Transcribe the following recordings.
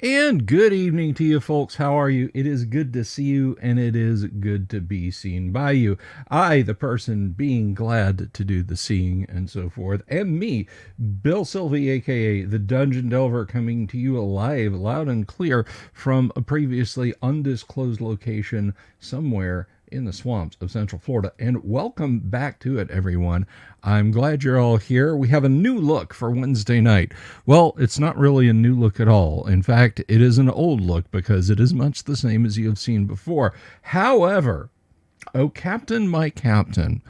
And good evening to you folks. How are you? It is good to see you, and it is good to be seen by you. I, the person being glad to do the seeing and so forth, and me, Bill Sylvie, aka the Dungeon Delver, coming to you live, loud and clear from a previously undisclosed location somewhere in the swamps of Central Florida. And welcome back to it, everyone. I'm glad you're all here. We have a new look for Wednesday night. Well, it's not really a new look at all. In fact, it is an old look because it is much the same as you have seen before. However, oh, Captain, my Captain,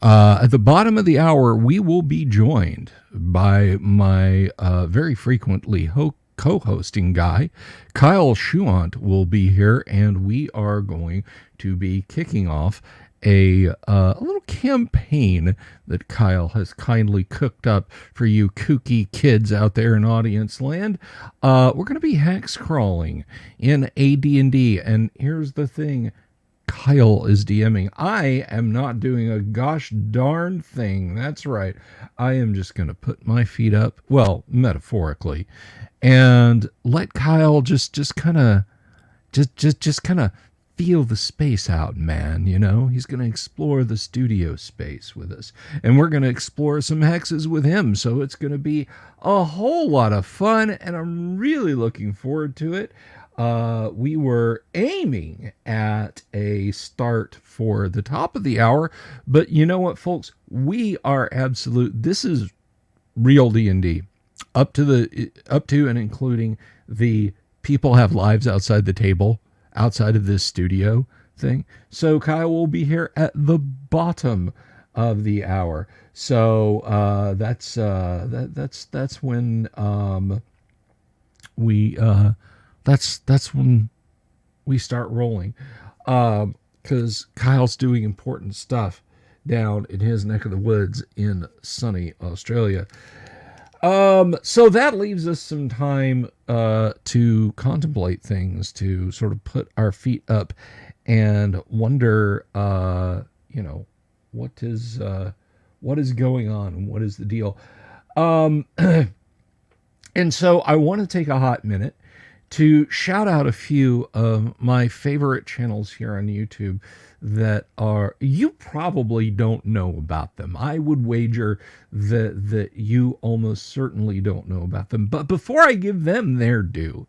at the bottom of the hour, we will be joined by my very frequently co-hosting guy, Kyle Schuant, will be here, and we are going to be kicking off a little campaign that Kyle has kindly cooked up for you kooky kids out there in audience land. We're going to be hex crawling in AD&D, and here's the thing. Kyle is DMing. I am not doing a gosh darn thing. That's right. I am just going to put my feet up, well, metaphorically, and let Kyle just kind of feel the space out, man. You know, he's going to explore the studio space with us, and we're going to explore some hexes with him. So it's going to be a whole lot of fun, and I'm really looking forward to it. We were aiming at a start for the top of the hour, but you know what, folks? We are this is real D&D, up to and including the people have lives outside the table, outside of this studio thing. So Kyle will be here at the bottom of the hour. So that's when that's when we start rolling, because Kyle's doing important stuff down in his neck of the woods in sunny Australia. So that leaves us some time to contemplate things, to sort of put our feet up and wonder, what is going on and what is the deal. And so I want to take a hot minute to shout out a few of my favorite channels here on YouTube that you probably don't know about them. I would wager that you almost certainly don't know about them. But before I give them their due,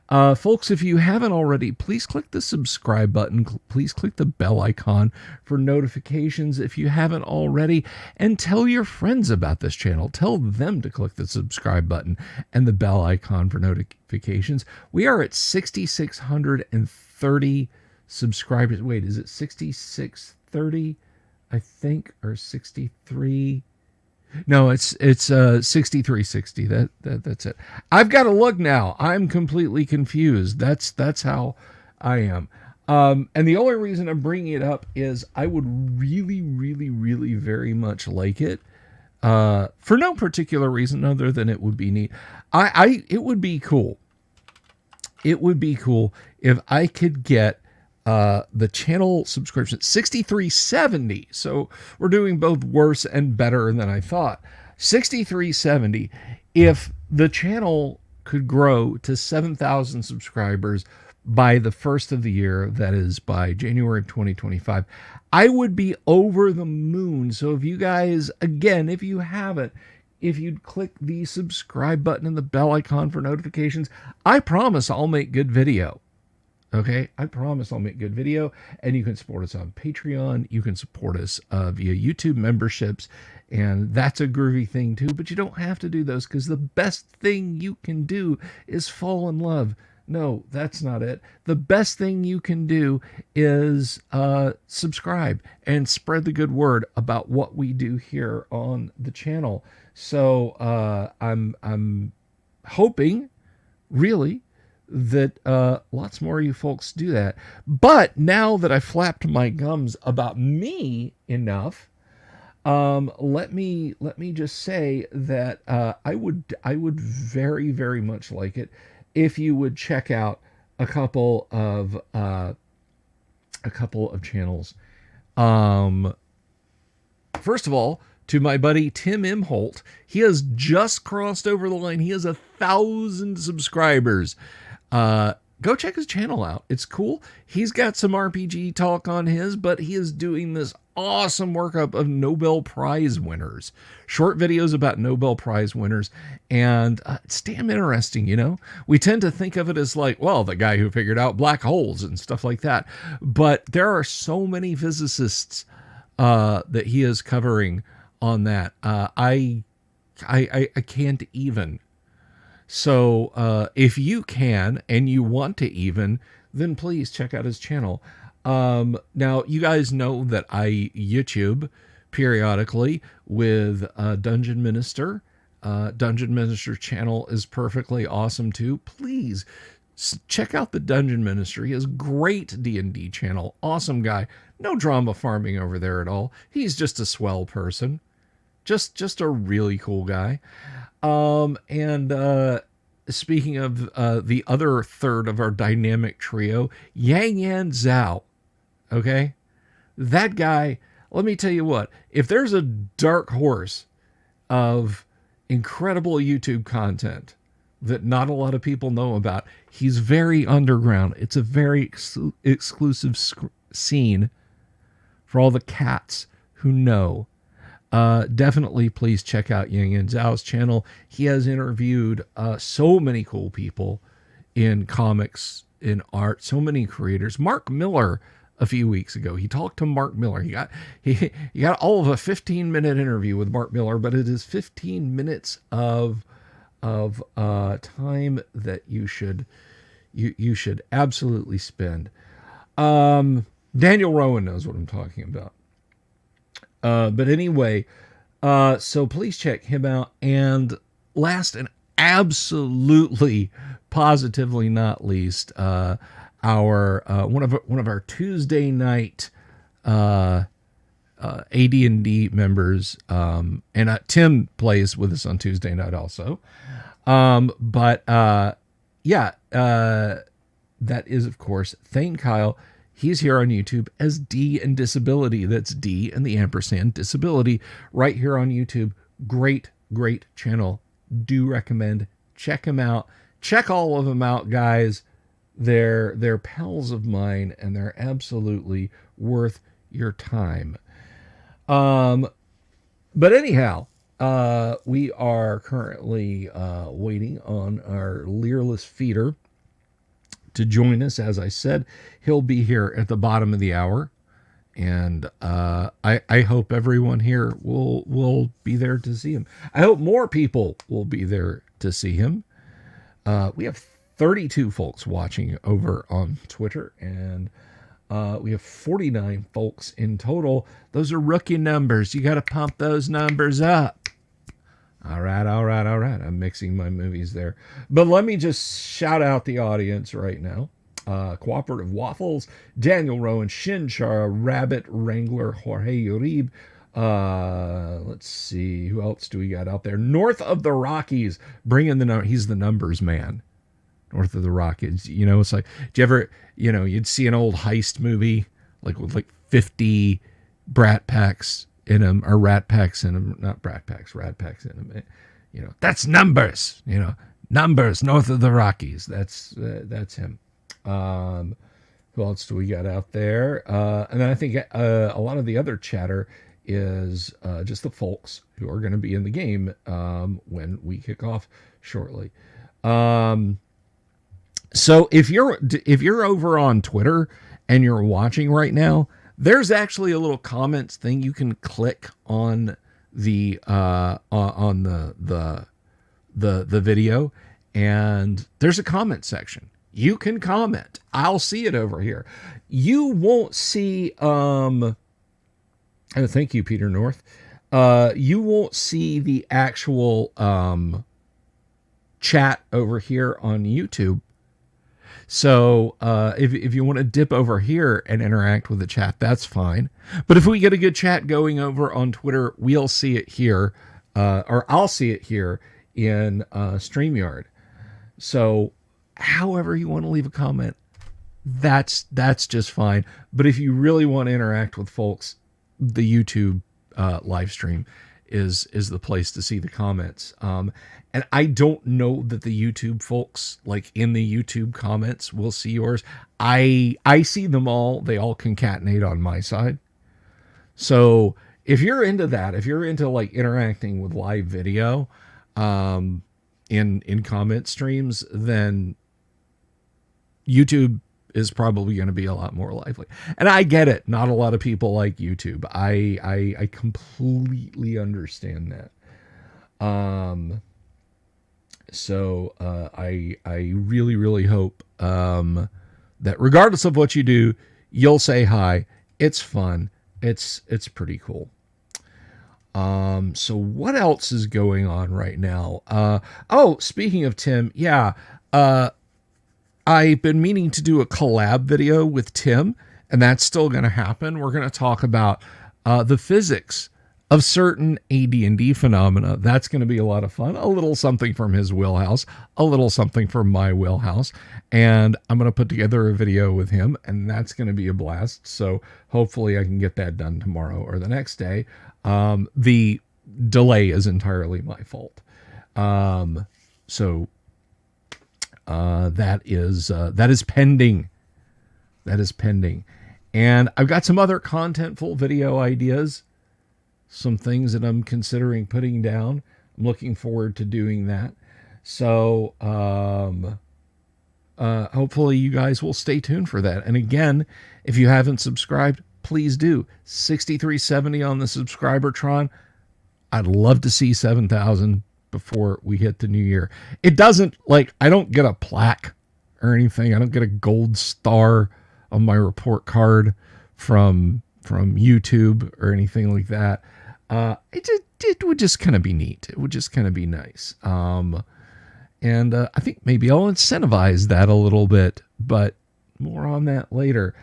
folks, if you haven't already, please click the subscribe button. Please click the bell icon for notifications if you haven't already, and tell your friends about this channel. Tell them to click the subscribe button and the bell icon for notifications. We are at 6,630 subscribers. Wait, is it 6,630? I think, or 63? No, it's 6360. That's it. I've got to look now. I'm completely confused. That's how I am. And the only reason I'm bringing it up is I would really, really, really very much like it, for no particular reason other than it would be neat. It would be cool. It would be cool if I could get the channel subscription 6370. So we're doing both worse and better than I thought. 6370. If the channel could grow to 7,000 subscribers by the first of the year, that is by January of 2025, I would be over the moon. So if you guys, again, if you haven't, if you'd click the subscribe button and the bell icon for notifications, I promise I'll make good video. Okay, I promise I'll make good video, and you can support us on Patreon. You can support us via YouTube memberships, and that's a groovy thing too. But you don't have to do those, because the best thing you can do is fall in love. No, that's not it. The best thing you can do is subscribe and spread the good word about what we do here on the channel. So I'm hoping, really, that lots more of you folks do that. But now that I flapped my gums about me enough, let me just say that I would very, very much like it if you would check out a couple of channels. First of all, to my buddy Tim Imholt, he has just crossed over the line. He has 1,000 subscribers. Go check his channel out. It's cool. He's got some RPG talk on his, but he is doing this awesome workup of Nobel Prize winners, short videos about Nobel Prize winners, and it's damn interesting. We tend to think of it as like, well, the guy who figured out black holes and stuff like that, but there are so many physicists that he is covering on that. I can't even. So if you can and you want to even, then please check out his channel. Now, you guys know that I YouTube periodically with Dungeon Minister. Dungeon Minister channel is perfectly awesome too. Please check out the Dungeon Minister. He has great D&D channel. Awesome guy. No drama farming over there at all. He's just a swell person. Just a really cool guy. And speaking of the other third of our dynamic trio, Yang Yan Zhao, okay? That guy, let me tell you what, if there's a dark horse of incredible YouTube content that not a lot of people know about, he's very underground. It's a very exclusive scene for all the cats who know. Definitely please check out Yang Yan Zhao's channel. He has interviewed so many cool people in comics, in art, so many creators. Mark Miller a few weeks ago. He talked to Mark Miller. He got all of a 15-minute interview with Mark Miller, but it is 15 minutes of time that you should absolutely spend. Daniel Rowan knows what I'm talking about. But anyway, so please check him out. And last and absolutely positively not least, our one of our Tuesday night AD&D members, and Tim plays with us on Tuesday night also. That is, of course, Thane Kyle. He's here on YouTube as D and Disability. That's D and the ampersand Disability right here on YouTube. Great channel. Do recommend. Check him out. Check all of them out, guys. They're pals of mine, and they're absolutely worth your time. But anyhow, we are currently waiting on our Learless feeder to join us. As I said, he'll be here at the bottom of the hour, and I hope everyone here will be there to see him. I hope more people will be there to see him. We have 32 folks watching over on Twitter, and we have 49 folks in total. Those are rookie numbers. You got to pump those numbers up. All right. I'm mixing my movies there. But let me just shout out the audience right now. Cooperative Waffles, Daniel Rowan, Shinchara, Rabbit, Wrangler, Jorge Uribe. Let's see. Who else do we got out there? North of the Rockies. Bring in the number. He's the numbers man. North of the Rockies. It's like, do you ever, you'd see an old heist movie, like with 50 brat packs in them, or rat packs in them, not brat packs, rat packs in them. That's numbers, numbers north of the Rockies. That's him. Who else do we got out there? And then I think a lot of the other chatter is just the folks who are going to be in the game when we kick off shortly. So if you're over on Twitter and you're watching right now, there's actually a little comments thing you can click on the video, and there's a comment section. You can comment. I'll see it over here. You won't see thank you, Peter North. You won't see the actual chat over here on YouTube. So if you want to dip over here and interact with the chat, that's fine. But if we get a good chat going over on Twitter, we'll see it here, or I'll see it here in StreamYard. So however you want to leave a comment, that's just fine. But if you really want to interact with folks, the YouTube live stream is the place to see the comments. And I don't know that the YouTube folks, like in the YouTube comments, will see yours. I see them all. They all concatenate on my side. So if you're into that, if you're into like interacting with live video, in comment streams, then YouTube is probably going to be a lot more lively. And I get it. Not a lot of people like YouTube. I completely understand that. So I really, really hope that regardless of what you do, you'll say hi. It's fun. It's pretty cool. So what else is going on right now? Speaking of Tim, yeah, I've been meaning to do a collab video with Tim, and that's still going to happen. We're going to talk about the physics of certain AD&D phenomena. That's going to be a lot of fun. A little something from his wheelhouse, a little something from my wheelhouse, and I'm going to put together a video with him, and that's going to be a blast. So hopefully I can get that done tomorrow or the next day. The delay is entirely my fault. So that is pending. That is pending. And I've got some other contentful video ideas, some things that I'm considering putting down. I'm looking forward to doing that. So hopefully you guys will stay tuned for that. And again, if you haven't subscribed, please do. 6370 on the subscribertron. I'd love to see 7,000 before we hit the new year. It doesn't, like, I don't get a plaque or anything. I don't get a gold star on my report card from YouTube or anything like that. It would just kind of be neat. It would just kind of be nice. And I think maybe I'll incentivize that a little bit, but more on that later.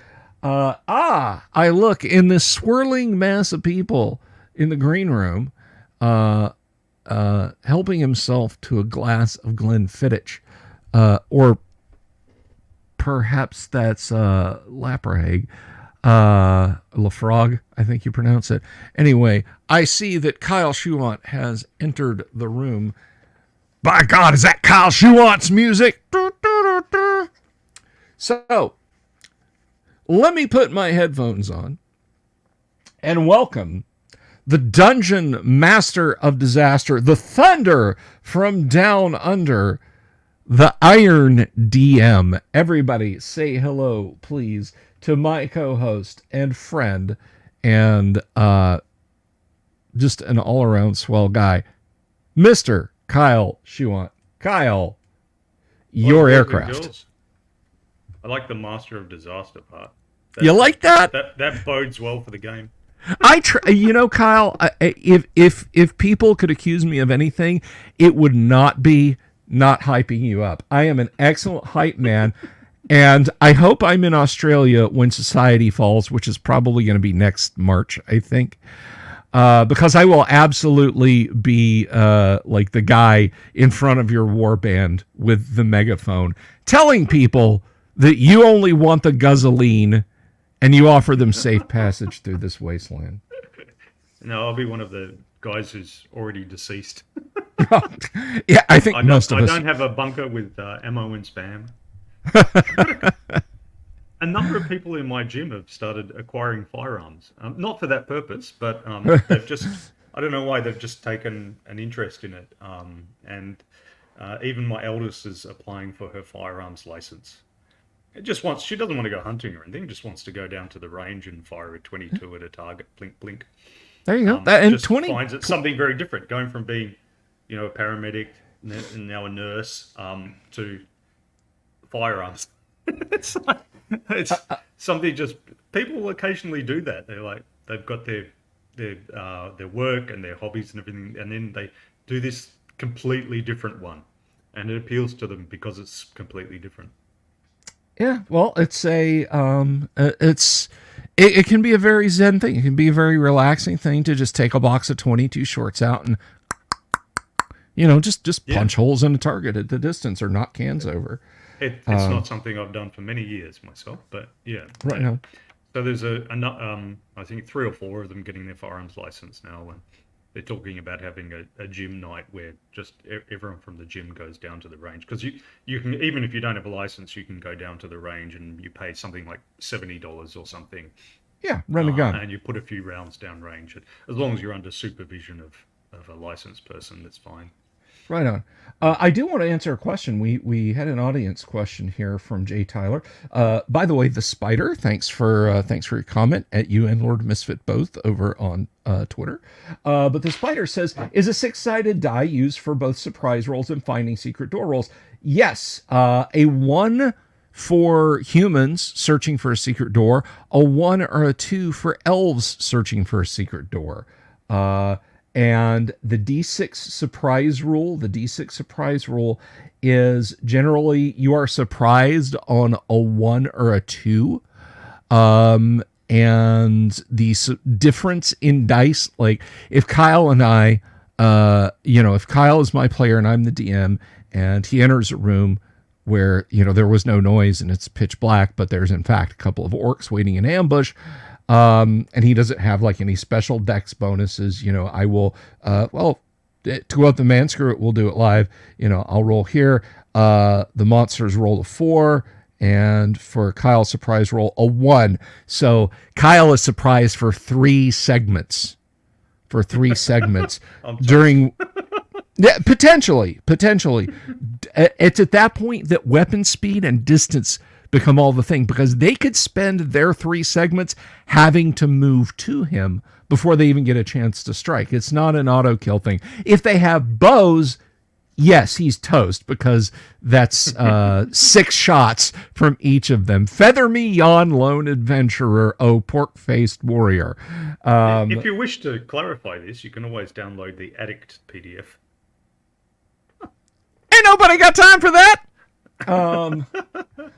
I look in this swirling mass of people in the green room, helping himself to a glass of Glenfiddich, or perhaps that's Laprahague, Lafrogue, I think you pronounce it. Anyway, I see that Kyle Schuant has entered the room. By God, is that Kyle Schuant's music? So, let me put my headphones on and welcome the Dungeon Master of Disaster, the Thunder from Down Under, the Iron DM. Everybody say hello, please, to my co-host and friend and just an all-around swell guy, Mr. Kyle Schuant. Kyle, your aircraft. I like the Master of Disaster part. You like that? That bodes well for the game. Kyle, if people could accuse me of anything, it would not be not hyping you up. I am an excellent hype man, and I hope I'm in Australia when Society falls, which is probably going to be next March, I think. Because I will absolutely be like the guy in front of your war band with the megaphone, telling people that you only want the guzzling and you offer them safe passage through this wasteland. No, I'll be one of the guys who's already deceased. Yeah, I think most of us. I don't have a bunker with ammo and spam. A number of people in my gym have started acquiring firearms. Not for that purpose, but they've just, I don't know why, they've just taken an interest in it. And even my eldest is applying for her firearms license. She doesn't want to go hunting or anything, just wants to go down to the range and fire a 22 at a target, blink, blink. There you go. Finds it something very different, going from being, a paramedic and now a nurse to firearms. It's something just, people occasionally do that. They're like, they've got their work and their hobbies and everything, and then they do this completely different one, and it appeals to them because it's completely different. Yeah, well, it can be a very zen thing. It can be a very relaxing thing to just take a box of 22 shorts out and, just punch holes in a target at the distance or knock cans over. It's not something I've done for many years myself, but yeah. Right now. So there's I think 3 or 4 of them getting their firearms license now. And they're talking about having a gym night where just everyone from the gym goes down to the range, because you can, even if you don't have a license, you can go down to the range and you pay something like $70 or something, Yeah, run a gun. and you put a few rounds down range. As long as you're under supervision of a licensed person, that's fine. Right on. I do want to answer a question. We had an audience question here from Jay Tyler. By the way, the Spider, thanks for your comment at you and Lord Misfit both over on Twitter. But the Spider says, is a 6-sided die used for both surprise rolls and finding secret door rolls? Yes. A 1 for humans searching for a secret door, a 1 or a 2 for elves searching for a secret door. And the D6 surprise rule, is generally you are surprised on a 1 or a 2. And the difference in dice, like if Kyle and I, if Kyle is my player and I'm the DM and he enters a room where, there was no noise and it's pitch black, but there's in fact a couple of orcs waiting in ambush, and he doesn't have like any special dex bonuses, I will, to go up the man, screw it, we'll do it live. I'll roll here. The monsters roll a 4, and for Kyle's surprise roll a 1. So Kyle is surprised for 3 segments. During. Yeah, potentially. It's at that point that weapon speed and distance become all the thing, because they could spend their 3 segments having to move to him before they even get a chance to strike. It's not an auto kill thing. If they have bows, yes, he's toast, because that's 6 shots from each of them. Feather me, yon lone adventurer, oh pork-faced warrior. If you wish to clarify this, you can always download the Addict PDF. Ain't nobody got time for that.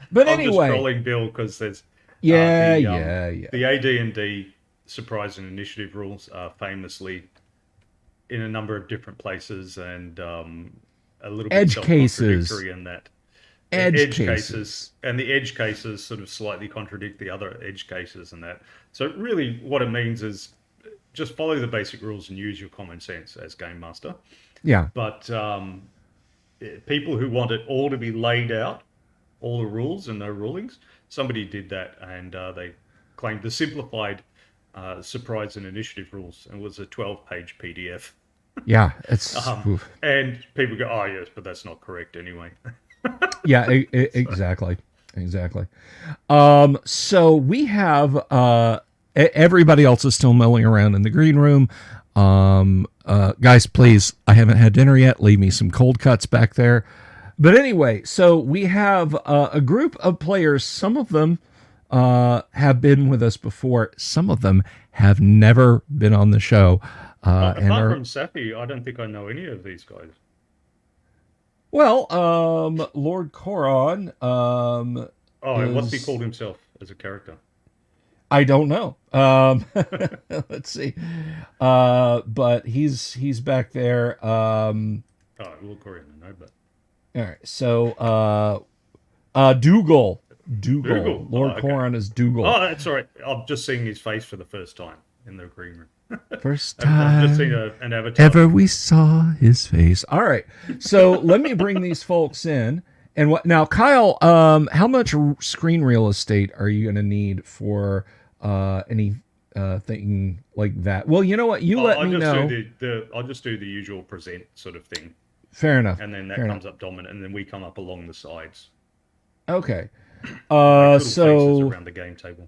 But I'm anyway, just scrolling, Bill, because there's the AD&D surprise and initiative rules are famously in a number of different places, and a little bit edge cases in that. Edge cases, and the edge cases sort of slightly contradict the other edge cases, and that. So really, what it means is just follow the basic rules and use your common sense as game master. Yeah, but people who want it all to be laid out, all the rules and no rulings, somebody did that, and they claimed the simplified surprise and initiative rules, and it was a 12-page PDF. Yeah, it's and people go, oh yes, but that's not correct anyway. Yeah, exactly. So we have everybody else is still milling around in the green room. Guys, please, I haven't had dinner yet. Leave me some cold cuts back there. But anyway, so we have a group of players. Some of them have been with us before. Some of them have never been on the show. Apart from Safi, I don't think I know any of these guys. Well, Lord Coron. What's he called himself as a character? I don't know. Let's see. But he's back there. Lord Coron, I know, but. All right. So, Dougal. Lord Coron is Dougal. Oh, that's all right. I'm just seeing his face for the first time in the green room. First time I've just seen an avatar. Ever we saw his face. All right. So let me bring these folks in. And what now, Kyle? How much screen real estate are you going to need for any thing like that? Well, you know what? Let me know. I'll just do the usual present sort of thing. Fair enough. And then that comes up dominant, and then we come up along the sides. Okay. Like so around the game table.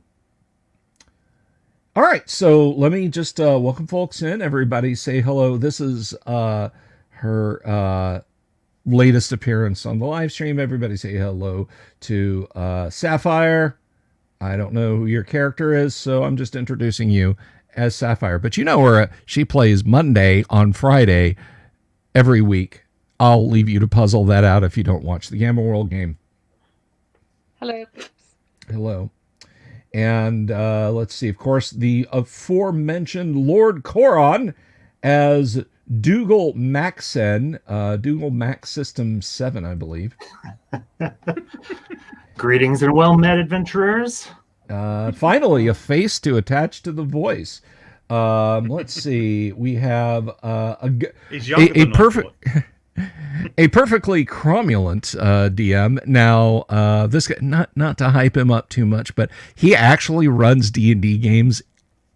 All right, so let me just welcome folks in. Everybody say hello. This is her latest appearance on the live stream. Everybody say hello to Sapphire. I don't know who your character is, so I'm just introducing you as Sapphire. But you know her. She plays Monday on Friday every week. I'll leave you to puzzle that out if you don't watch the Gamma World game. Hello. Hello. And let's see, of course, the aforementioned Lord Coron as Dougal Maxen, Dougal Max System 7, I believe. Greetings and well met, adventurers. Finally, a face to attach to the voice. Let's see. We have He's younger a than I perfect thought. a perfectly cromulent DM. Now, this guy, not to hype him up too much, but he actually runs D&D games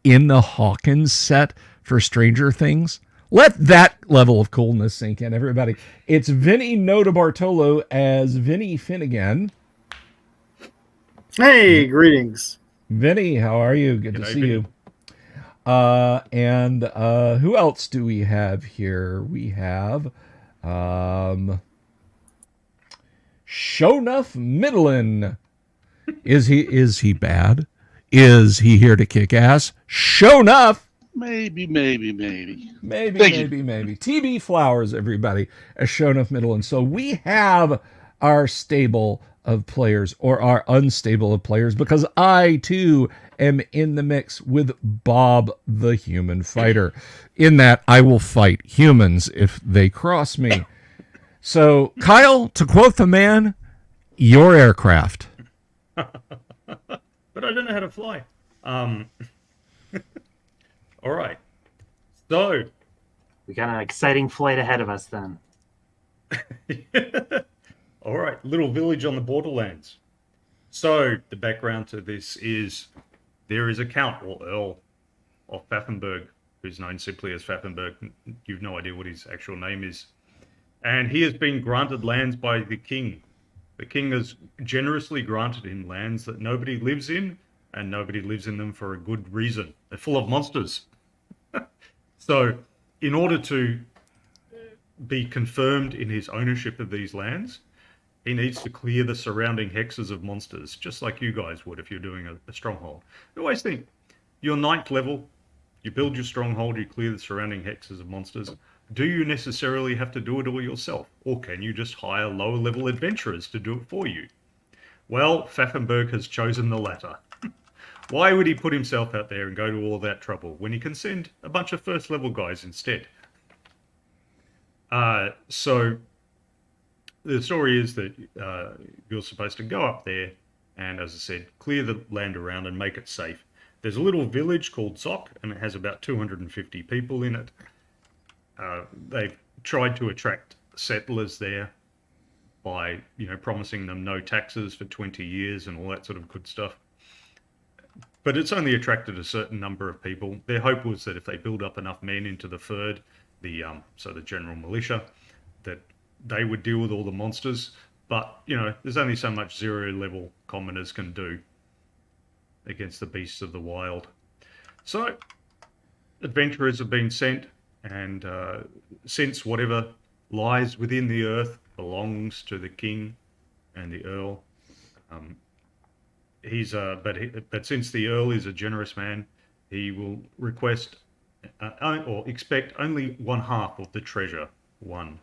in the Hawkins set for Stranger Things. Let that level of coolness sink in, everybody. It's Vinny Notabartolo as Vinny Finnegan. Hey, greetings. Vinny, how are you? Good to G'day, see Vinny. you. And who else do we have here? We have Shonuff Middlin. Is he bad? Is he here to kick ass? Shonuff. Maybe. Maybe. Thank you. TB Flowers, everybody, as Shonuff Middlin. So we have our stable of players, or our unstable of players, because I too am in the mix with Bob the Human Fighter. In that I will fight humans if they cross me. So, Kyle, to quote the man, your aircraft. But I don't know how to fly. All right. So, We got an exciting flight ahead of us then. all right, little village on the borderlands. So, the background to this is there is a count or earl of Pfaffenberg, who's known simply as Pfaffenberg. You've no idea what his actual name is. And he has been granted lands by the king. The king has generously granted him lands that nobody lives in, and nobody lives in them for a good reason. They're full of monsters. So, in order to be confirmed in his ownership of these lands, he needs to clear the surrounding hexes of monsters, just like you guys would if you're doing a stronghold. I always think, your 9th level, you build your stronghold, you clear the surrounding hexes of monsters. Do you necessarily have to do it all yourself? Or can you just hire lower level adventurers to do it for you? Well, Pfaffenberg has chosen the latter. Why would he put himself out there and go to all that trouble when he can send a bunch of first level guys instead? So the story is that you're supposed to go up there and, as I said, clear the land around and make it safe. There's a little village called Zoc, and it has about 250 people in it. They've tried to attract settlers there by, promising them no taxes for 20 years and all that sort of good stuff. But it's only attracted a certain number of people. Their hope was that if they build up enough men into the Ferd, the general militia, that they would deal with all the monsters. But, there's only so much 0-level commoners can do against the beasts of the wild. So, adventurers have been sent, and since whatever lies within the earth belongs to the king and the earl, but since the earl is a generous man, he will request or expect only 1/2 of the treasure won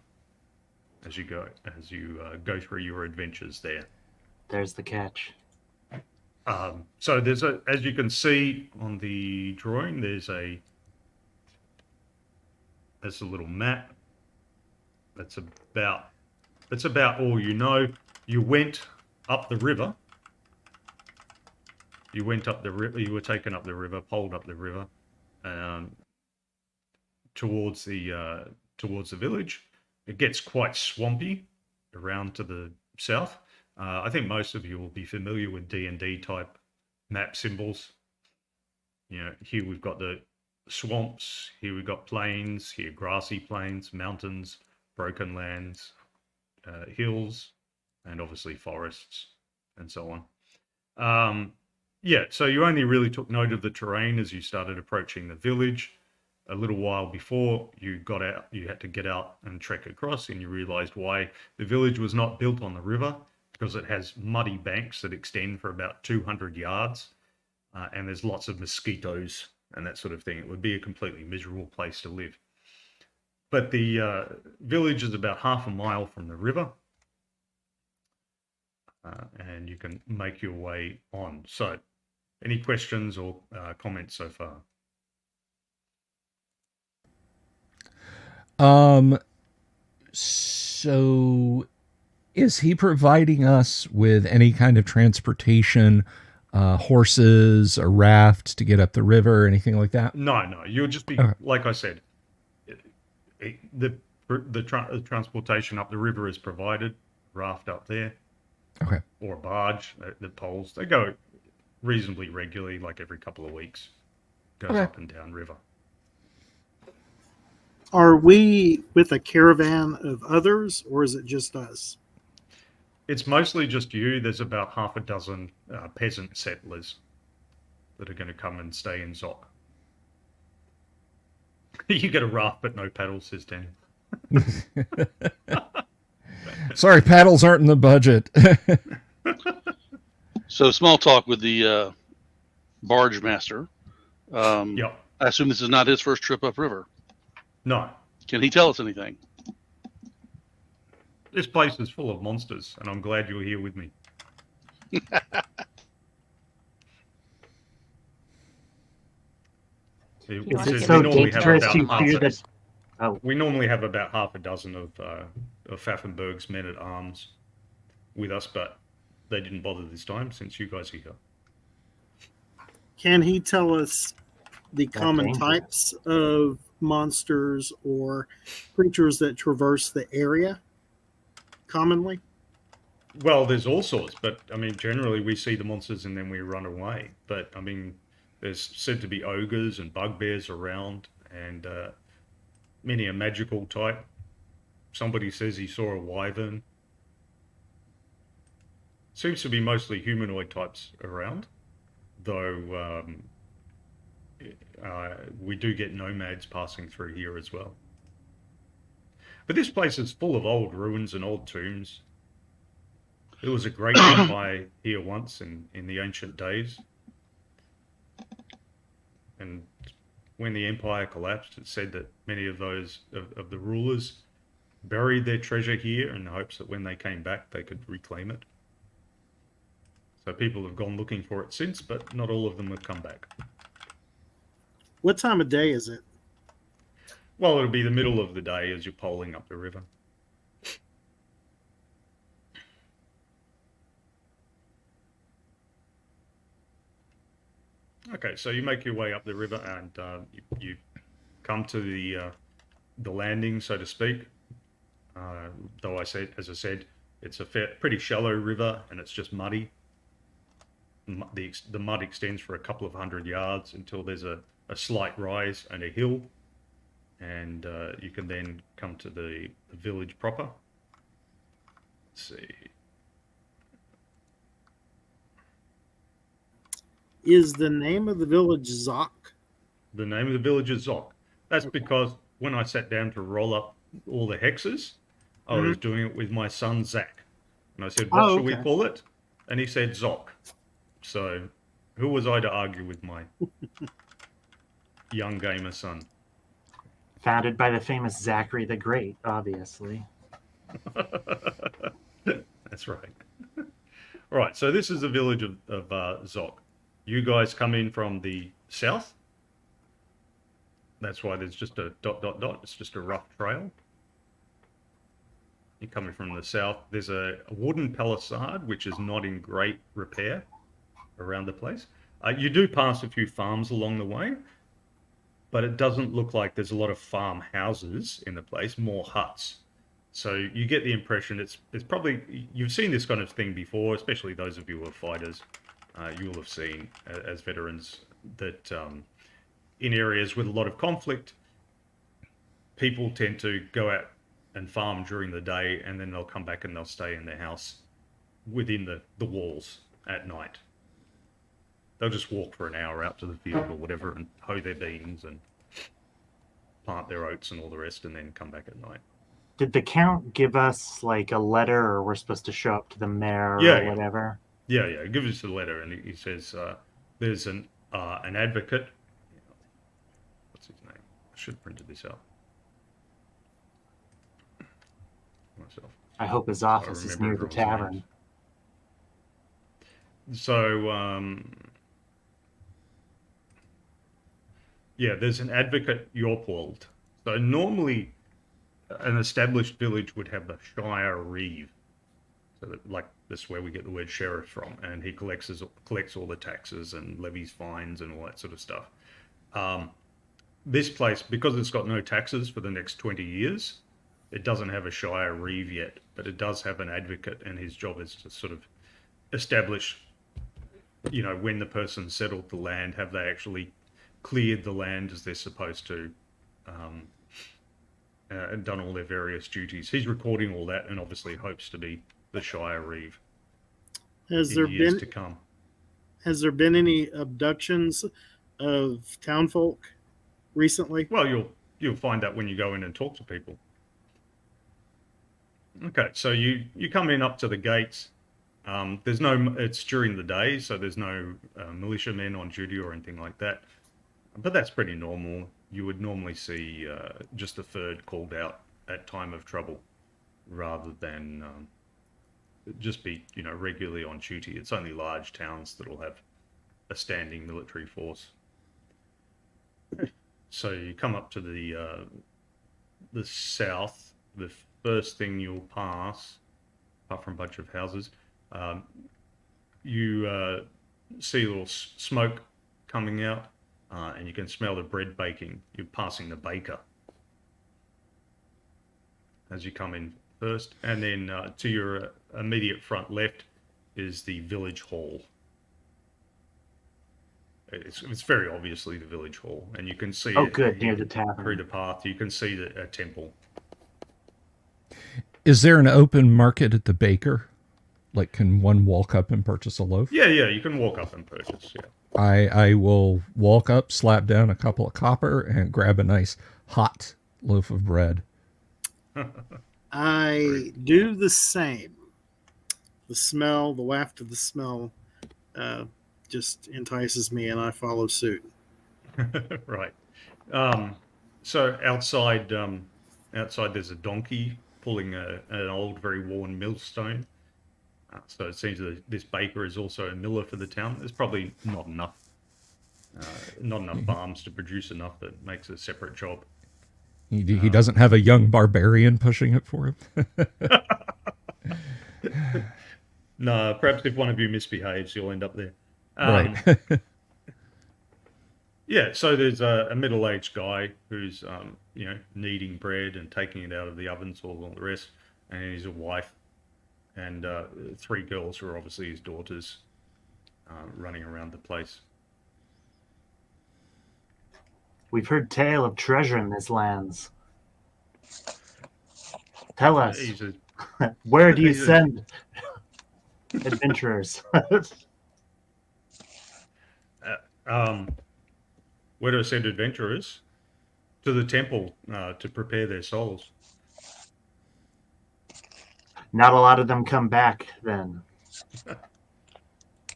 as you go through your adventures there. There's the catch. So there's as you can see on the drawing, there's a little map. That's about all you know. You went up the river. You went up the river. You were taken up the river, poled up the river, towards the village. It gets quite swampy around to the south. I think most of you will be familiar with D&D type map symbols. Here we've got the swamps. Here we've got plains. Here grassy plains, mountains, broken lands, hills, and obviously forests, and so on. So you only really took note of the terrain as you started approaching the village. A little while before you got out, you had to get out and trek across, and you realized why the village was not built on the river, because it has muddy banks that extend for about 200 yards, and there's lots of mosquitoes and that sort of thing. It would be a completely miserable place to live. But the village is about 1/2 mile from the river, and you can make your way on. So, any questions or comments so far? So is he providing us with any kind of transportation horses, a raft to get up the river, anything like that? No, you'll just be Okay. like I said. The transportation up the river is provided, raft up there, Okay. or a barge. The poles, they go reasonably regularly, like every couple of weeks, goes Okay. up and down river. Are we with a caravan of others, or is it just us? It's mostly just you. There's about half a dozen peasant settlers that are going to come and stay in Zoc. You get a raft but no paddles, says Daniel. Sorry, paddles aren't in the budget. So small talk with the barge master. Yep. I assume this is not his first trip upriver. No. Can he tell us anything? This place is full of monsters, and I'm glad you're here with me. Is Is it it so normally have dangerous about you half fear a- that? Oh, We normally have about half a dozen of Pfaffenberg's men at arms with us, but they didn't bother this time since you guys are here. Can he tell us the That's common dangerous. types of monsters or creatures that traverse the area commonly? Well, there's all sorts, but I mean, generally we see the monsters and then we run away. But I mean, there's said to be ogres and bugbears around, and many a magical type. Somebody says he saw a wyvern. Seems to be mostly humanoid types around, though we do get nomads passing through here as well. But this place is full of old ruins and old tombs. There was a great empire here once in the ancient days. And when the empire collapsed, it said that many of those of the rulers buried their treasure here in the hopes that when they came back, they could reclaim it. So people have gone looking for it since, but not all of them have come back. What time of day is it? Well, it'll be the middle of the day as you're poling up the river. Okay, so you make your way up the river and you come to the landing, so to speak. Though as I said, it's a pretty shallow river and it's just muddy. The mud extends for a couple of 100 yards until there's a slight rise and a hill, and you can then come to the village proper. Let's see. Is the name of the village Zoc? The name of the village is Zoc. That's because when I sat down to roll up all the hexes, I was doing it with my son Zach. And I said, what should we call it? And he said Zoc. So who was I to argue with my young gamer son? founded by the famous Zachary the Great, obviously. That's right. All right, so this is the village of Zoc. You guys come in from the south. That's why there's just a ... It's just a rough trail. You're coming from the south. There's a wooden palisade, which is not in great repair around the place. You do pass a few farms along the way, but it doesn't look like there's a lot of farm houses in the place, more huts. So you get the impression it's probably, you've seen this kind of thing before, especially those of you who are fighters. You will have seen as veterans that in areas with a lot of conflict, people tend to go out and farm during the day, and then they'll come back and they'll stay in their house within the walls at night. They'll just walk for an hour out to the field or whatever and hoe their beans and plant their oats and all the rest, and then come back at night. Did the Count give us like a letter, or we're supposed to show up to the mayor or whatever? Yeah. He gives us a letter, and he says there's an advocate. What's his name? I should have printed this out myself. I hope his office is near the tavern. So, yeah, there's an advocate Yorpwald. So normally an established village would have a Shire Reeve. So that, like, that's where we get the word sheriff from, and he collects all the taxes and levies fines and all that sort of stuff. This place, because it's got no taxes for the next 20 years, it doesn't have a Shire Reeve yet, but it does have an advocate, and his job is to sort of establish, when the person settled the land, have they actually cleared the land as they're supposed to, and done all their various duties. He's recording all that, and obviously hopes to be the Shire Reeve in years to come. Has there been any abductions of townfolk recently? Well, you'll find that when you go in and talk to people. Okay, so you come in up to the gates. It's during the day, so there's no militiamen on duty or anything like that. But that's pretty normal. You would normally see just the third called out at time of trouble, rather than just be regularly on duty. It's only large towns that'll have a standing military force. So you come up to the south. The first thing you'll pass, apart from a bunch of houses, you see a little smoke coming out, and you can smell the bread baking. You're passing the baker as you come in first, and then to your immediate front left is the village hall. It's very obviously the village hall, and you can see near the tavern. Through the path. You can see a temple. Is there an open market at the baker? Like, can one walk up and purchase a loaf? Yeah, you can walk up and purchase, yeah. I will walk up, slap down a couple of copper, and grab a nice hot loaf of bread. I do the same. The waft of the smell just entices me, and I follow suit. Right. So outside there's a donkey pulling an old, very worn millstone. So it seems that this baker is also a miller for the town. There's probably not enough farms to produce enough that makes a separate job. He doesn't have a young barbarian pushing it for him. No, perhaps if one of you misbehaves, you'll end up there. Right. Yeah, so there's a middle-aged guy who's kneading bread and taking it out of the ovens, all the rest, and his wife and 3 girls who are obviously his daughters, running around the place. We've heard tale of treasure in these lands. Tell us, where do you send adventurers? Where do I send adventurers? To the temple to prepare their souls. Not a lot of them come back then.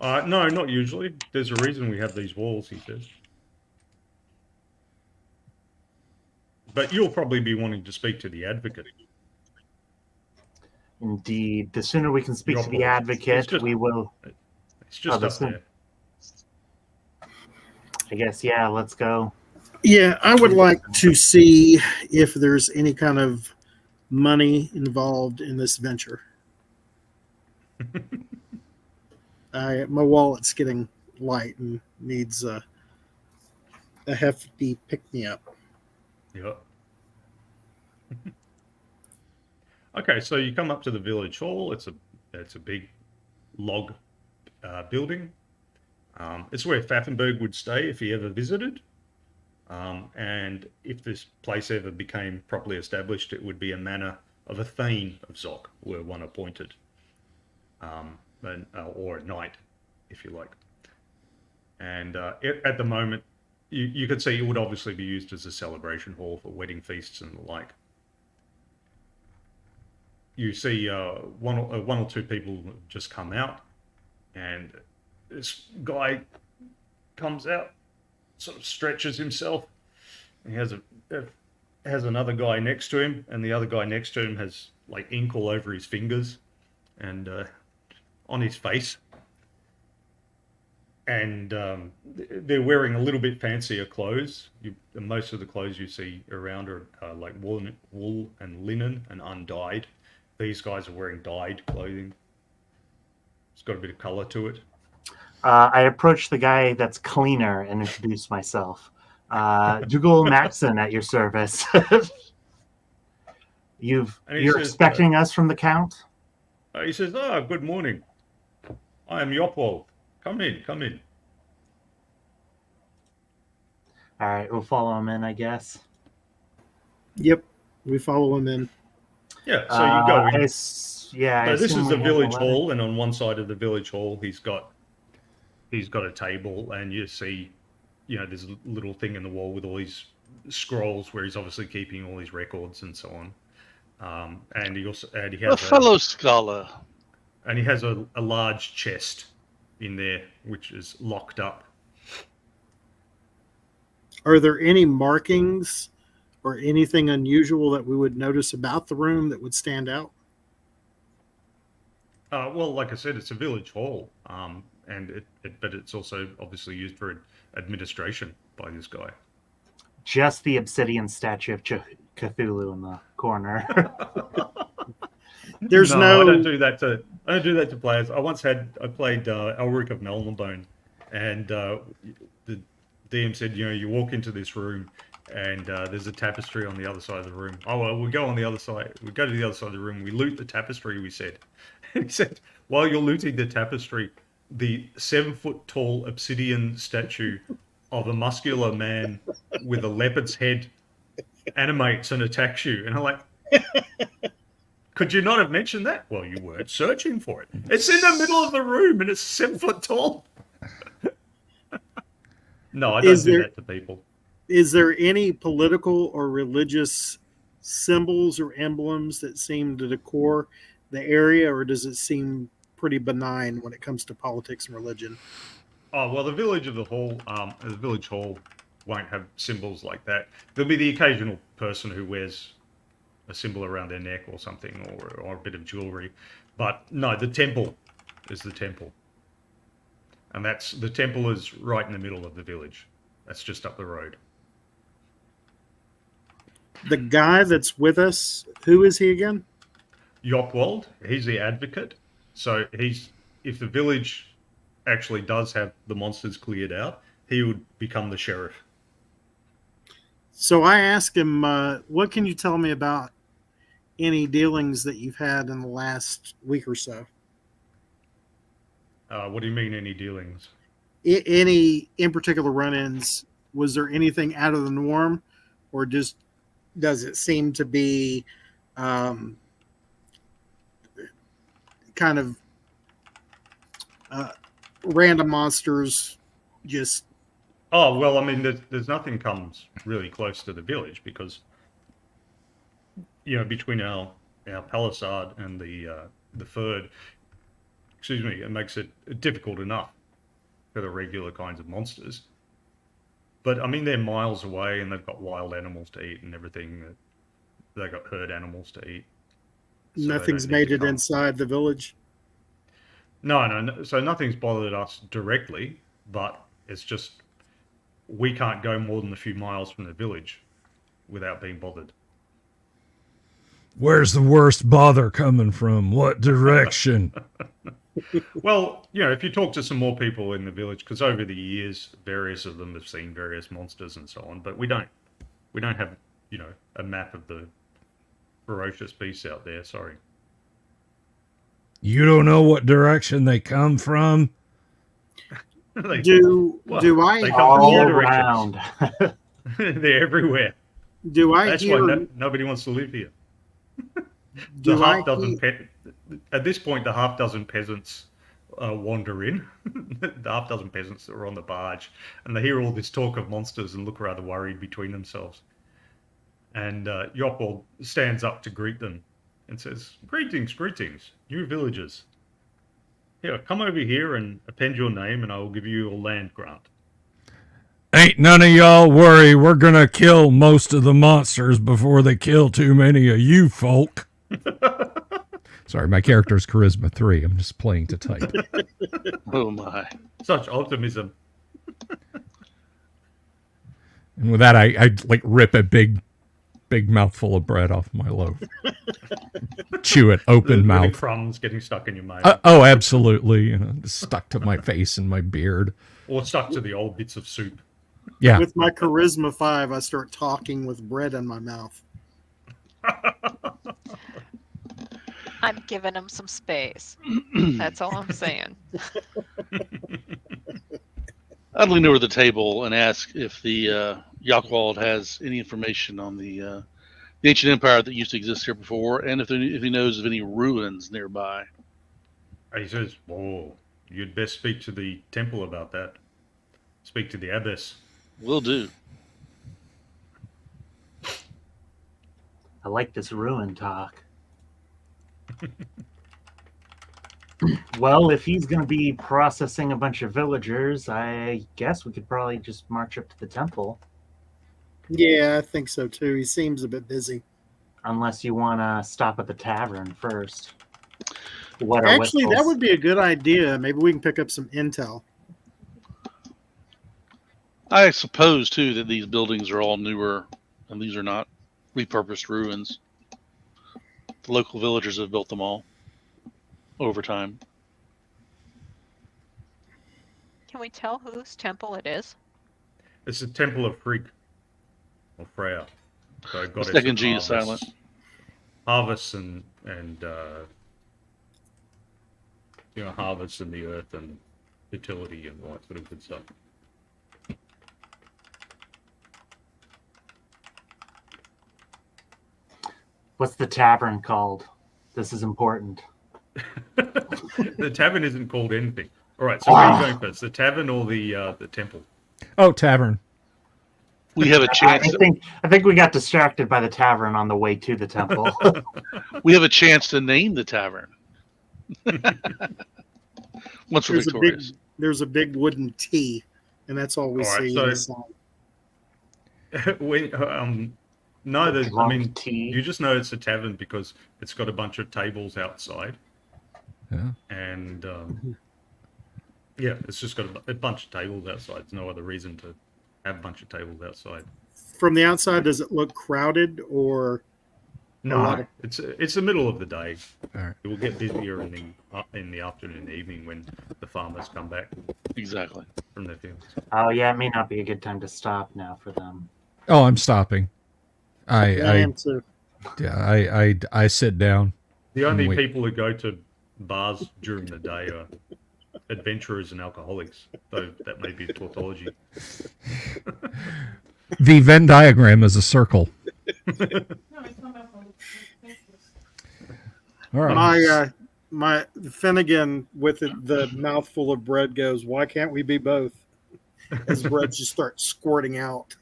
No, not usually. There's a reason we have these walls, he says. But you'll probably be wanting to speak to the advocate. Indeed. The sooner we can speak to the advocate, we will. It's just up there. I guess, yeah, let's go. Yeah, I would like to see if there's any kind of money involved in this venture. My wallet's getting light and needs a hefty pick-me-up. Yep. Okay, so you come up to the village hall. It's a big log building. It's where Pfaffenberg would stay if he ever visited. And if this place ever became properly established, it would be a manor of a Thane of Zoc, were one appointed, or a knight, if you like. And at the moment, you could see it would obviously be used as a celebration hall for wedding feasts and the like. You see one or two people just come out, and this guy comes out, sort of stretches himself. He has another guy next to him, and the other guy next to him has like ink all over his fingers and on his face. And they're wearing a little bit fancier clothes. Most of the clothes you see around are like wool and linen and undyed. These guys are wearing dyed clothing. got a bit of color to it. I approach the guy that's cleaner and introduce myself. Dougal Maxon at your service. And he You're says, expecting us from the Count? he says, good morning. I am Yopwald. Come in, come in. All right, we'll follow him in, I guess. Yep, we follow him in. Yeah, so you go in. Yeah. So this is the the village hall, and on one side of the village hall, he's got a table, and you see, there's a little thing in the wall with all these scrolls where he's obviously keeping all his records and so on. And he has A fellow scholar. and he has a large chest in there which is locked up. Are there any markings or anything unusual that we would notice about the room that would stand out? Well, like I said, it's a village hall, but it's also obviously used for administration by this guy. Just the obsidian statue of Cthulhu in the corner. There's no. I don't do that to players. I played Elric of Melnbone, and the DM said, you walk into this room, and there's a tapestry on the other side of the room. Oh, well, we go on the other side. We go to the other side of the room. We loot the tapestry, we said. And he said, while you're looting the tapestry, the 7-foot-tall obsidian statue of a muscular man with a leopard's head animates and attacks you. And I'm like, could you not have mentioned that? Well, you weren't searching for it. It's in the middle of the room, and it's 7 foot tall. No, I don't do that to people. Is there any political or religious symbols or emblems that seem to decor the area, or does it seem pretty benign when it comes to politics and religion? Oh, well, the village hall won't have symbols like that. There'll be the occasional person who wears a symbol around their neck or something, or a bit of jewelry. But no, the temple is the temple. And the temple is right in the middle of the village. That's just up the road. The guy that's with us, who is he again? Yopwald, he's the advocate. So if the village actually does have the monsters cleared out, he would become the sheriff. So I asked him, what can you tell me about any dealings that you've had in the last week or so? What do you mean, any dealings? Any in particular run-ins? Was there anything out of the norm, or just does it seem to be kind of random monsters just... Oh, well, I mean, there's nothing comes really close to the village because, between our palisade and the Ferd, it makes it difficult enough for the regular kinds of monsters. But, I mean, they're miles away and they've got wild animals to eat and everything. They've got herd animals to eat. So nothing's made it inside the village? No. So nothing's bothered us directly, but it's just we can't go more than a few miles from the village without being bothered. Where's the worst bother coming from? What direction? Well, if you talk to some more people in the village, because over the years, various of them have seen various monsters and so on, but we don't have, a map of the ferocious beasts out there. Sorry. You don't know what direction they come from? Do I they come all from all around? They're everywhere. That's why nobody wants to live here. At this point, the half dozen peasants wander in. The half dozen peasants that are on the barge, and they hear all this talk of monsters and look rather worried between themselves. And Yopwald stands up to greet them and says, Greetings, you villagers. Here, come over here and append your name, and I will give you a land grant. Ain't none of y'all worry. We're going to kill most of the monsters before they kill too many of you folk. Sorry, my character's charisma 3. I'm just playing to type. Oh, my. Such optimism. And with that, I rip a big big mouthful of bread off my loaf. Chew it The open little mouth. crumbs getting stuck in your mouth. Oh, absolutely. You know, stuck to my face and my beard. Or stuck to the old bits of soup. Yeah. With my charisma 5, I start talking with bread in my mouth. I'm giving him some space. That's all I'm saying. I'd lean over the table and ask if the Yakwald has any information on the ancient empire that used to exist here before, and if he knows of any ruins nearby. He says, "Oh, you'd best speak to the temple about that. Speak to the abbess." Will do. I like this ruin talk. Well, if he's going to be processing a bunch of villagers, I guess we could probably just march up to the temple. Yeah, I think so too. He seems a bit busy. Unless you want to stop at the tavern first. What Actually, that would be a good idea. Maybe we can pick up some intel. I suppose, too, that these buildings are all newer, and these are not repurposed ruins. The local villagers have built them all over time. Can we tell whose temple it is? It's the Temple of Frigg, or Freya. So The second G is silent. Harvests and harvests in the earth and fertility and all that sort of good stuff. What's the tavern called? This is important. The tavern isn't called anything. All right, so where are you going first? The tavern or the temple? Oh, tavern. We have a chance. I think we got distracted by the tavern on the way to the temple. We have a chance to name the tavern. Once we're victorious. There's a big wooden T, and that's all we All right, see so- in the song. You just know it's a tavern because it's got a bunch of tables outside. Yeah. And it's just got a bunch of tables outside. There's no other reason to have a bunch of tables outside. From the outside, does it look crowded or? No, it's the middle of the day. All right. It will get busier in the afternoon and evening when the farmers come back Exactly. from their fields. Oh yeah, it may not be a good time to stop now for them. Oh, I'm stopping. I am too. I sit down. The only Wait. people who go to bars during the day are adventurers and alcoholics, though that may be tautology. The Venn diagram is a circle. All right. My Finnegan with the mouthful of bread goes, "Why can't we be both?" As bread just starts squirting out.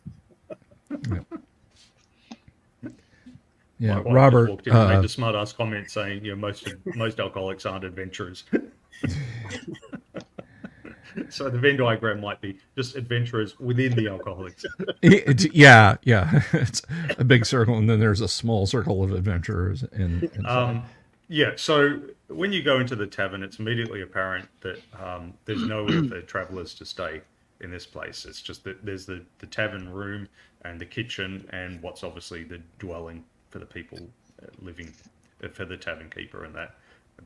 Yeah, My wife Robert. just walked in and made the smart-ass comment saying, most alcoholics aren't adventurers. So the Venn diagram might be just adventurers within the alcoholics. Yeah. It's a big circle, and then there's a small circle of adventurers. Inside. So when you go into the tavern, it's immediately apparent that there's nowhere for travelers to stay in this place. It's just that there's the tavern room and the kitchen and what's obviously the dwelling for the people living, for the tavern keeper and that,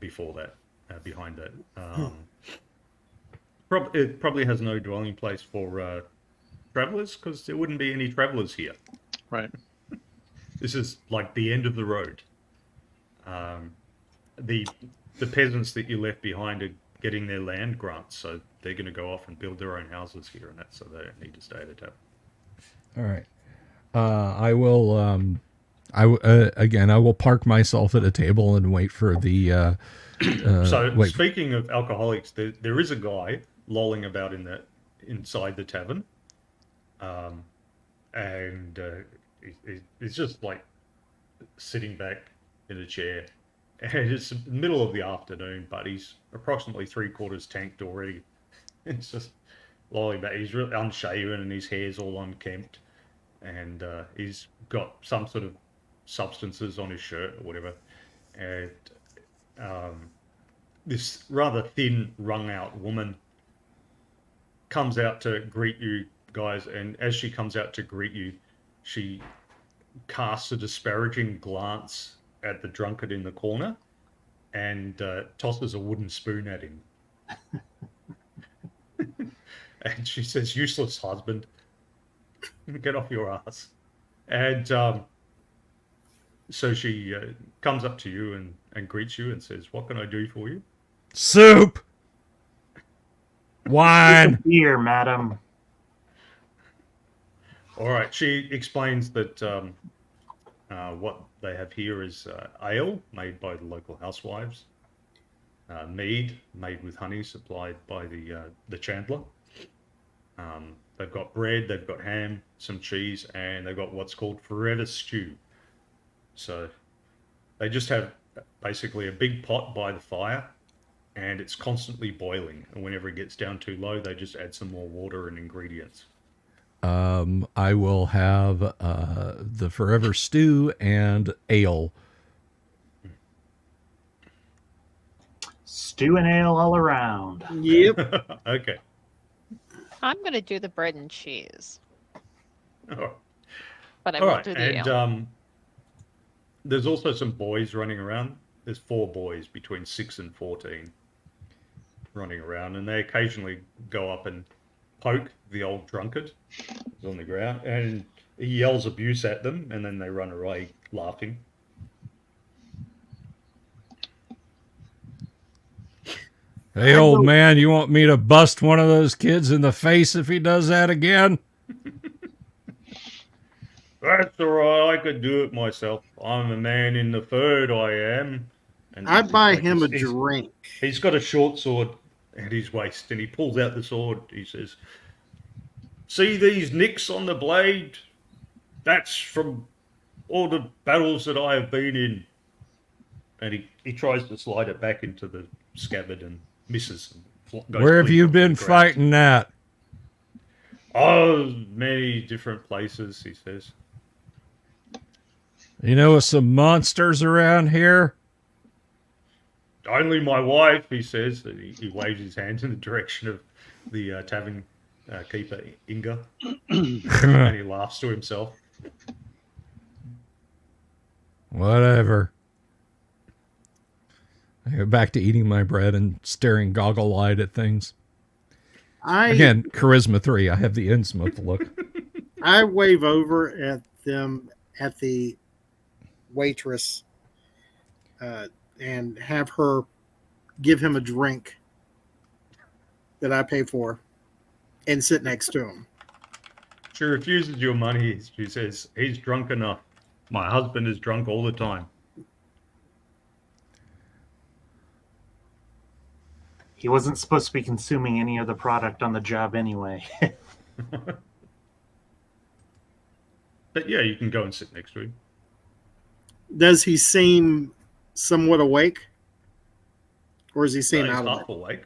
before that, behind that. It probably has no dwelling place for travelers because there wouldn't be any travelers here. Right. This is like the end of the road. The peasants that you left behind are getting their land grants, so they're going to go off and build their own houses here and that, so they don't need to stay at a tavern. All right. I will. I will park myself at a table and wait for the. Speaking of alcoholics, there is a guy lolling about inside the tavern, and he's just like sitting back in a chair. And it's the middle of the afternoon, but he's approximately 3/4 tanked already. It's just lolling back. He's really unshaven and his hair's all unkempt, and he's got some sort of substances on his shirt or whatever. And this rather thin, wrung-out woman comes out to greet you guys, and as she comes out to greet you, she casts a disparaging glance at the drunkard in the corner and tosses a wooden spoon at him. And she says, "Useless husband, get off your ass." And so she comes up to you and greets you and says, "What can I do for you?" Soup. Wine. Beer, madam. All right. She explains that what they have here is ale made by the local housewives, mead made with honey supplied by the chandler. They've got bread, they've got ham, some cheese, and they've got what's called forever stew. So they just have basically a big pot by the fire, and it's constantly boiling. And whenever it gets down too low, they just add some more water and ingredients. I will have the forever stew and ale. Stew and ale all around. Yep. Okay. I'm gonna do the bread and cheese, All right. but I All won't right. do the ale. And there's also some boys running around. There's 4 boys between 6 and 14 running around, and they occasionally go up and poke the old drunkard who's on the ground, and he yells abuse at them, and then they run away laughing. Hey, old man, you want me to bust one of those kids in the face if he does that again? That's all right. I could do it myself. I'm a man in the third. I am. And I buy him a he's- drink. He's got a short sword at his waist, and he pulls out the sword. He says, "See these nicks on the blade? That's from all the battles that I have been in." And he tries to slide it back into the scabbard and misses. Goes Where have clean you off the been ground. fighting at? Oh, many different places, he says. You know some monsters around here? Only my wife, he says. He waves his hand in the direction of the tavern keeper, Inga. And he laughs to himself. Whatever. I go back to eating my bread and staring goggle-eyed at things. Again, charisma 3. I have the Innsmouth look. I wave over at them at the waitress and have her give him a drink that I pay for and sit next to him. She refuses your money. She says, "He's drunk enough. My husband is drunk all the time." He wasn't supposed to be consuming any of the product on the job anyway. But yeah, you can go and sit next to him. Does he seem somewhat awake? Or is he So seem he's out of half it? awake.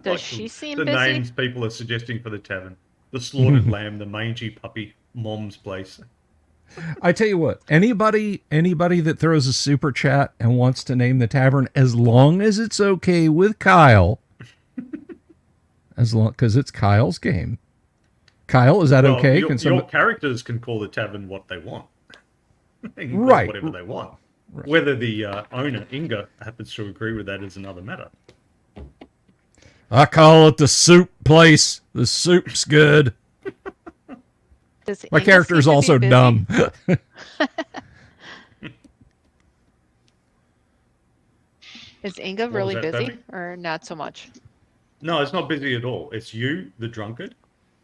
Does she seem the busy? names people are suggesting for the tavern: the slaughtered lamb, the mangy puppy, Mom's place. I tell you what, anybody that throws a super chat and wants to name the tavern, as long as it's okay with Kyle, because it's Kyle's game. Kyle, is that Well, okay? Your characters can call the tavern what they want. They can call it Right. whatever they want. Right. Whether the owner, Inga, happens to agree with that is another matter. I call it the soup place. The soup's good. Does My Inga character is seem to be also busy? dumb. Is Inga What was really that, busy Debbie? or not so much? No, it's not busy at all. It's you, the drunkard,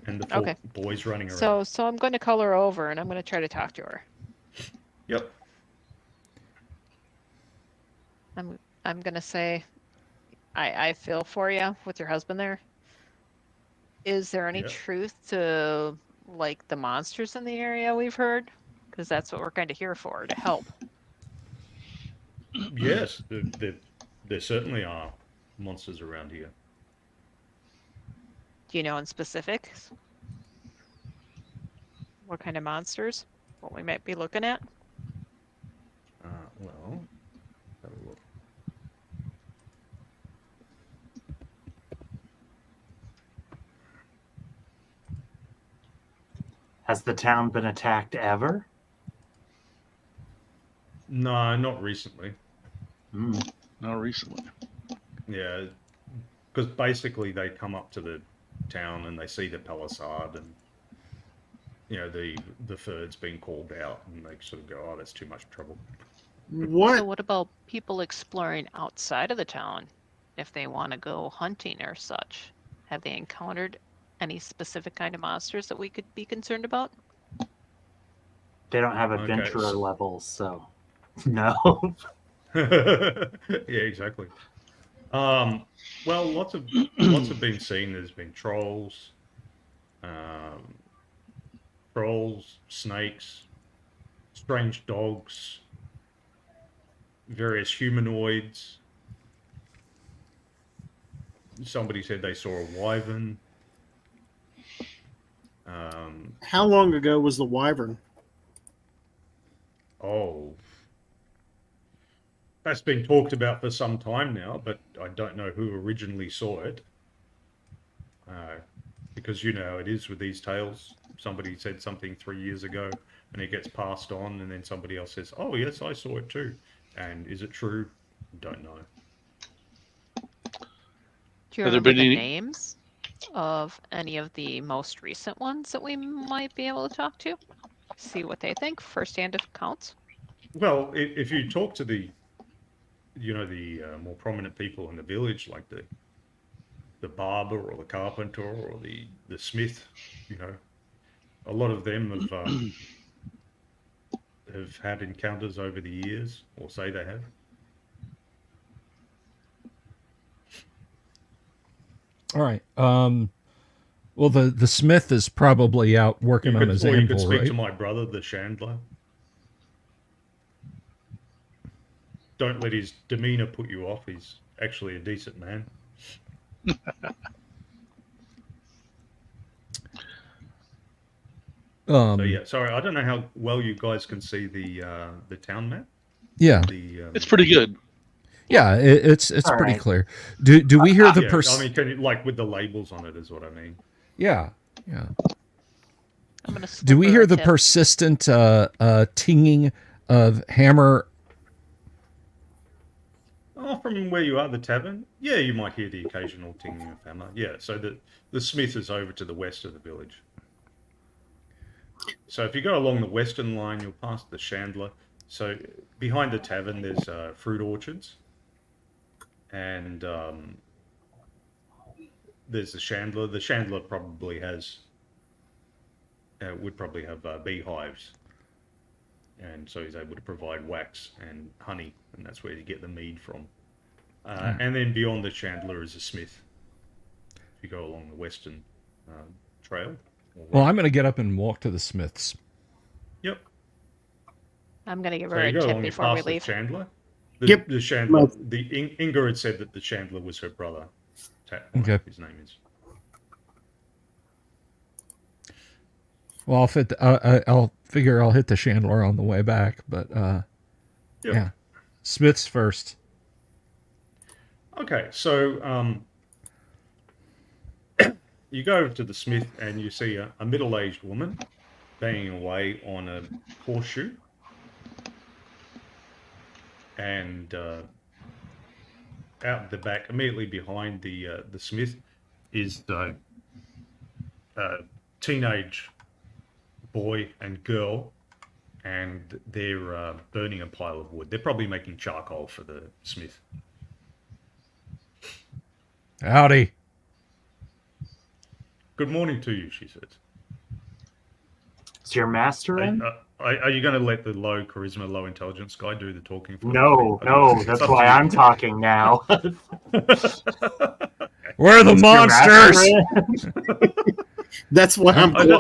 and the 4 Okay. boys running around. So I'm going to call her over and I'm going to try to talk to her. Yep. I'm going to say, I feel for you with your husband there. Is there any Yeah. truth to like the monsters in the area we've heard? Because that's what we're kind of here for, to help. Yes, there certainly are monsters around here. Do you know in specifics what kind of monsters? What we might be looking at? Well, have a look. Has the town been attacked ever? No, not recently. Not recently. Yeah, because basically they come up to the town and they see the palisade and the third's being called out, and they sort of go, "Oh, that's too much trouble." So What? what about people exploring outside of the town if they want to go hunting or such? Have they encountered any specific kind of monsters that we could be concerned about? They don't have Okay, adventurer so- levels, so no. Yeah, exactly. Well, lots have been seen. There's been trolls, snakes, strange dogs, various humanoids. Somebody said they saw a wyvern. How long ago was the wyvern? Oh, that's been talked about for some time now, but I don't know who originally saw it. Because you know how it is with these tales. Somebody said something 3 years ago, and it gets passed on, and then somebody else says, "Oh, yes, I saw it too." And is it true? Don't know. Do you Have there remember been the any- names of any of the most recent ones that we might be able to talk to? See what they think, first-hand accounts. Well, if you talk to the more prominent people in the village, like the barber or the carpenter or the smith, a lot of them have had encounters over the years, or say they have. All right. Well, the smith is probably out working on his Or you anvil, could speak right? to my brother, the chandler. Don't let his demeanor put you off. He's actually a decent man. So yeah, sorry, I don't know how well you guys can see the town map. Yeah, It's pretty good. yeah, it's All pretty right. clear. Do we hear the Yeah, I mean, can you, like with the labels on it, is what I mean. Yeah. I'm gonna Do we slip her hear a the tip. persistent tinging of hammer? Oh, from where you are, the tavern? Yeah, you might hear the occasional tinging of hammer. Yeah, so the smith is over to the west of the village. So if you go along the western line, you'll pass the chandler. So behind the tavern, there's fruit orchards. And there's the chandler. The chandler probably would probably have beehives. And so he's able to provide wax and honey, and that's where you get the mead from. And then beyond the chandler is a smith. If you go along the western trail. Well, I'm going to get up and walk to the smith's. Yep. I'm gonna give So her you a go tip along, you before we pass the leave. chandler. Yep. The chandler. Inga had said that the chandler was her brother. Okay. His name is. Well, I'll figure I'll hit the chandler on the way back, but Yep. yeah, smith's first. Okay, so you go to the smith and you see a middle-aged woman banging away on a horseshoe, and out the back, immediately behind the smith, is the teenage boy and girl, and they're burning a pile of wood. They're probably making charcoal for the smith. Howdy. Good morning to you, she says. Is your master in? Are you going to let the low charisma, low intelligence guy do the talking for No, you? no, It's that's up to why you. I'm talking now. Where are the Is your master monsters? in? That's why I'm I just-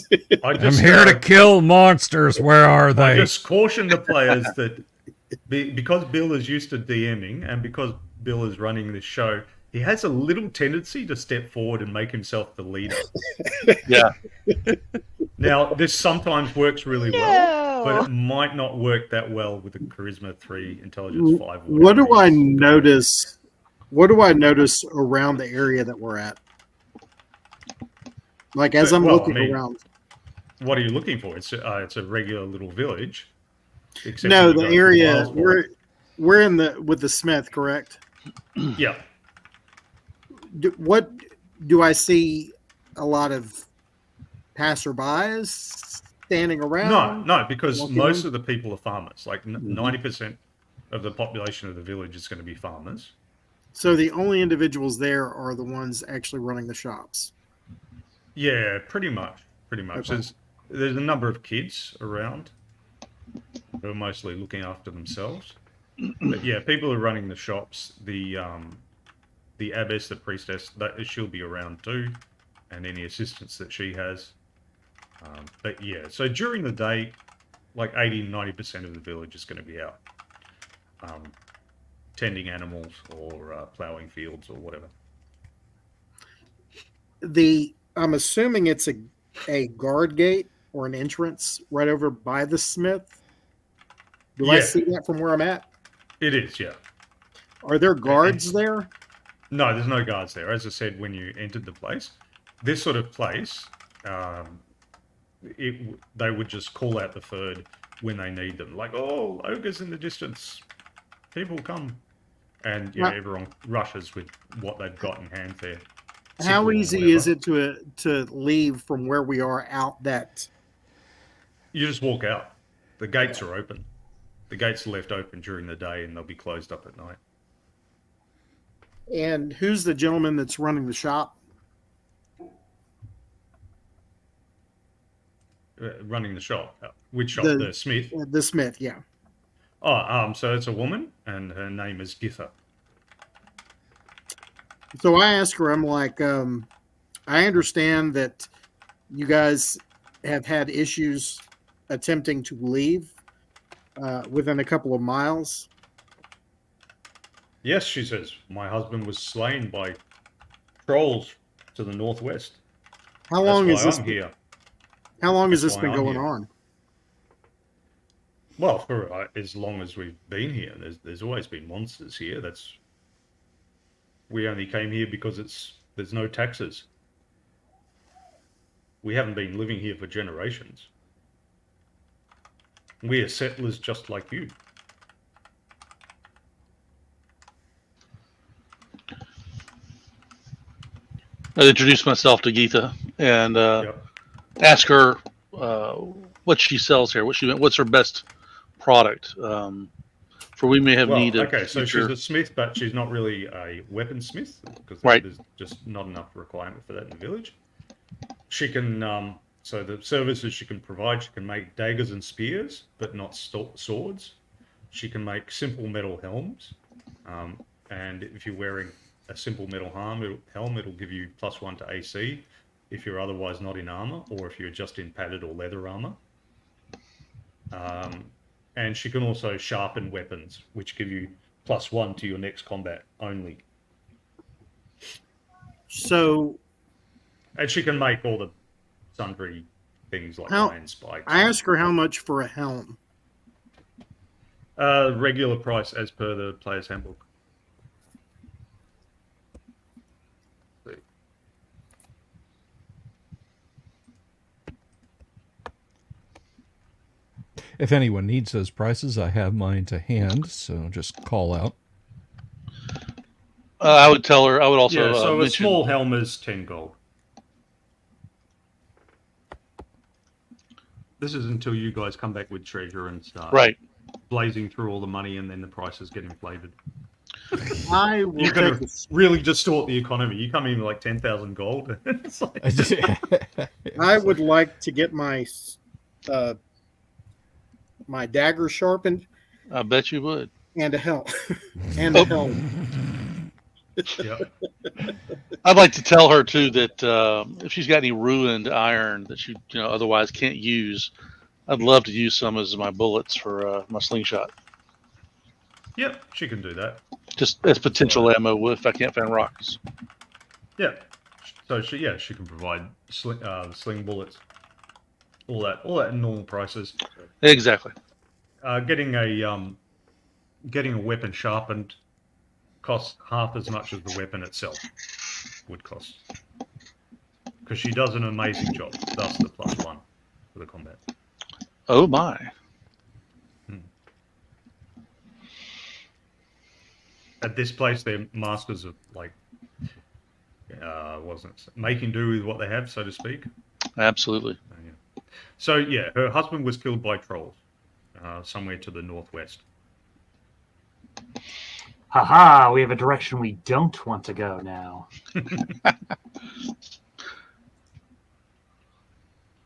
quiet. I I'm just, here to kill monsters. Where are I they? just caution the players that because Bill is used to DMing and because Bill is running this show, he has a little tendency to step forward and make himself the leader. Yeah. Now, this sometimes works really well, but No. it might not work that well with a charisma 3, intelligence 5. What do I whatever it is. notice? What do I notice around the area that we're at? Like as I'm Well, looking I mean- around. What are you looking for? It's a regular little village. Except No, when you the go through area Wales for it. we're in the with the Smith, correct? Yeah. What do I see? A lot of passerbys standing around. No, because walking most in? of the people are farmers. Like Mhm. 90% of the population of the village is going to be farmers. So the only individuals there are the ones actually running the shops. Yeah, pretty much. Pretty much. Okay. There's a number of kids around who are mostly looking after themselves. But yeah, people are running the shops. The abbess, the priestess, she'll be around too, and any assistance that she has. But yeah, so during the day, like 80-90% of the village is going to be out tending animals or plowing fields or whatever. I'm assuming it's a guard gate or an entrance right over by the Smith. Do I Yeah. see that from where I'm at? It is, yeah. Are there guards there? No, there's no guards there. As I said, when you entered the place, this sort of place, they would just call out the third when they need them. Like, oh, ogres in the distance. People come. And yeah, Right. everyone rushes with what they've got in hand there. How Sickle or easy is whatever. it to leave from where we are out that? You just walk out. The gates are open. The gates are left open during the day and they'll be closed up at night. And who's the gentleman that's running the shop? Running the shop. Which shop? The- The Smith. The Smith, yeah. Oh, so it's a woman and her name is Githa. So I asked her, I'm like, I understand that you guys have had issues attempting to leave within a couple of miles. Yes, she says, my husband was slain by trolls to the northwest. How long That's is why this? I'm here. How long has That's this why been I'm going here. on? Well, for as long as we've been here, there's always been monsters here. We only came here because there's no taxes. We haven't been living here for generations. We are settlers just like you. I introduced myself to Geetha and Yep. ask her what she sells here. What's her best product? For we may have Well, need of okay, so she's future. a smith, but she's not really a weaponsmith because Right. there's just not enough requirement for that in the village. She can, so the services she can provide, she can make daggers and spears, but not swords. She can make simple metal helms, and if you're wearing a simple metal helm, it'll give you +1 to AC if you're otherwise not in armor, or if you're just in padded or leather armor. And she can also sharpen weapons, which give you +1 to your next combat only. So And she can make all the sundry things like How- iron spikes. I asked her how much for a helm. Regular price as per the player's handbook. If anyone needs those prices, I have mine to hand, so just call out. I would tell her. I would also Yeah, so a mention. small helm is 10 gold. This is until you guys come back with treasure and start Right. blazing through all the money, and then the prices get inflated. I will You're going take to really distort the economy. You come in with like 10,000 gold. It's like, I would like to get my my dagger sharpened I bet you would. and a helm and a Oh. helm. yeah. I'd like to tell her too that if she's got any ruined iron that she otherwise can't use, I'd love to use some as my bullets for my slingshot, Yep, she can do that. just as potential ammo if I can't find rocks. Yeah. So she can provide sling bullets, all that at normal prices. Exactly. Getting a weapon sharpened costs half as much as the weapon itself would cost, because she does an amazing job. Thus the +1. for the combat. Oh my. At this place, they're masters of wasn't making do with what they have, so to speak. Absolutely. Yeah. So yeah, her husband was killed by trolls somewhere to the northwest. Haha, we have a direction we don't want to go now.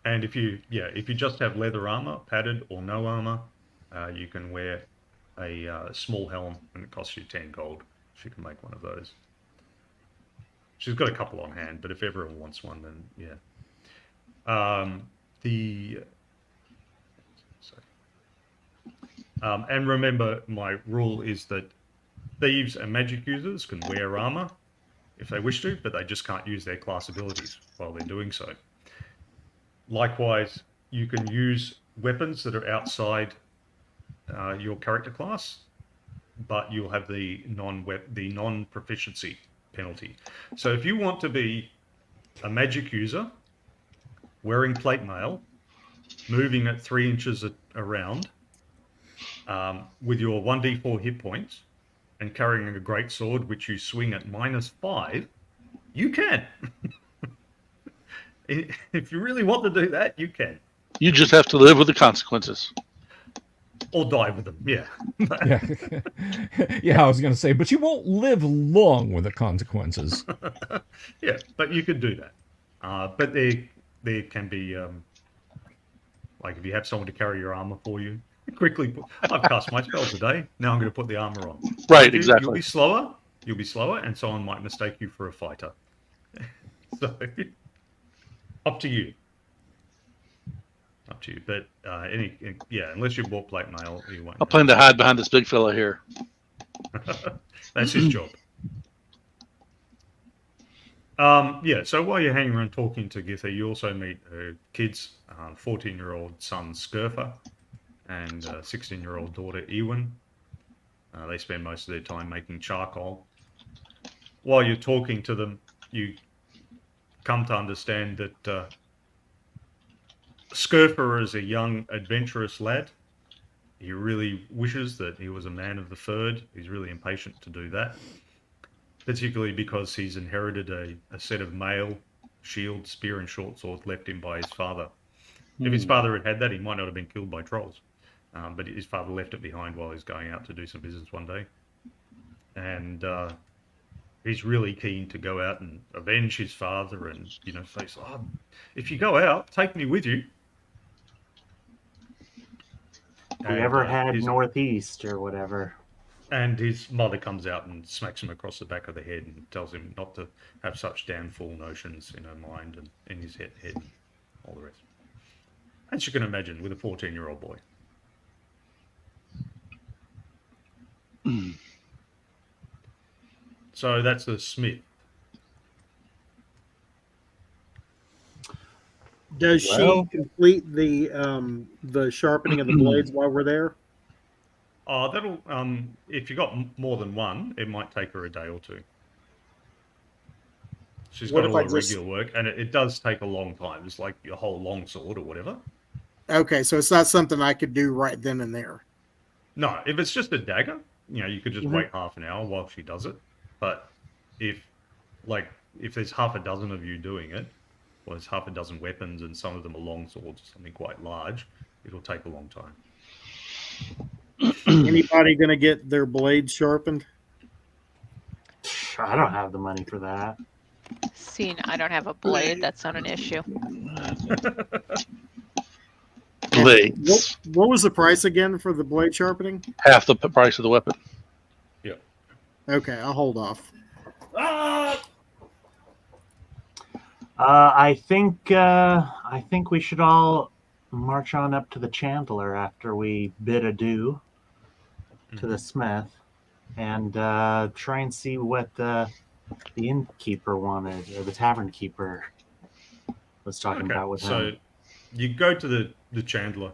And if you just have leather armor, padded or no armor, you can wear a small helm, and it costs you 10 gold. She can make one of those. She's got a couple on hand, but if everyone wants one, then yeah. And remember, my rule is that thieves and magic users can wear armor if they wish to, but they just can't use their class abilities while they're doing so. Likewise, you can use weapons that are outside your character class, but you'll have the non-proficiency penalty. So if you want to be a magic user, wearing plate mail, moving at 3 inches around, with your 1d4 hit points, and carrying a great sword which you swing at -5, you can. If you really want to do that, you can. You just have to live with the consequences. Or die with them, yeah. Yeah. Yeah, I was going to say, but you won't live long with the consequences. Yeah, but you could do that. But there can be, like if you have someone to carry your armor for you, quickly I've cast my spell today, now I'm going to put the armor on. Right, You'll exactly. be slower, and someone might mistake you for a fighter. So, up to you. But unless you bought plate mail, you won't. I plan to hide behind this big fella here. That's his job. So while you're hanging around talking to Githa, you also meet her kids, 14-year-old son Skirfer and 16-year-old daughter Ewan. They spend most of their time making charcoal. While you're talking to them, you come to understand that Skirfer is a young, adventurous lad. He really wishes that he was a man of the Ferd. He's really impatient to do that, particularly because he's inherited a set of mail, shield, spear, and short sword left him by his father. If his father had that, he might not have been killed by trolls. But his father left it behind while he was going out to do some business one day. And he's really keen to go out and avenge his father and, say, if you go out, take me with you. If we ever had Northeast or whatever. And his mother comes out and smacks him across the back of the head and tells him not to have such damn fool notions in her mind and in his head and all the rest. As you can imagine, with a 14-year-old boy. So that's the smith. Does she complete the sharpening of the blades while we're there? That'll if you got more than one, it might take her a day or two. She's got a lot of regular work, and it does take a long time. It's like your whole long sword or whatever. Okay, so it's not something I could do right then and there. No, if it's just a dagger, you could just wait half an hour while she does it. But if there's half a dozen of you doing it, or there's half a dozen weapons and some of them are long swords, something quite large, it'll take a long time. Anybody going to get their blades sharpened? I don't have the money for that. Seeing I don't have a blade, that's not an issue. Blades. What was the price again for the blade sharpening? Half the price of the weapon. Yeah. Okay, I'll hold off. I think we should all march on up to the Chandler after we bid adieu to the smith and try and see what the innkeeper wanted, or the tavern keeper was talking about with him. So you go to the Chandler,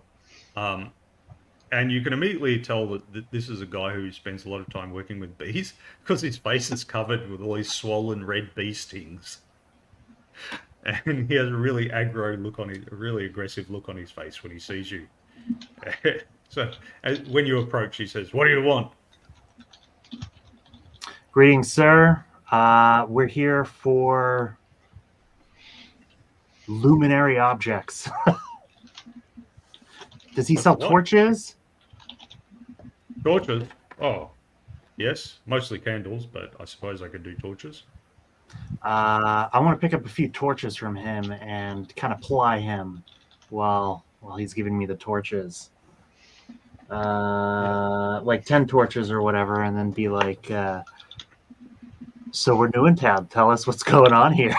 and you can immediately tell that this is a guy who spends a lot of time working with bees because his face is covered with all these swollen red bee stings. and he has a really really aggressive look on his face when he sees you. So when you approach, he says, "What do you want?" Greetings, sir. We're here for luminary objects. Does he sell What? torches? Torches? Oh, yes, mostly candles, but I suppose I could do torches. I want to pick up a few torches from him and kind of ply him while he's giving me the torches. Like 10 torches or whatever, and then be like, so we're new in town. Tell us what's going on here.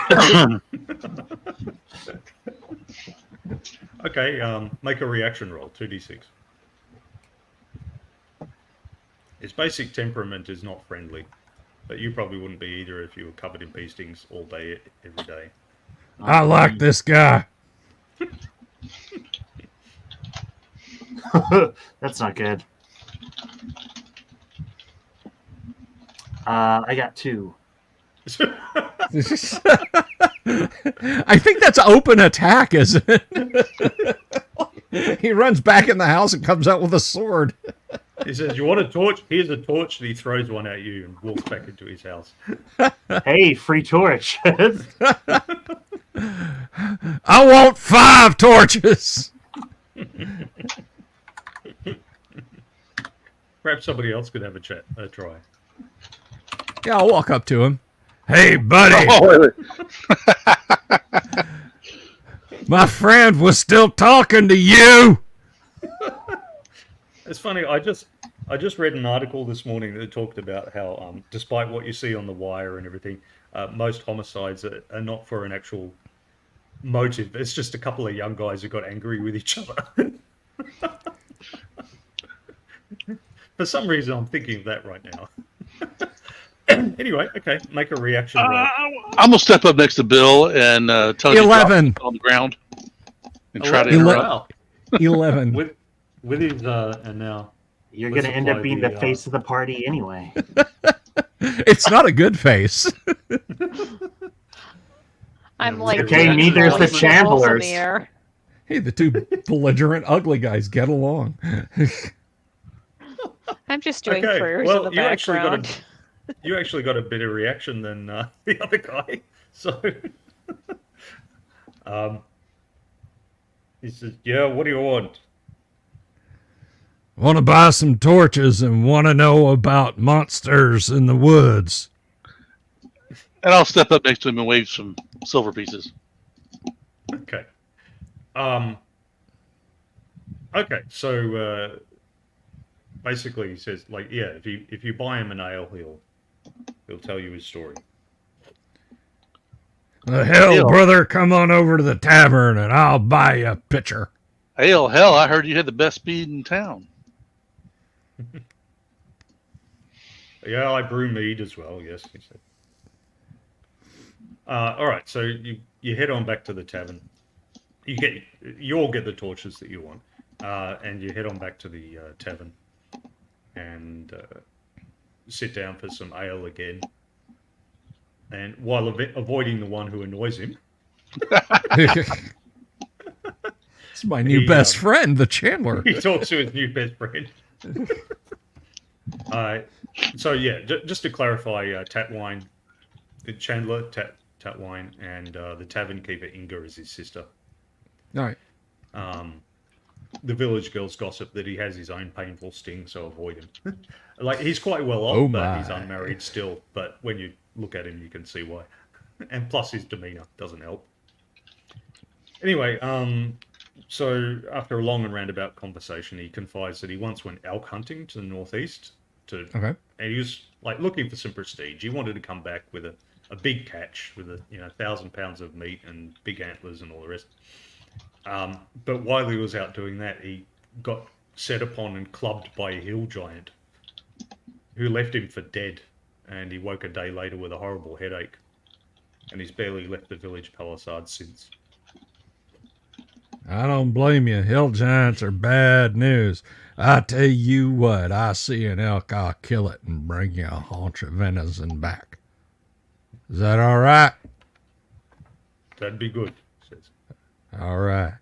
Okay, make a reaction roll, 2d6. His basic temperament is not friendly, but you probably wouldn't be either if you were covered in bee stings all day, every day. I like this guy. That's not good. I got 2. I think that's open attack, isn't it? He runs back in the house and comes out with a sword. He says, "You want a torch? Here's a torch," and he throws one at you and walks back into his house. Hey, free torch. I want 5 torches. Perhaps somebody else could have a try. Yeah, I'll walk up to him. Hey, buddy. Oh, My friend was still talking to you. It's funny. I just read an article this morning that talked about how, despite what you see on the wire and everything, most homicides are not for an actual motive. It's just a couple of young guys who got angry with each other. For some reason, I'm thinking of that right now. Anyway, okay, make a reaction roll. I'm gonna step up next to Bill and tell you to drop 11 on the ground and try to 11. interrupt. Wow. 11. With his and now You're Let's going to end up apply being the, the face of the party anyway. It's not a good face. I'm like, Okay, doing neither's the rolls in Chandlers. the air. Hey, the 2 belligerent ugly guys get along. I'm just doing Okay, prayers well, in the you actually got a- background. you actually got a better reaction than the other guy. So he says, "Yeah, what do you want?" Want to buy some torches and want to know about monsters in the woods. And I'll step up next to him and wave some silver pieces. Okay. Okay, so basically he says, like, yeah, if you buy him an ale, he'll tell you his story. The hell, Hell. brother, come on over to the tavern and I'll buy you a pitcher. Hell, I heard you had the best speed in town. Yeah, I brew mead as well. Yes, he said. All right, so you head on back to the tavern. You all get the torches that you want, and you head on back to the tavern and sit down for some ale again. And while avoiding the one who annoys him, It's my new best friend, the Chandler. he talks to his new best friend. So yeah, just to clarify, Tatwine, Chandler, Tatwine, and the tavern keeper Inga is his sister. All right. The village girls gossip that he has his own painful sting, so avoid him. Like, he's quite well off, Oh but he's my. unmarried still. But when you look at him, you can see why. And plus, his demeanor doesn't help. Anyway, so after a long and roundabout conversation, he confides that he once went elk hunting to the northeast, Okay. and he was like looking for some prestige. He wanted to come back with a big catch with 1,000 pounds of meat and big antlers and all the rest. But while he was out doing that, he got set upon and clubbed by a hill giant who left him for dead, and he woke a day later with a horrible headache, and he's barely left the village palisade since. I don't blame you. Hill giants are bad news. I tell you what, I see an elk, I'll kill it and bring you a haunch of venison back. Is that all right? That'd be good. Says. All right.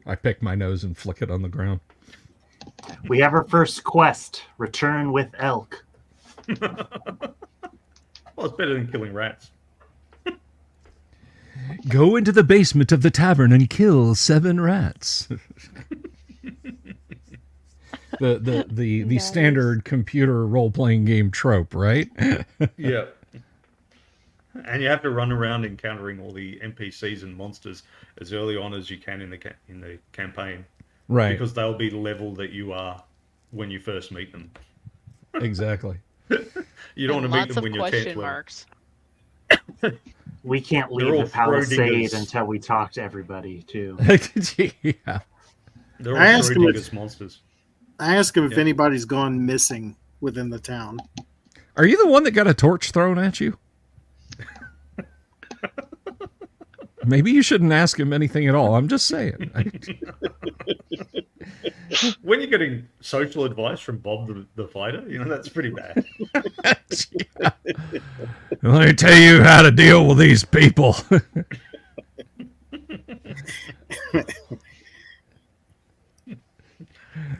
I pick my nose and flick it on the ground. We have our first quest. Return with elk. Well, it's better than killing rats. Go into the basement of the tavern and kill 7 rats. the Nice. standard computer role playing game trope, right? Yeah. And you have to run around encountering all the NPCs and monsters as early on as you can in the campaign, Right. because they'll be the level that you are when you first meet them. Exactly. You don't And want to meet lots them of when you're 10th question level. marks. We can't They're leave all the Palisade Schrodinger's. until we talk to everybody, too. Yeah. They're all I asked him if- Schrodinger's monsters. I ask him if Yeah. anybody's gone missing within the town. Are you the one that got a torch thrown at you? Maybe you shouldn't ask him anything at all. I'm just saying. When you're getting social advice from Bob the fighter, that's pretty bad. Yeah. Let me tell you how to deal with these people.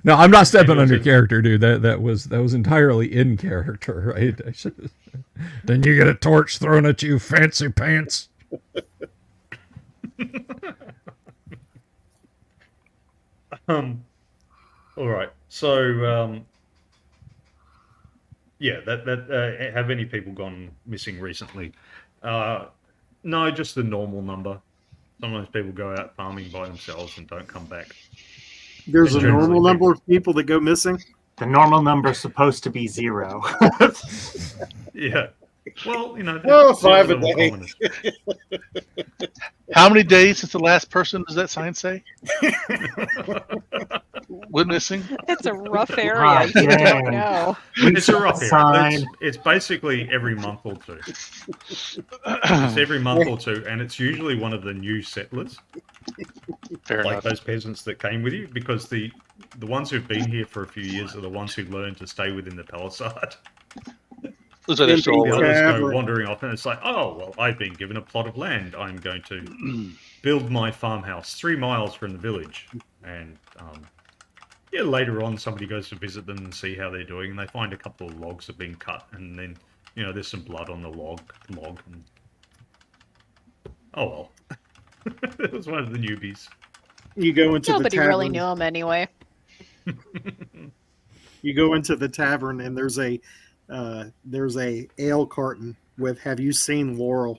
No, I'm not stepping on your character, dude. That was entirely in character, right? Then you get a torch thrown at you, fancy pants. All right. So, yeah, that have any people gone missing recently? No, just the normal number. Sometimes people go out farming by themselves and don't come back. There's a Generally, normal number of people that go missing. The normal number is supposed to be 0. Yeah. Well, Oh, zeros 5 are a more day. common. How many days since the last person does that sign say? Witnessing? It's a rough area. Ah, You don't dang. know. It's a rough area. Sign. It's basically every month or two. It's every month or two, and it's usually one of the new settlers, Fair like enough. those peasants that came with you, because the ones who've been here for a few years are the ones who learn to stay within the palisade. Looks like they're still The alive. others go Traveler. wandering off, and it's like, oh, well, I've been given a plot of land. I'm going to build my farmhouse 3 miles from the village. And yeah, later on, somebody goes to visit them and see how they're doing, and they find a couple of logs have been cut, and then there's some blood on the log, and oh well, it was one of the newbies. You go into Nobody the tavern. really knew him anyway. You go into the tavern and there's a ale carton with "Have you seen Laurel?"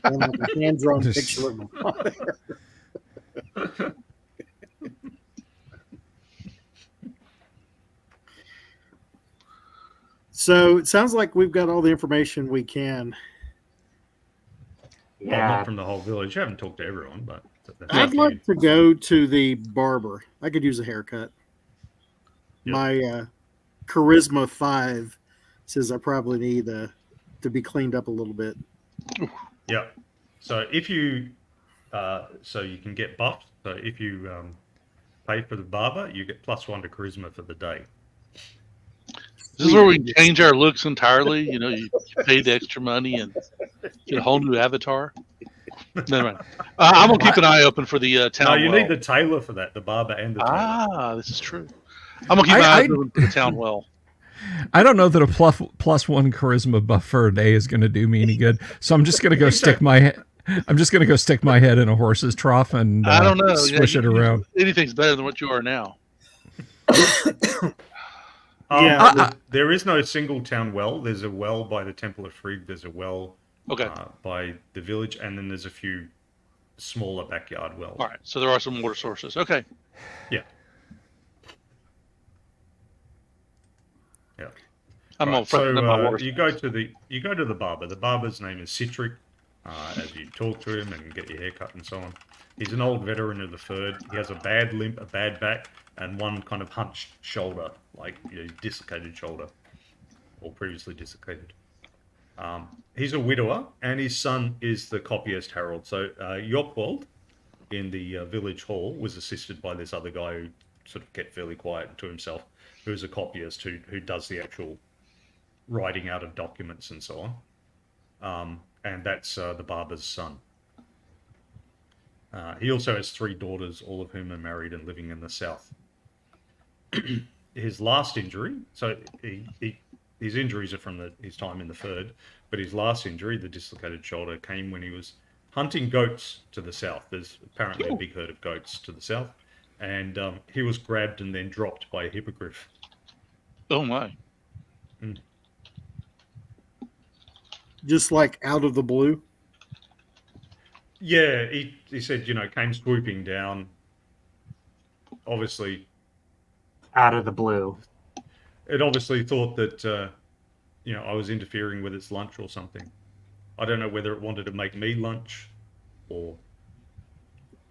and like a hand-drawn picture of him. So it sounds like we've got all the information we can. Well, Yeah. not from the whole village. You haven't talked to everyone, but that's I'd up to you. like to go to the barber. I could use a haircut. Yep. My charisma 5 says I probably need to be cleaned up a little bit. Yeah. So if you, so you can get buffed. So if you pay for the barber, you get +1 to charisma for the day. This is where we change our looks entirely. You pay the extra money and get a whole new avatar. Never mind. I'm gonna keep an eye open for the town. No, you well. need the tailor for that, the barber and the tailor. Ah, this is true. I'm gonna keep an eye open for the town well. I don't know that a +1 charisma buff for a day is going to do me any good. So I'm just going to go stick my head. I'm just going to go stick my head in a horse's trough and I don't know. swish it around. Anything's better than what you are now. Yeah. There is no single town well. There's a well by the Temple of Frigg. There's a well Okay. by the village, and then there's a few smaller backyard wells. All right. So there are some water sources. Okay. Yeah. Yeah. I'm Right, on front of my water. you go to the barber. The barber's name is Citric. As you talk to him and get your hair cut and so on. He's an old veteran of the Third. He has a bad limp, a bad back, and one kind of hunched shoulder, like dislocated shoulder, or previously dislocated. He's a widower, and his son is the copyist Harold. So Yorkwald, in the village hall, was assisted by this other guy who sort of kept fairly quiet to himself, who's a copyist who does the actual writing out of documents and so on. and that's the barber's son. He also has 3 daughters, all of whom are married and living in the south. His last injury, so his injuries are from his time in the Third, but his last injury, the dislocated shoulder, came when he was hunting goats to the south. There's apparently a big herd of goats to the south, and he was grabbed and then dropped by a hippogriff. Oh my! Just like out of the blue. Yeah, he said, came swooping down. Obviously, Out of the blue. it obviously thought that I was interfering with its lunch or something. I don't know whether it wanted to make me lunch or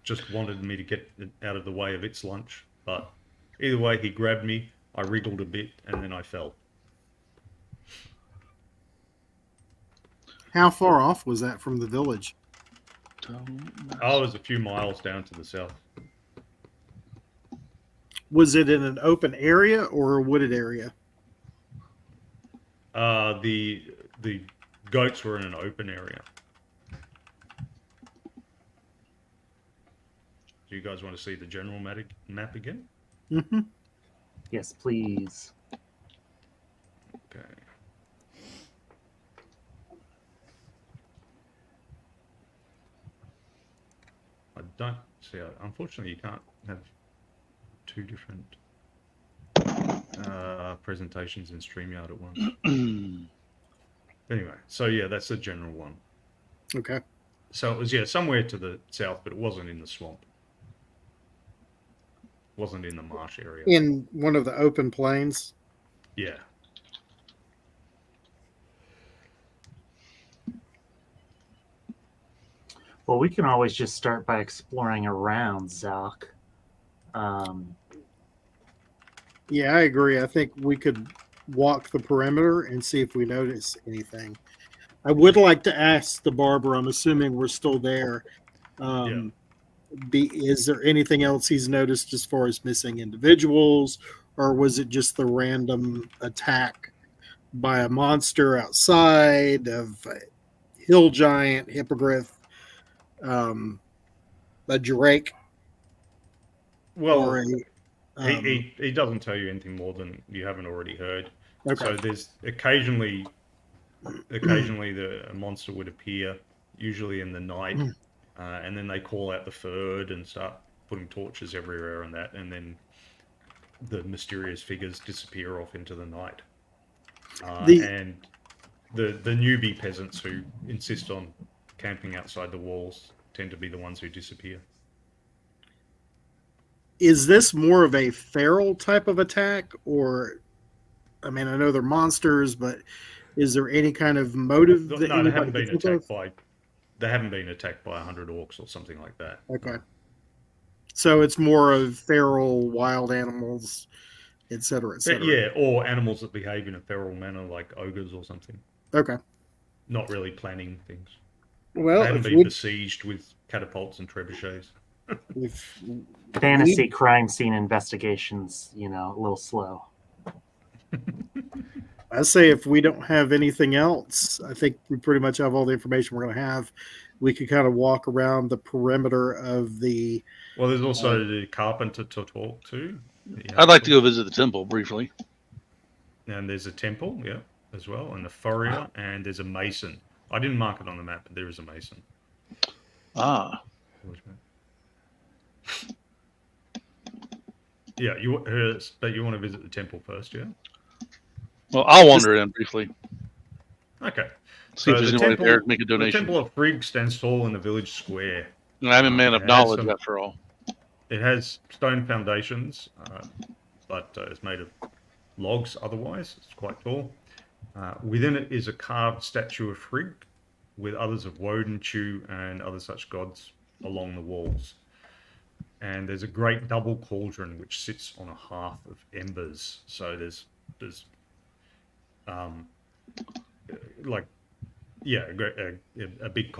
just wanted me to get out of the way of its lunch. But either way, he grabbed me, I wriggled a bit, and then I fell. How far off was that from the village? I was a few miles down to the south. Was it in an open area or a wooded area? The goats were in an open area. Do you guys want to see the general map again? Mm-hmm. Yes, please. Okay. I don't see. Unfortunately, you can't have 2 different presentations in StreamYard at once. Anyway, so yeah, that's the general one. Okay. So it was somewhere to the south, but it wasn't in the swamp. It wasn't in the marsh area. In one of the open plains. Yeah. Well, we can always just start by exploring around, Zalk. Yeah, I agree. I think we could walk the perimeter and see if we notice anything. I would like to ask the barber, I'm assuming we're still there. Is there anything else he's noticed as far as missing individuals, or was it just the random attack by a monster outside of a hill giant, hippogriff, a drake? Well, or a, he doesn't tell you anything more than you haven't already heard. Okay. So there's occasionally a monster would appear, usually in the night, and then they call out the third and start putting torches everywhere and that, and then the mysterious figures disappear off into the night. And the newbie peasants who insist on camping outside the walls tend to be the ones who disappear. Is this more of a feral type of attack, or, I mean, I know they're monsters, but is there any kind of motive? No, that they haven't anybody been can think attacked by. They haven't been attacked by 100 orcs or something like that. Okay. So it's more of feral, wild animals, et cetera, et cetera. Yeah, or animals that behave in a feral manner, like ogres or something. Okay. Not really planning things. Well, They haven't been besieged with catapults and trebuchets. if Fantasy crime scene investigations, a little slow. I say if we don't have anything else, I think we pretty much have all the information we're going to have. We could kind of walk around the perimeter of the. Well, there's also the carpenter to talk to. I'd like to go visit the temple briefly. And there's a temple, as well, and a furrier, and there's a mason. I didn't mark it on the map, but there is a mason. Ah. Yeah, but you want to visit the temple first, yeah? Well, I'll wander in briefly. Okay. See if there's anyone there to make a The donation. Temple of Frigg stands tall in the village square. I'm a man of knowledge, after all. It has stone foundations, but it's made of logs otherwise. It's quite tall. Within it is a carved statue of Frigg, with others of Woden, Chew, and other such gods along the walls. And there's a great double cauldron which sits on a hearth of embers. So there's a big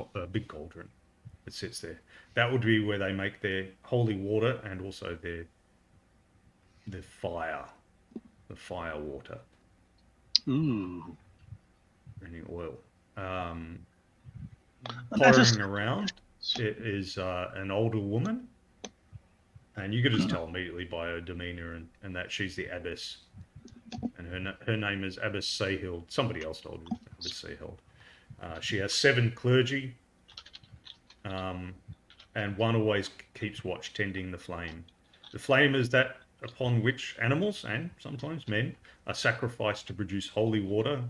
cauldron that sits there. That would be where they make their holy water and also their fire, the fire water. Ooh. Any oil. That's just- pottering around is an older woman, and you could just tell immediately by her demeanor and that she's the abbess, and her name is Abbess Sayhild. Somebody else told me Abbess Sayhild. She has 7 clergy, and one always keeps watch, tending the flame. The flame is that upon which animals, and sometimes men, are sacrificed to produce holy water,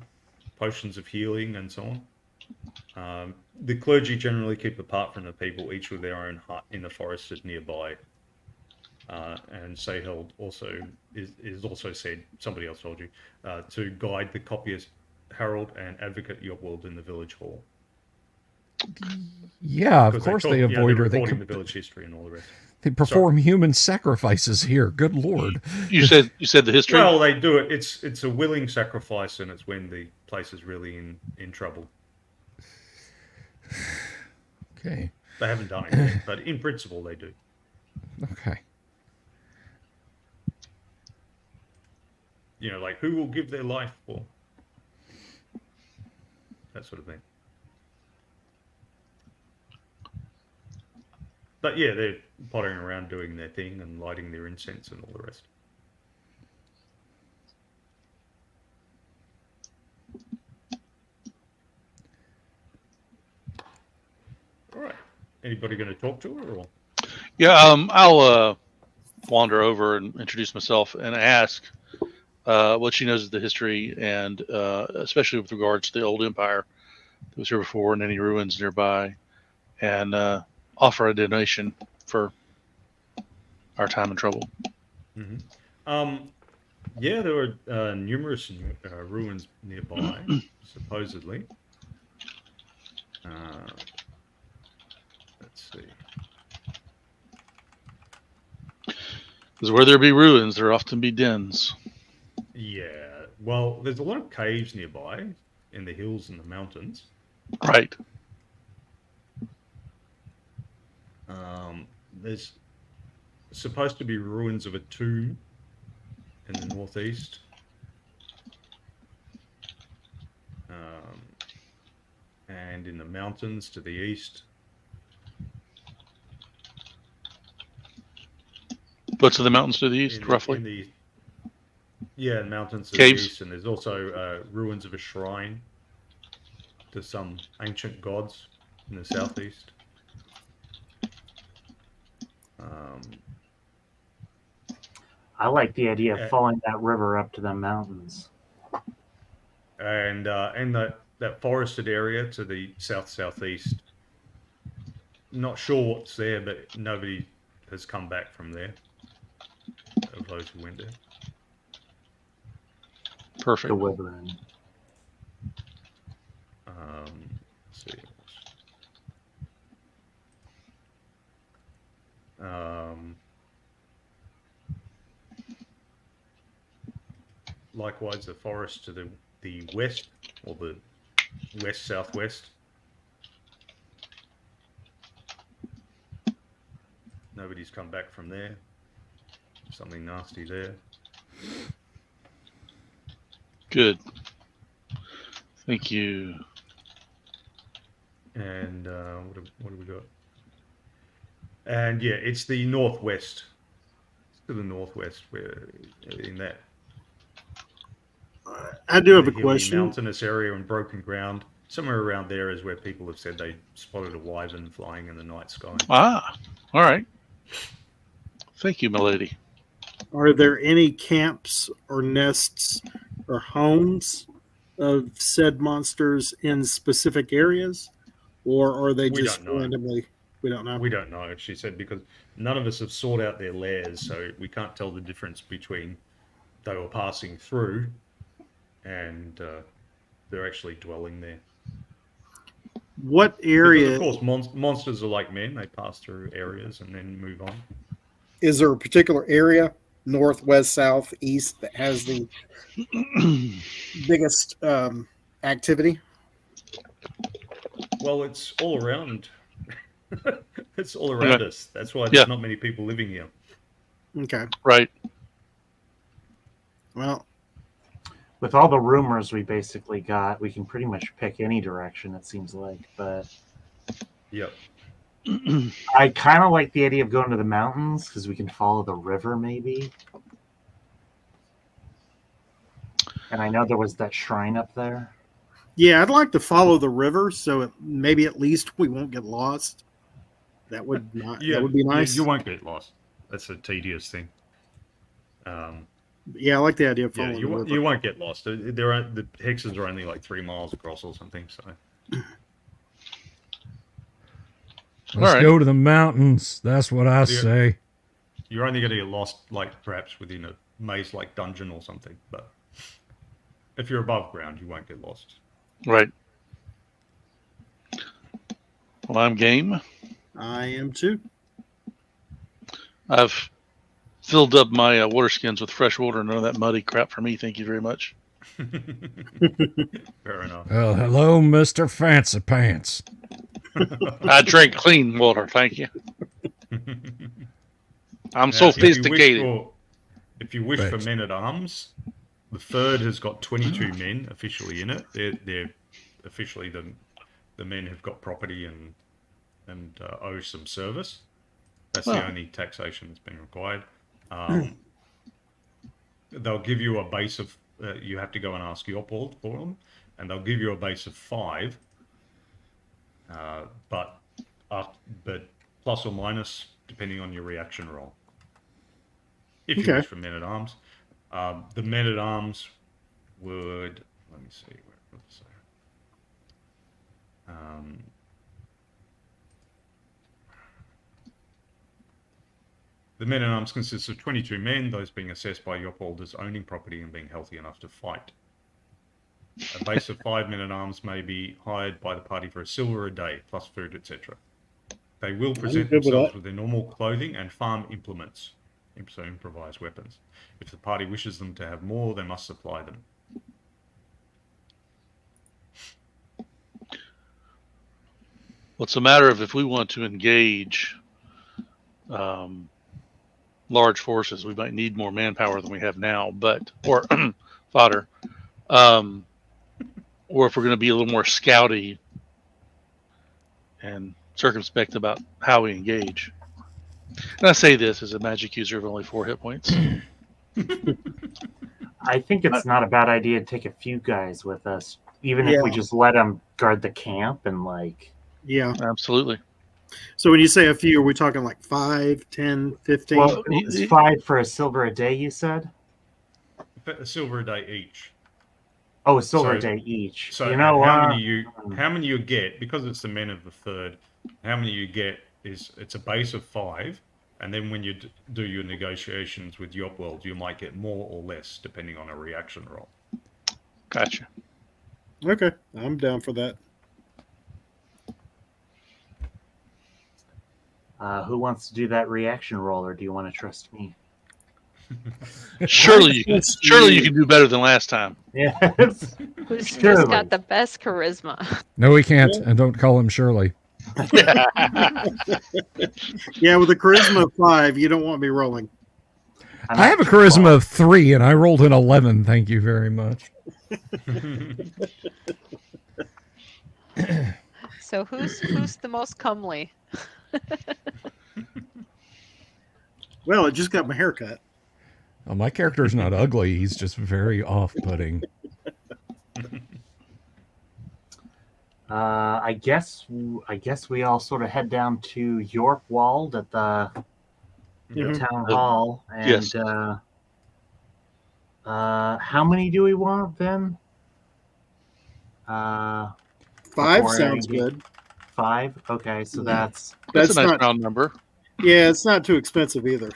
potions of healing, and so on. The clergy generally keep apart from the people, each with their own hut in the forests nearby. And Sayhild also is also said, somebody else told you, to guide the copyist Harold and advocate Yogwald in the village hall. Yeah, of Because course talk, they avoid they're her. recording the village history and all the rest. They perform human sacrifices here. Good Lord. You said the history. Well, they do it. It's a willing sacrifice, and it's when the place is really in trouble. Okay. They haven't done it yet, but in principle they do. Okay. You know, like who will give their life for that sort of thing. But yeah, they're pottering around doing their thing and lighting their incense and all the rest. All right. Anybody going to talk to her or? Yeah, I'll wander over and introduce myself and ask what she knows of the history, and especially with regards to the old empire that was here before and any ruins nearby, and offer a donation for our time and trouble. Mm-hmm. Yeah, there were numerous ruins nearby, supposedly. Let's see. Because where there be ruins, there often be dens. Yeah, well, there's a lot of caves nearby in the hills and the mountains. Right. There's supposed to be ruins of a tomb in the northeast. And in the mountains to the east. What's in the mountains to the east, roughly? The mountains to Caves. the east, and there's also ruins of a shrine to some ancient gods in the southeast. I like the idea of following that river up to the mountains. And that forested area to the southeast. Not sure what's there, but nobody has come back from there of those who went there. Perfect. The Wyvern. Let's see. Likewise, the forest to the west, or the west-southwest. Nobody's come back from there. Something nasty there. Good. Thank you. And what have we got? And yeah, it's the northwest. It's to the northwest, where in that. I do have a hilly, question. Mountainous area and broken ground. Somewhere around there is where people have said they spotted a wyvern flying in the night sky. Ah, all right. Thank you, milady. Are there any camps or nests or homes of said monsters in specific areas, or are they We just don't know. randomly? We don't know. We don't know, she said, because none of us have sought out their lairs, so we can't tell the difference between they were passing through and they're actually dwelling there. What Because, area? of course, monsters are like men. They pass through areas and then move on. Is there a particular area, north, west, south, east, that has the biggest activity? Well, it's all around. It's all around us. That's why there's not many people living here. Okay. Right. Well, With all the rumors we basically got, we can pretty much pick any direction, it seems like. But Yep. I kind of like the idea of going to the mountains because we can follow the river, maybe. And I know there was that shrine up there. Yeah, I'd like to follow the river, so maybe at least we won't get lost. That would not. Yeah, That would be yeah, nice. you won't get lost. That's a tedious thing. Yeah, I like the idea of Yeah, following you the river. you won't get lost. There are the hexes are only like 3 miles across or something. So Let's right. go to the mountains. That's what I Yeah. say. you're only going to get lost like perhaps within a maze-like dungeon or something. But if you're above ground, you won't get lost. Right. Well, I'm game. I am too. I've filled up my water skins with fresh water. None of that muddy crap for me. Thank you very much. Fair enough. Well, hello, Mr. Fancy Pants. I drink clean water. Thank you. I'm Now, sophisticated. If you wish for Thanks. men at arms, the third has got 22 men officially in it. They're officially the men who've got property and owe some service. That's the Well. only taxation that's been required. They'll give you a base of. You have to go and ask Yorpald for them, and they'll give you a base of 5. But plus or minus depending on your reaction roll. If you Okay. wish for men at arms, the men at arms would. Let me see where it was. The men at arms consists of 22 men, those being assessed by Yorpald as owning property and being healthy enough to fight. A base of 5 men at arms may be hired by the party for a silver a day, plus food, etc. They will present good with themselves that. with their normal clothing and farm implements, so improvised weapons. If the party wishes them to have more, they must supply them. Well, it's a matter of if we want to engage large forces, we might need more manpower than we have now, or fodder. Or if we're going to be a little more scouty and circumspect about how we engage. And I say this as a magic user of only 4 hit points. I think it's not a bad idea to take a few guys with us, even if we Yeah. just let them guard the camp and like. Yeah. Absolutely. So when you say a few, are we talking like 5, 10, 15? Well, it's 5 for a silver a day. You said. A silver a day each. Oh, a silver a So- day each. So you know, how many you get, because it's the men of the third, how many you get is it's a base of 5, and then when you do your negotiations with Yorpworld, you might get more or less depending on a reaction roll. Gotcha. Okay, I'm down for that. who wants to do that reaction roll, or do you want to trust me? Surely you can do better than last time. Yes. Who's Surely. got the best charisma? No, we can't. And don't call him Shirley. Yeah, with a charisma of 5, you don't want me rolling. I have a charisma of 3, and I rolled an 11. Thank you very much. So who's the most comely? Well, I just got my hair cut. Well, my character's not ugly. He's just very off-putting. I guess we all sort of head down to Yorkwald at the Mhm. town hall, and Yes. how many do we want then? 5 Before sounds I- good. 5. Okay, so that's That's That's a nice not. round number. Yeah, it's not too expensive either.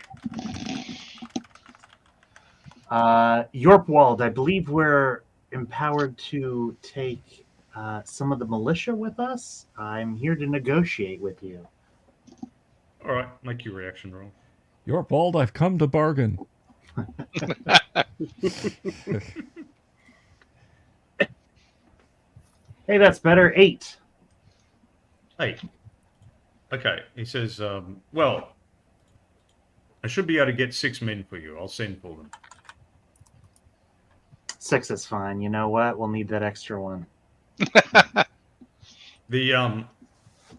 Yorkwald. I believe we're empowered to take some of the militia with us. I'm here to negotiate with you. All right, make your reaction roll. You're bald. I've come to bargain. Hey, that's better. 8. Hey. Okay, he says, well, I should be able to get 6 men for you. I'll send for them. 6 is fine. You know what? We'll need that extra one. The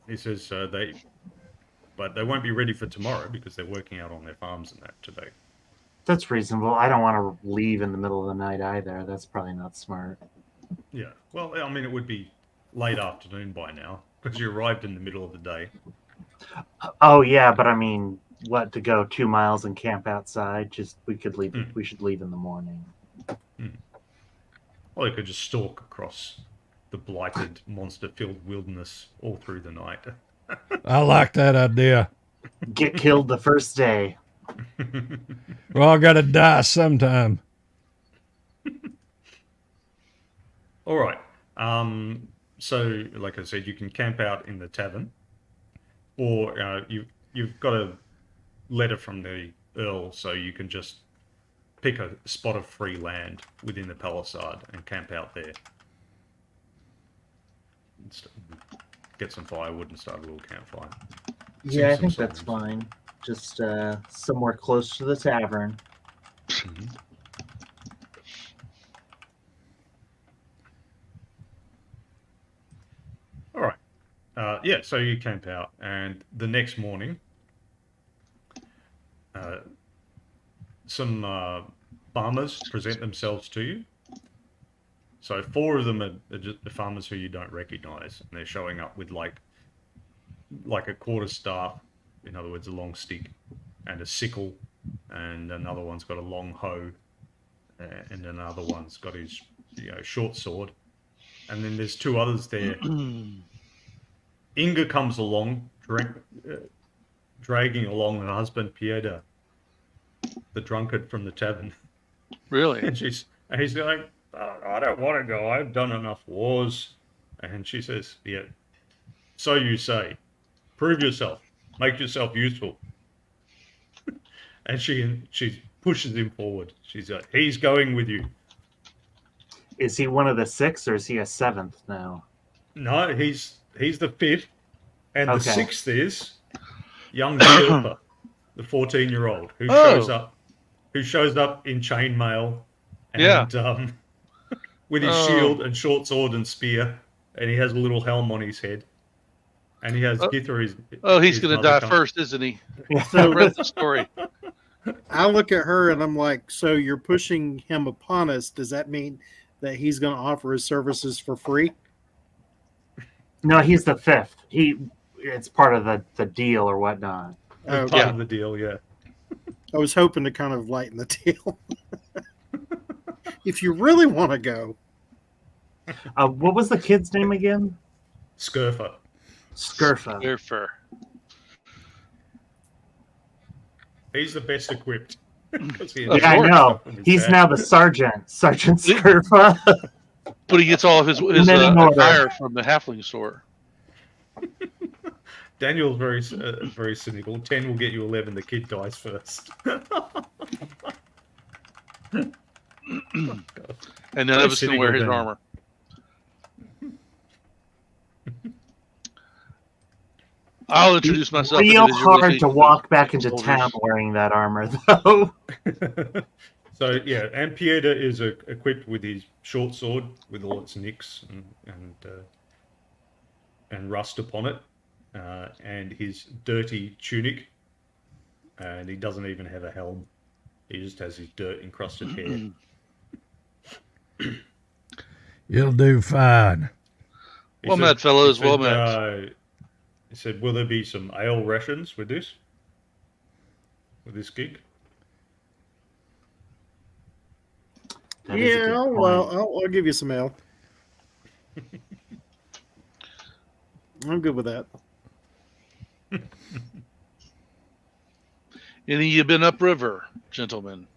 He says but they won't be ready for tomorrow because they're working out on their farms and that today. That's reasonable. I don't want to leave in the middle of the night either. That's probably not smart. Yeah. Well, I mean, it would be late afternoon by now because you arrived in the middle of the day. Oh yeah, but I mean, what, to go 2 miles and camp outside? Just we could leave. We should leave in the morning. Or they could just stalk across the blighted, monster-filled wilderness all through the night. I like that idea. Get killed the first day. We're all got to die sometime. All right. So, like I said, you can camp out in the tavern, or you've got a letter from the Earl, so you can just pick a spot of free land within the palisade and camp out there. Get some firewood and start a little campfire. Yeah, I some think that's songs. fine. Just somewhere close to the tavern. Mhm. All right. Yeah, so you camp out, and the next morning, some farmers present themselves to you. So 4 of them are just the farmers who you don't recognize, and they're showing up with like a quarterstaff, in other words, a long stick, and a sickle, and another one's got a long hoe, and another one's got his short sword, and then there's 2 others there. Inga comes along, dragging along her husband Pieta, the drunkard from the tavern. Really? And he's like, I don't want to go. I've done enough wars. And she says, yeah, so you say. Prove yourself. Make yourself useful. And she pushes him forward. She's like, he's going with you. Is he one of the 6 or is he a 7th now? No, he's the 5th. And Okay. the 6th is young Silver, the 14-year-old, who Oh. shows up in chainmail and Yeah. with his Oh. shield and short sword and spear, and he has a little helm on his head, and he has Oh. Gither. His He's going to mother die first, isn't he? I So read the story. I look at her and I'm like, so you're pushing him upon us. Does that mean that he's going to offer his services for free? No, he's the 5th. It's part of the deal or whatnot. Part Okay. of the deal, yeah. I was hoping to kind of lighten the deal. If you really want to go, What was the kid's name again? Scurfer. Skirfa. Surfer. He's the best equipped. 'Cause he Yeah, has Yeah, I more know. stuff in his He's bag. now the sergeant, Sergeant Skirfa. But he gets all of his Men in order. attire from the halfling store. Daniel's very cynical. 10 will get you 11. The kid dies first. And none of us can wear his armor. I'll introduce myself. if Real it is your hard wish. to walk back into Soldiers. town wearing that armor, though. So yeah, and Pieta is equipped with his short sword with all its nicks and rust upon it, and his dirty tunic, and he doesn't even have a helm. He just has his dirt encrusted hair. You'll do fine. He Well said- met, fellows. he Well said, met. He said, "Will there be some ale rations with this gig?" That is a good yeah, point. well, I'll give you some ale. I'm good with that. Any you been upriver, gentlemen?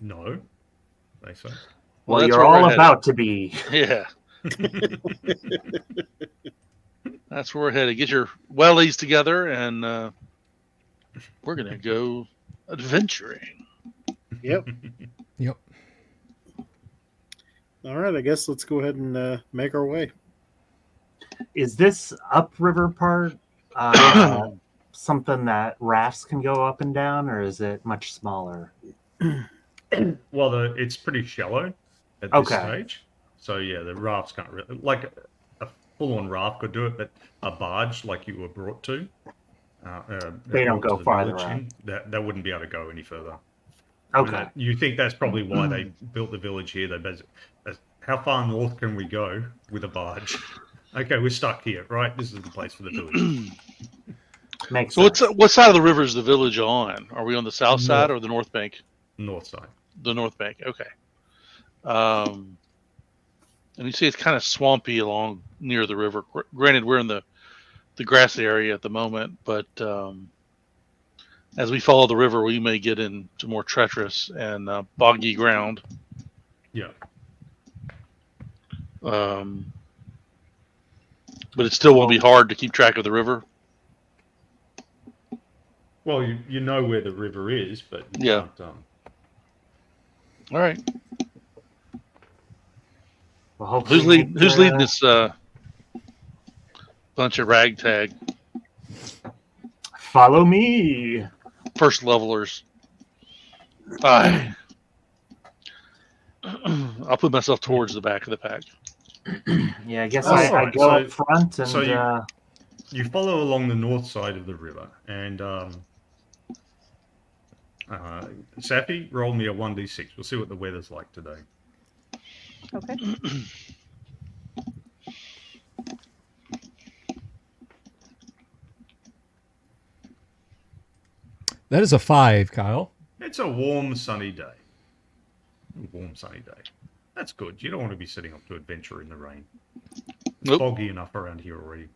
No, they say. Well, that's you're where we're all headed. about to be. Yeah. That's where we're headed. Get your wellies together, and we're gonna go adventuring. Yep. Yep. All right, I guess let's go ahead and make our way. Is this upriver part something that rafts can go up and down, or is it much smaller? Well, it's pretty shallow at this Okay. stage. So yeah, the rafts can't really, like a full-on raft could do it, but a barge like you were brought to, They don't brought to go the farther village out. in, that wouldn't be able to go any further. I mean, Okay. you think that's probably why they built the village here? How far north can we go with a barge? Okay, we're stuck here, right? This is the place for the village. Makes So sense. what side of the river is the village on? Are we on the south side North. or the north bank? North side. The north bank. Okay. And you see it's kind of swampy along near the river. Granted, we're in the grassy area at the moment, but as we follow the river, we may get into more treacherous and boggy ground. Yeah. But it still won't be hard to keep track of the river. Well, you know where the river is, but you Yeah. can't, All right. Well, hopefully Who's leading this bunch of ragtag Follow me. first levelers? I'll put myself towards the back of the pack. Yeah, I guess Oh, I alright, go up front and so you follow along the north side of the river, and Safi, roll me a 1d6. We'll see what the weather's like today. Okay. That is a 5, Kyle. It's a warm, sunny day. Warm, sunny day. That's good. You don't want to be setting up to adventure in the rain. It's Nope. foggy enough around here already.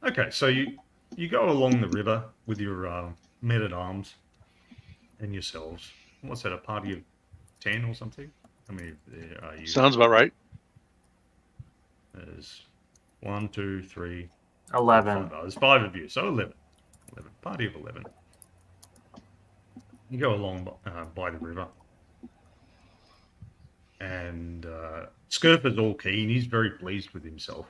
Okay, so you go along the river with your men-at-arms and yourselves. What's that, a party of 10 or something? How many are you? Sounds about right. There's 1, 2, 3, 11. 5. There's 5 of you, so 11. Party of 11. You go along by the river. And Skirpa's all keen. He's very pleased with himself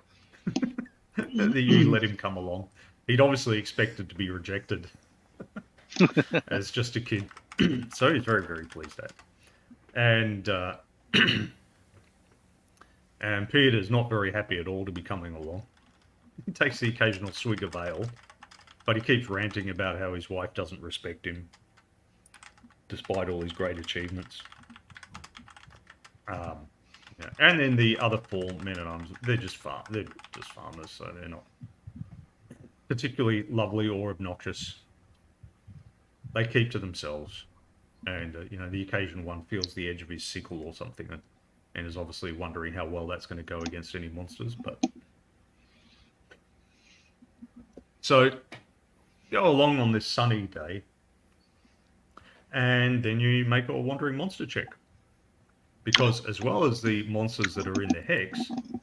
that you let him come along. He'd obviously expected to be rejected as just a kid. So he's very, very pleased at. And and Peter's not very happy at all to be coming along. He takes the occasional swig of ale, but he keeps ranting about how his wife doesn't respect him, despite all his great achievements. Yeah. And then the other 4 men-at-arms, they're just farmers, so they're not particularly lovely or obnoxious. They keep to themselves, and the occasional one feels the edge of his sickle or something, and is obviously wondering how well that's going to go against any monsters. But so go along on this sunny day, and then you make a wandering monster check. Because as well as the monsters that are in the hex,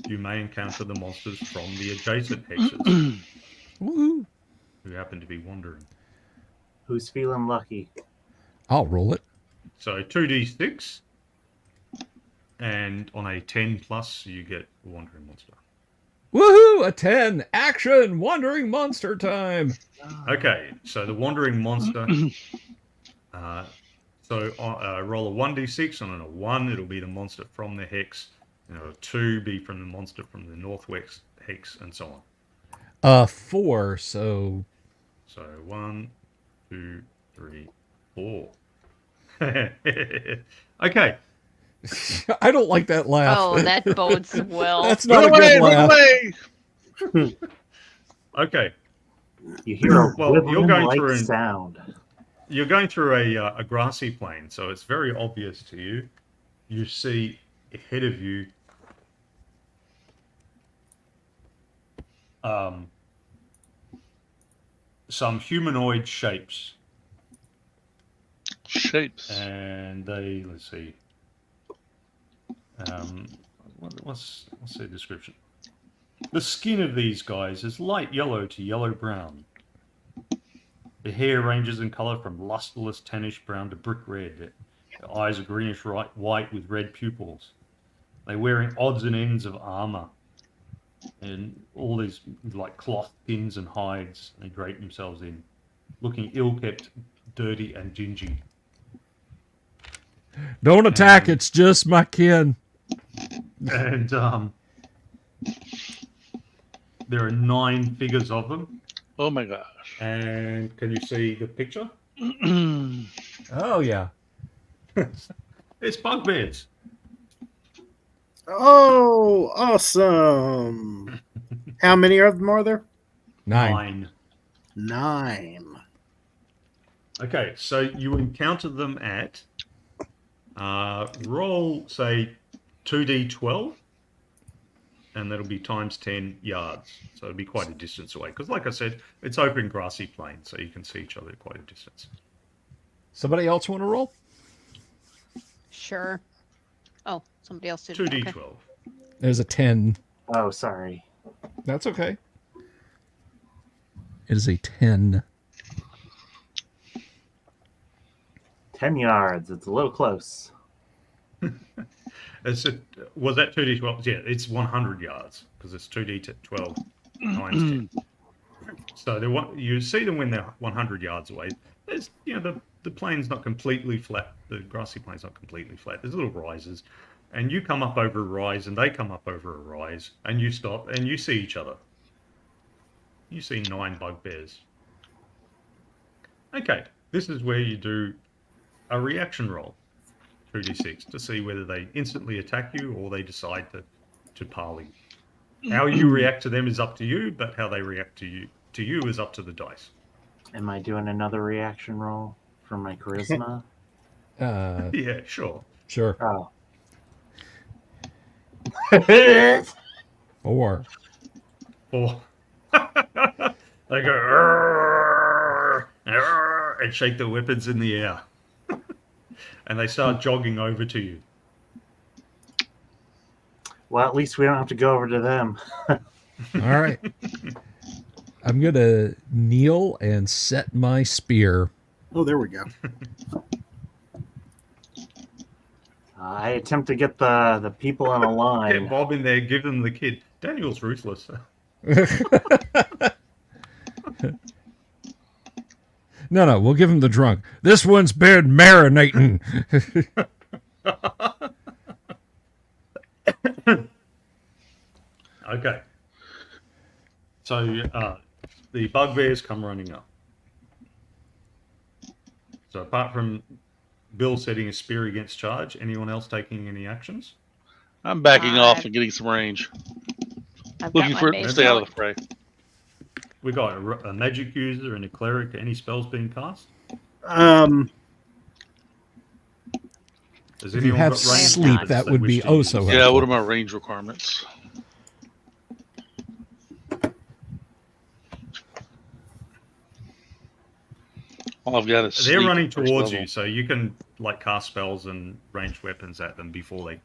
you may encounter the monsters from the adjacent hexes Woo-hoo. who happen to be wandering. Who's feeling lucky? I'll roll it. So 2d6, and on a 10 plus, you get a wandering monster. Woohoo! A 10. Action! Wandering monster time. Okay, so the wandering monster. So roll a 1d6, and on a 1, it'll be the monster from the hex. A 2 be from the monster from the northwest hex, and so on. 4. So So 1, 2, 3, 4. Okay. I don't like that laugh. Oh, that bodes well. That's not a good laugh. Okay. You hear a Well, you're going like through sound. You're going through a grassy plain, so it's very obvious to you. You see ahead of you some humanoid shapes. And they, let's see. What's their description? The skin of these guys is light yellow to yellow-brown. The hair ranges in colour from lustreless tannish brown to brick red. Their eyes are greenish white with red pupils. They're wearing odds and ends of armour and all these like cloth pins and hides they drape themselves in, looking ill-kept, dirty and dingy. Don't attack. It's just my kin. And there are 9 figures of them. Oh my gosh. And can you see the picture? Oh yeah. It's bugbears. Oh, awesome! How many of them are there? 9. 9. Okay, so you encounter them at roll, say, 2d12, and that'll be times 10 yards. So it'll be quite a distance away. Because, like I said, it's open grassy plain, so you can see each other at quite a distance. Somebody else want to roll? Sure. Oh, somebody else did. 2d12. Okay. There's a 10. Oh, sorry. That's okay. It is a 10. 10 yards. It's a little close. Was that 2d12? Yeah, it's 100 yards because it's 2d12 times 10. So you see them when they're 100 yards away. There's, the plain's not completely flat. The grassy plain's not completely flat. There's little rises, and you come up over a rise, and they come up over a rise, and you stop, and you see each other. You see 9 bugbears. Okay, this is where you do a reaction roll, 2d6, to see whether they instantly attack you or they decide to parley. How you react to them is up to you, but how they react to you is up to the dice. Am I doing another reaction roll for my charisma? Yeah, sure. Sure. Oh. 4. Or they go "Arr, arr," and shake their weapons in the air, and they start jogging over to you. Well, at least we don't have to go over to them. All right. I'm going to kneel and set my spear. Oh, there we go. I attempt to get the people on a Get line. Bob in there, give them the kid. Daniel's ruthless. No, we'll give him the drunk. This one's been marinating. Okay. So the bugbears come running up. So apart from Bill setting a spear against charge, anyone else taking any actions? I'm backing off and getting some range. I've got Looking my for it mace to stay out of out. the fray. We got a magic user and a cleric. Any spells being cast? Has If you anyone have got range sleep, weapons that would wish be to oh use? so Yeah, helpful. what are my range requirements? All I've got is They're sleep running at first towards level. you, so you can cast spells and ranged weapons at them before they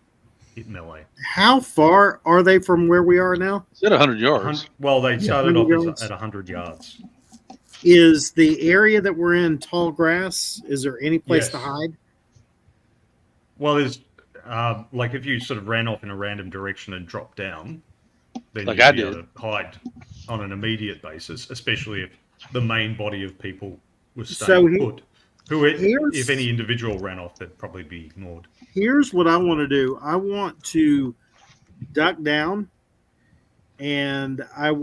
hit melee. How far are they from where we are now? It's at 100 yards. Well, they started 100 off yards. at 100 yards. Is the area that we're in tall grass? Is there any place to Yes. hide? Well, there's if you sort of ran off in a random direction and dropped down, then Like you'd I be able did. to hide on an immediate basis, especially if the main body of people was So staying he- put. If any individual ran off, they'd probably be ignored. Here's what I want to do. I want to duck down, and I've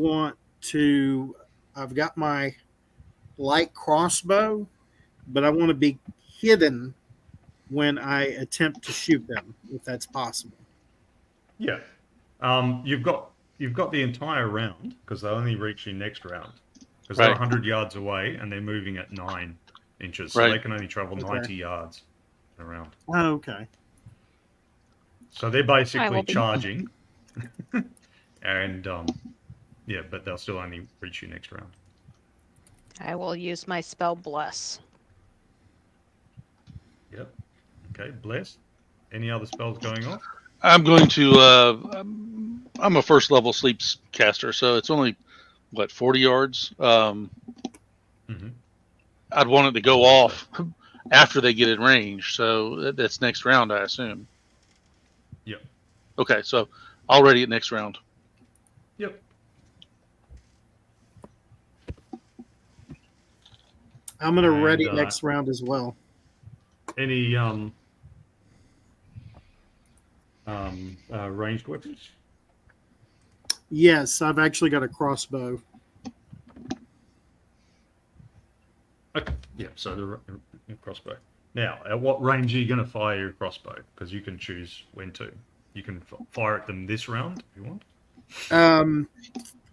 got my light crossbow, but I want to be hidden when I attempt to shoot them, if that's possible. Yeah, you've got the entire round because they only reach you next round because they're Right. 100 yards away and they're moving at 9 inches, so Right. they can only travel Okay. 90 yards around. Oh, okay. So they're I basically will be- charging, and but they'll still only reach you next round. I will use my spell Bless. Yep. Okay, bless. Any other spells going off? I'm going to. I'm a first level sleep caster, so it's only 40 yards. Mm-hmm. I'd want it to go off after they get in range, so that's next round, I assume. Yep. Okay, so already at next round. Yep. I'm going to And, ready next round as well. ranged weapons? Yes, I've actually got a crossbow. Okay. Yeah. So the crossbow. Now, at what range are you going to fire your crossbow? Because you can choose when to. You can fire at them this round if you want.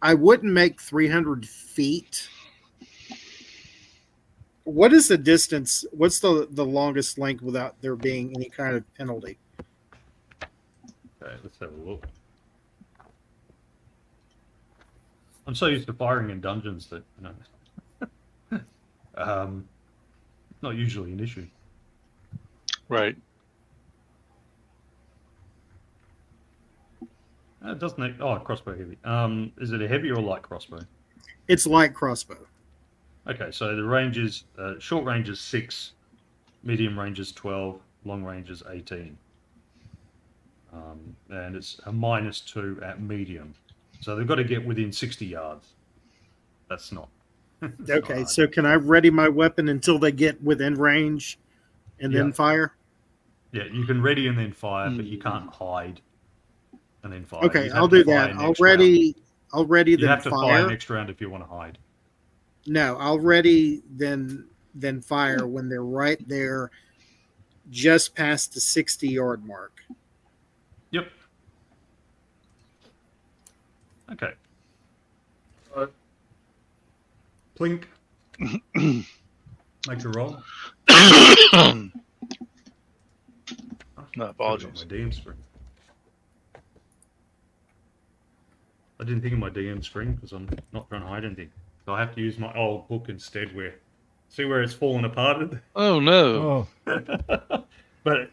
I wouldn't make 300 feet. What is the distance? What's the longest length without there being any kind of penalty? Okay, let's have a look. I'm so used to firing in dungeons that not usually an issue. Right. It doesn't. Crossbow heavy. Is it a heavy or light crossbow? It's light crossbow. Okay, so the range is short range is 6, medium range is 12, long range is 18, and it's a -2 at medium. So they've got to get within 60 yards. That's not. That's not Okay, hard. so can I ready my weapon until they get within range and then Yeah. fire? Yeah, you can ready and then fire, but you can't hide and then fire. Okay, You'd have I'll to do fire that. next round. I'll ready You then have to fire fire. next round if you want to hide. No, I'll ready then fire when they're right there, just past the 60-yard mark. Yep. Okay. Plink. Make a roll. No, apologies. My DM screen. I didn't think of my DM screen because I'm not trying to hide anything. So I have to use my old book instead. See where it's fallen apart? Oh no! Oh, But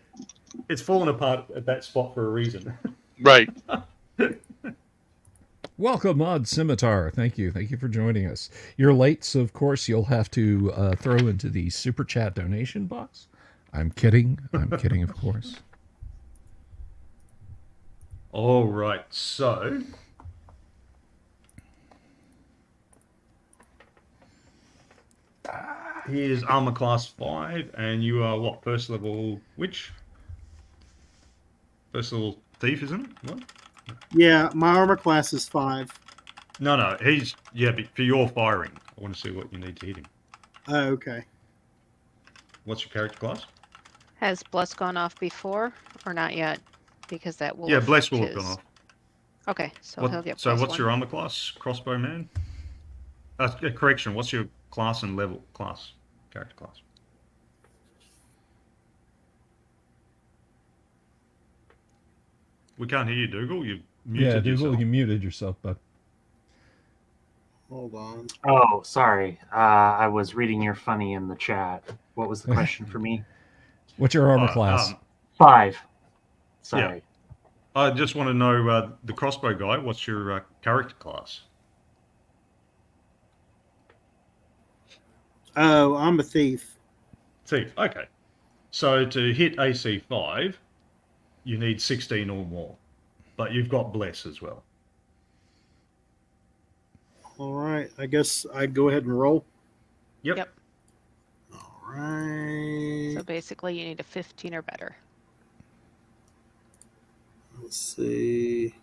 it's fallen apart at that spot for a reason. Right. welcome, Odd Scimitar. Thank you for joining us. You're late, so of course you'll have to throw into the super chat donation box. I'm kidding, of course. All right, so here's armor class 5, and you are what? First level witch? First level thief, isn't it? What? Yeah, my armor class is 5. No, but for your firing. I want to see what you need to hit him. Oh, okay. What's your character class? Has Bless gone off before or not yet? Because that will. Yeah, Bless affect will have his- gone off. Okay, so What- he'll get. so plus what's one. your armor class? Crossbow man? Correction, what's your class and level class? Character class. We can't hear you, Dougal. You muted yourself. You muted yourself, bud. Hold on. Oh, sorry. I was reading your funny in the chat. What was the question for me? What's your armor class? 5. Sorry. I just want to know the crossbow guy. What's your character class? Oh, I'm a thief. Thief. Okay. So to hit AC 5, you need 16 or more, but you've got bless as well. All right. I guess I'd go ahead and roll. Yep. All right. So basically, you need a 15 or better. Let's see.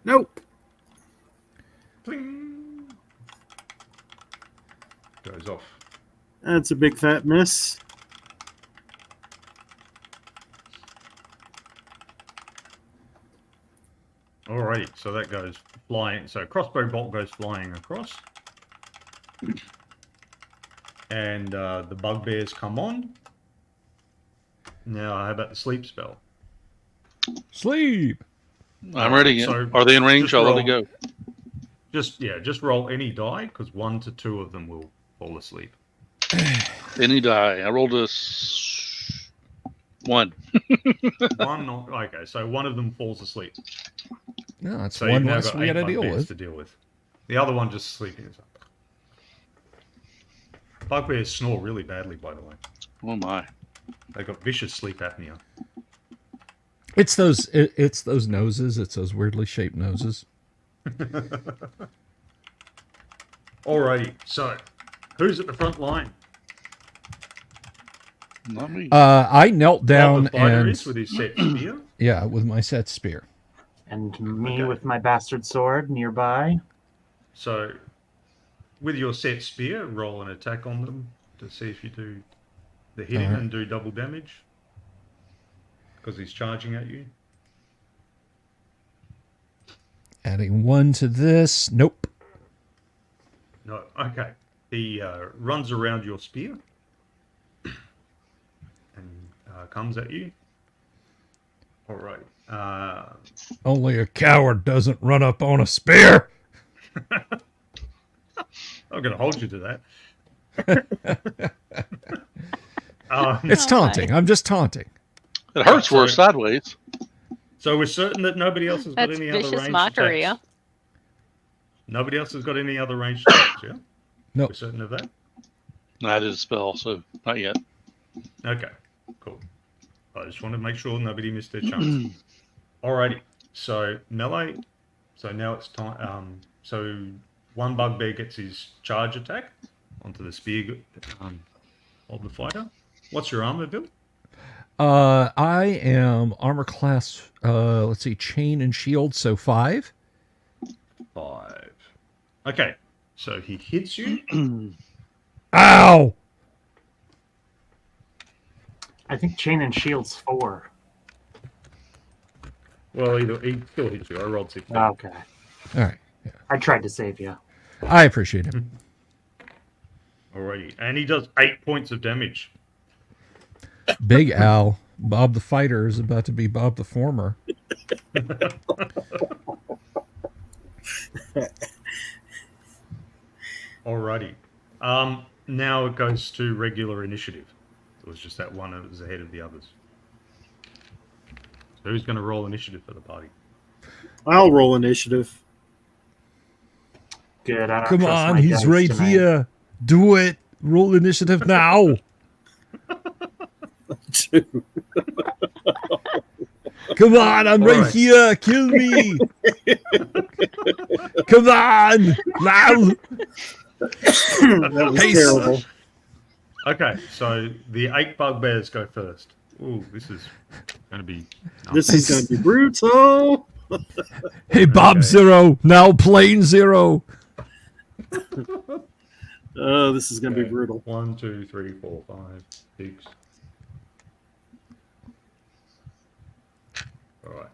Nope. Pling. Goes off. That's a big fat miss. Alrighty, so that goes flying. So crossbow bolt goes flying across. And the bugbears come on. Now, how about the sleep spell? Sleep. I'm ready. So Are they in range? just I'll let it roll. go. Just roll any die, because 1 to 2 of them will fall asleep. Any die. I rolled a 1. Okay, so one of them falls asleep. No, that's So one you've now less got we 8 got to deal bugbears with. to deal with. The other one just sleeping. Bugbears snore really badly, by the way. Oh my. They've got vicious sleep apnea. It's those noses. It's those weirdly shaped noses. Alrighty, so who's at the front line? Not me. I knelt down the fighter and is with his set spear. yeah, with my set spear. And me Okay. with my bastard sword nearby. So, with your set spear, roll an attack on them to see if you do the hitting Alright. and do double damage. Because he's charging at you. Adding 1 to this. Nope. No, okay. He runs around your spear and comes at you. All right. Only a coward doesn't run up on a spear. I'm going to hold you to that. It's taunting. I'm just taunting. It hurts so- worse sideways. So we're certain that nobody else has got That's any other vicious ranged mockery, attacks. yeah? Nobody else has got any other ranged attacks, yeah? Nope. We're certain of that? No, I did a spell, so not yet. Okay, cool. I just want to make sure nobody missed their chance. Alrighty, so melee. So now it's time. So one bugbear gets his charge attack onto the spear of the fighter. What's your armor, Bill? I am armor class, let's see, chain and shield, so 5. 5. Okay, so he hits you. Ow! I think chain and shield's 4. Well, he still hits you. I rolled 16. Okay. All right. Yeah. I tried to save you. I appreciate him. Alrighty, and he does 8 points of damage. Big Al, Bob the Fighter is about to be Bob the Former. Alrighty. Now it goes to regular initiative. It was just that one that was ahead of the others. So who's going to roll initiative for the party? I'll roll initiative. Good. I don't Come trust on, my he's dice right tonight. here. Do it. Roll initiative now. Come on, I'm right Alright. here. Kill me. Come on. Now. That was Hey, terrible. Okay, so the 8 bugbears go first. Ooh, this is going to be... This is going to be brutal. Hey, Bob Okay. Zero. Now Plane Zero. Oh, this is going to Okay. be brutal. 1, 2, 3, 4, 5, 6. All right.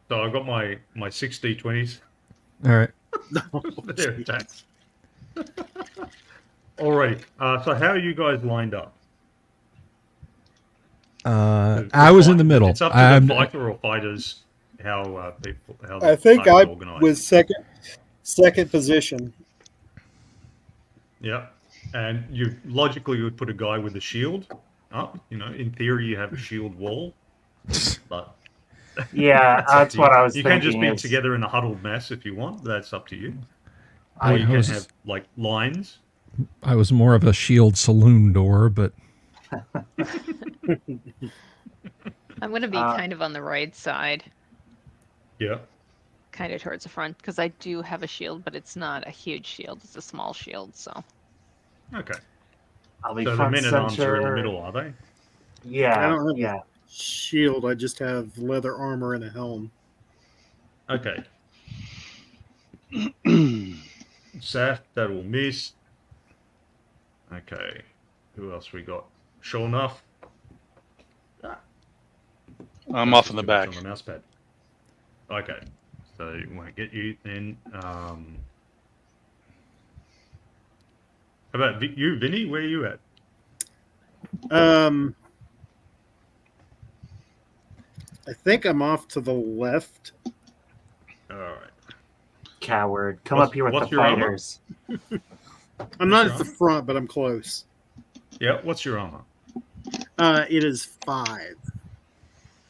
So I've got my 6 d20s All right. for their attacks. Alrighty. So how are you guys lined up? I was in the middle. It's up to I'm, the fighter or fighters how people. How the I think party's I organised. was second position. Yeah, and you logically would put a guy with a shield up. You know, in theory, you have a shield wall, but Yeah, up that's to what you. I was You thinking. can just be is together in a huddled mess if you want. That's up to you. I Or you can was- have like lines. I was more of a shield saloon door, but I'm going to be kind of on the right side, Yeah. kind of towards the front, because I do have a shield, but it's not a huge shield. It's a small shield, so. Okay. I'll be So the front men at arms are in the center. middle, are they? I Yeah, don't have yeah. shield. I just have leather armor and a helm. Okay. Saf, that will miss. Okay. Who else we got? Sure enough. I'm off in the back. On the mouse pad. Okay. So it won't get you then. How about you, Vinny? Where are you at? I think I'm off to the left. All right. Coward. Come What's- up here with what's the your armor? fighters. I'm not What's at the front, but I'm close. Yeah. What's your armor? It is 5.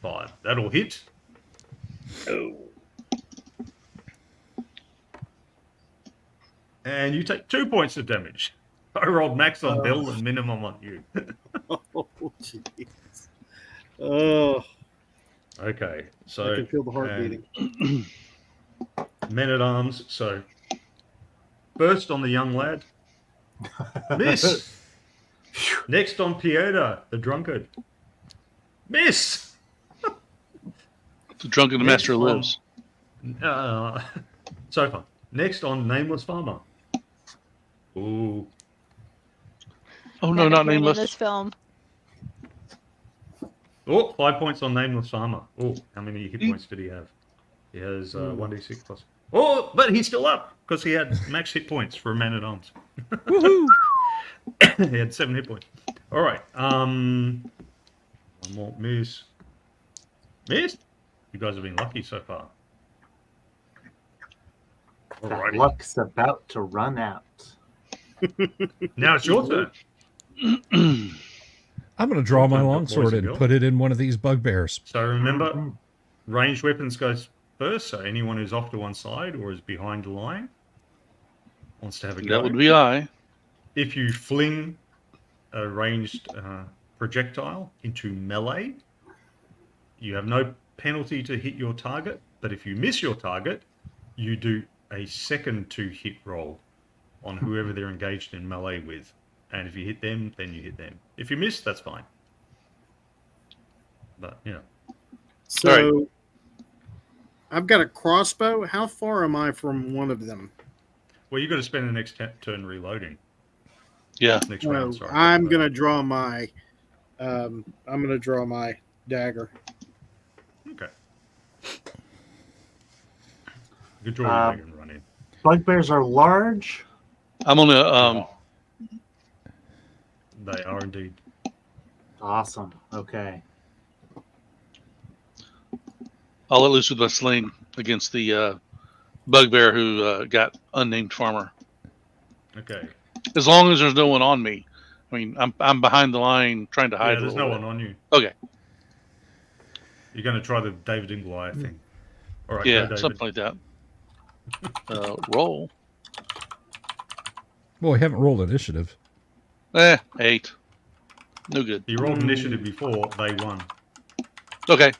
5. That'll hit. Oh. And you take 2 points of damage. I rolled max on Bill and minimum on you. Oh, jeez. Oh, Okay. I So can feel the heart and beating. men at arms. So first on the young lad. Miss. Next on Pieta, the drunkard. Miss! The drunken Next master on- lives. So far. Next on Nameless Farmer. Ooh. Oh no, Never not heard of nameless. this film. Oh, 5 points on Nameless Farmer. Oh, how many hit points did he have? He has 1d6 plus. Oh, but he's still up because he had max hit points for a man at arms. Woohoo! He had 7 hit points. All right. One more. Miss. Miss? You guys have been lucky so far. That Alrighty. luck's about to run out. Now it's your turn. I'm going to draw my Boys longsword and and girls. put it in one of these bugbears. So remember, Mhm. ranged weapons goes first. So anyone who's off to one side or is behind the line wants to have a go. That would be I. If you fling a ranged projectile into melee, you have no penalty to hit your target. But if you miss your target, you do a second 2-hit roll on whoever they're engaged in melee with. And if you hit them, then you hit them. If you miss, that's fine. But, you know. So I've got a crossbow. How far am I from one of them? Well, you've got to spend the next turn reloading. Yeah. Next No, round, sorry. I'm gonna draw my. I'm gonna draw my dagger. Okay. You could draw your leg and run in. Bugbears are large. I'm on a They are indeed. Awesome. Okay. I'll let loose with my sling against the bugbear who got unnamed farmer. Okay. As long as there's no one on me. I mean, I'm behind the line trying to hide. Yeah, there's a no little one on you. bit. Okay. You're going to try the David and Goliath thing. All right, Yeah, go, David. something like that. Roll. Well, we haven't rolled initiative. 8. No good. You rolled initiative before, they won. Okay.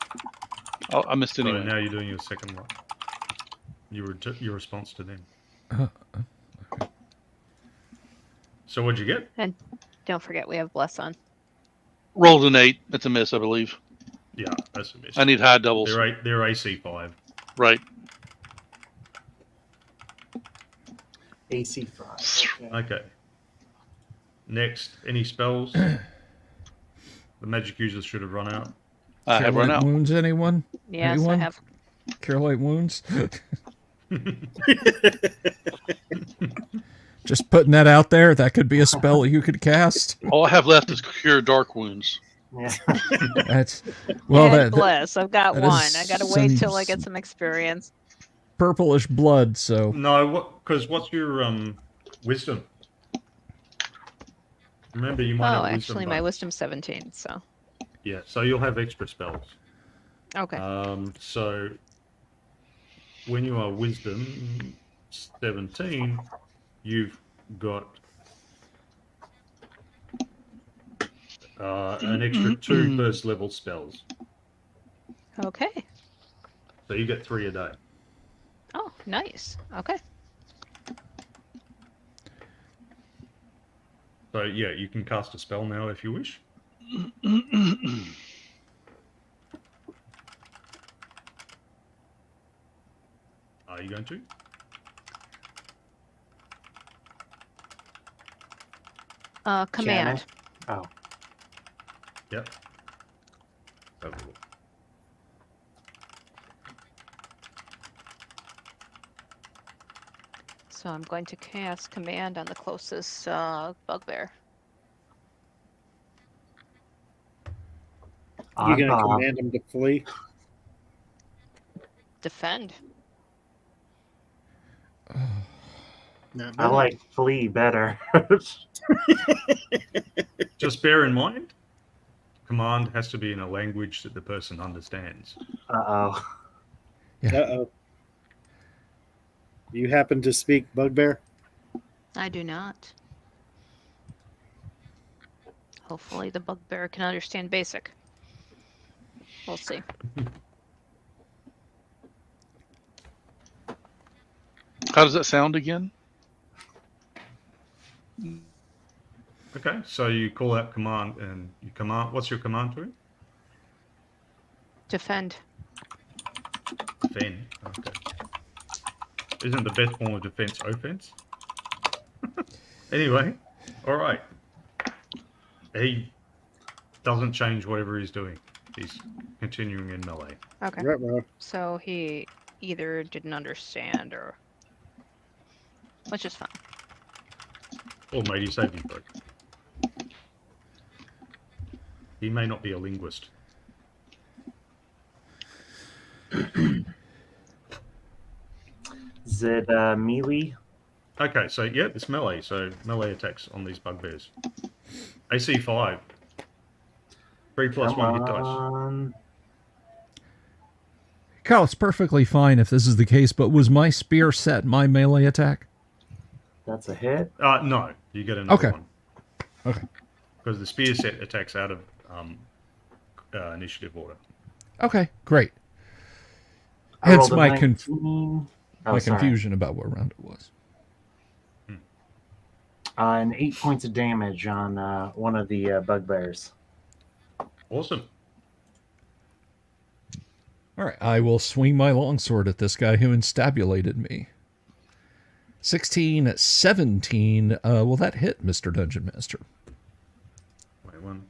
I missed So anyway. now you're doing your second one. Your response to them. So what'd you get? And don't forget we have Bless on. Rolled an 8. That's a miss, I believe. Yeah, that's a miss. I need high doubles. They're AC 5. Right. AC 5. Okay. Okay. Next, any spells? The magic users should have run out. I have run Cure light out. wounds, anyone? Yes, Anyone? I have. Cure light wounds? Just putting that out there. That could be a spell you could cast. All I have left is cure dark wounds. Yeah. That's well, And that Bless. I've got that one. is I gotta wait till I some- get some experience. purplish blood. So No, because what's your wisdom? Remember, you might Oh, have wisdom. actually, my buff. wisdom's 17. So Yeah, so you'll have extra spells. okay. So when you are wisdom 17, you've got an extra 2 first level spells. Okay. So you get 3 a day. Oh, nice. Okay. So yeah, you can cast a spell now if you wish. Are you going to? Command. Oh. Yep. Have a look. So I'm going to cast command on the closest bugbear. You're On gonna Bob. command him to flee. Defend. Not I bad. like flee better. Just bear in mind, command has to be in a language that the person understands. Uh-oh. Uh-oh. You happen to speak bugbear? I do not. Hopefully the bugbear can understand basic. We'll see. How does that sound again? Okay, so you call out command, and you command. What's your command to him? Defend. Defend. Okay. Isn't the best form of defense offense? Anyway, all right. He doesn't change whatever he's doing. He's continuing in melee. Okay. Right, bro. So he either didn't understand or, which is fine. Or made his saving throw. He may not be a linguist. Is it melee? Okay, so yeah, it's melee. So melee attacks on these bugbears. AC 5. 3 plus Come 1 hit dice. on. Kyle, it's perfectly fine if this is the case, but was my spear set my melee attack? That's a hit. No, you get another Okay. one. Okay. Because the spear set attacks out of initiative order. Okay, great. I Hence rolled a my 19. my sorry. confusion about what round it was. And 8 points of damage on one of the bugbears. Awesome. All right, I will swing my longsword at this guy who instabulated me. 16, 17. Will that hit, Mr. Dungeon Master? Wait one.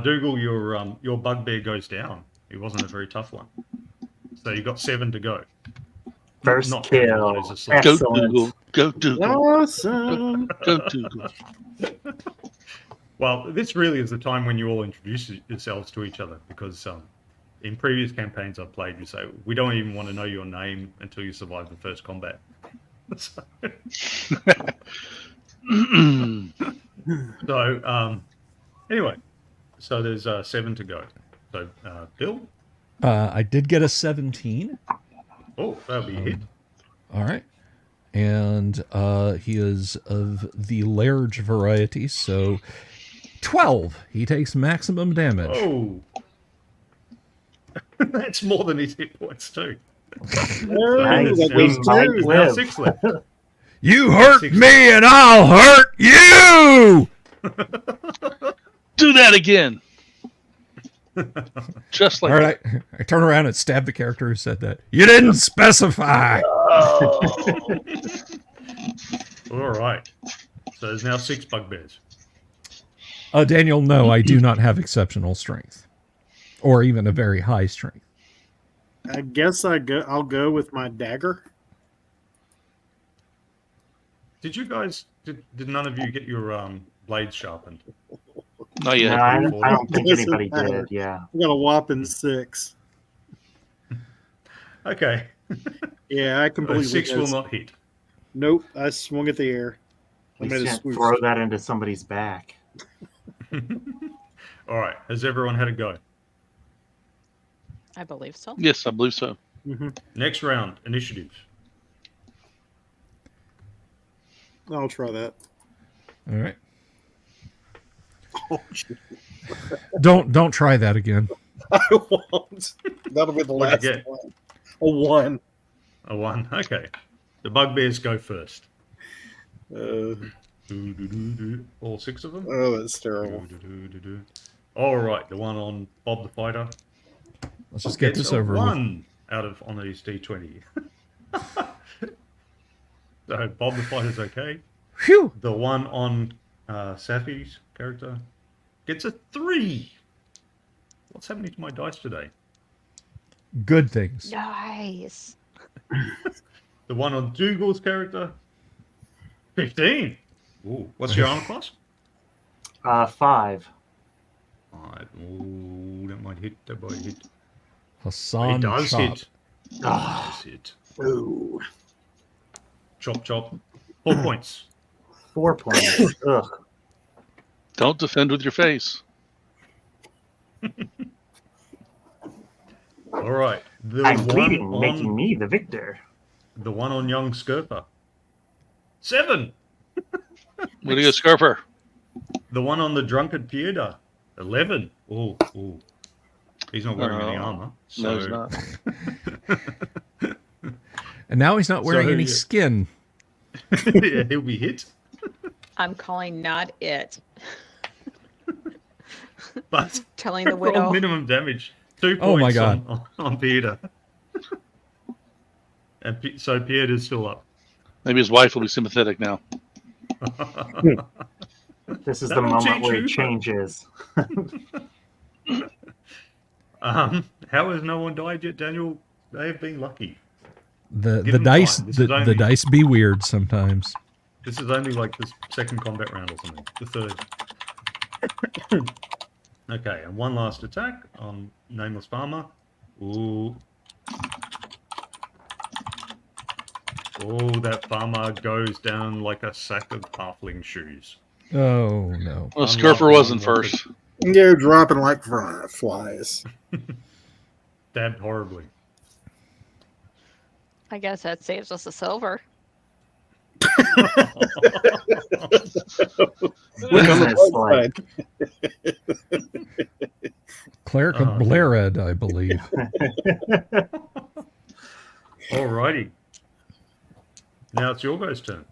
Dougal, your bugbear goes down. It wasn't a very tough one. So you got 7 to go. First Not kill. everyone is a slug. Go Excellent. Dougal. Go Dougal. Awesome. Go Dougal. Well, this really is the time when you all introduce yourselves to each other, because in previous campaigns I've played, you say, we don't even want to know your name until you survive the first combat. So, anyway, so there's 7 to go. So, Bill? I did get a 17. Oh, that'll be a hit. All right. And he is of the large variety, so 12. He takes maximum damage. Oh. That's more than his hit points, too. Oh, Nice. that We goes might two. There's now live. 6 left. You hurt Six. me and I'll hurt you! Do that again. Just like All right, I turn around and stab the character who said that. You didn't specify! All right. So there's now 6 bugbears. Daniel, no, I do not have exceptional strength. Or even a very high strength. I guess I'll go with my dagger. Did you guys? Did none of you get your blades sharpened? not yet. No, I don't think Doesn't anybody matter. did. Yeah. I got a whopping 6. Okay. Yeah, I completely. 6 will not hit. Nope, I swung at the air. I You made a can't swoosh. throw that into somebody's back. All right. Has everyone had a go? I believe so. Yes, I believe so. Mhm. Next round, initiative. I'll try that. All right. Oh, gee. Don't try that again. I won't. That'll be the What'd last you get? one. A 1. A 1. Okay. The bugbears go first. All 6 of them. Oh, that's terrible. All right. The one on Bob the Fighter. Let's just get Gets this a over with. 1 out of on his D20. So Bob the Fighter's okay. Phew! The one on Safi's character gets a 3. What's happening to my dice today? Good things. Nice. The one on Dougal's character, 15. Ooh, what's your armor class? 5. 5. Ooh, that might hit. That might hit. Hassan It does Chop. hit. Ah. Does hit. Ooh. Chop, chop. 4 points. 4 points. Ugh. Don't defend with your face. All right. The I'm one bleeding, on making me the victor. the one on young Skurper, 7. What do you, Scarper? The one on the drunkard Pieda, 11. Ooh, ooh. He's not wearing any armor. So No, he's not. And now he's not wearing So, any yeah. skin. Yeah, he'll be hit. I'm calling not it. But Telling the roll widow. minimum damage. 2 Oh my points God. on Peter. And so Peter's still up. Maybe his wife will be sympathetic now. This is the That'll moment teach where you, it changes. How has no one died yet, Daniel? They have been lucky. The Give them dice time. This is the only- dice be weird sometimes. This is only like the second combat round or something. The third. Okay, and one last attack on Nameless Farmer. Ooh. Oh, that farmer goes down like a sack of halfling shoes. Oh no. Well, Unloved Scurfer and wasn't unwanted. first. They're dropping like flies. Stabbed horribly. I guess that saves us a silver. Look on the Business bright like. side. Cleric of Oh, Blared, I believe. Alrighty. Now it's your guys' turn.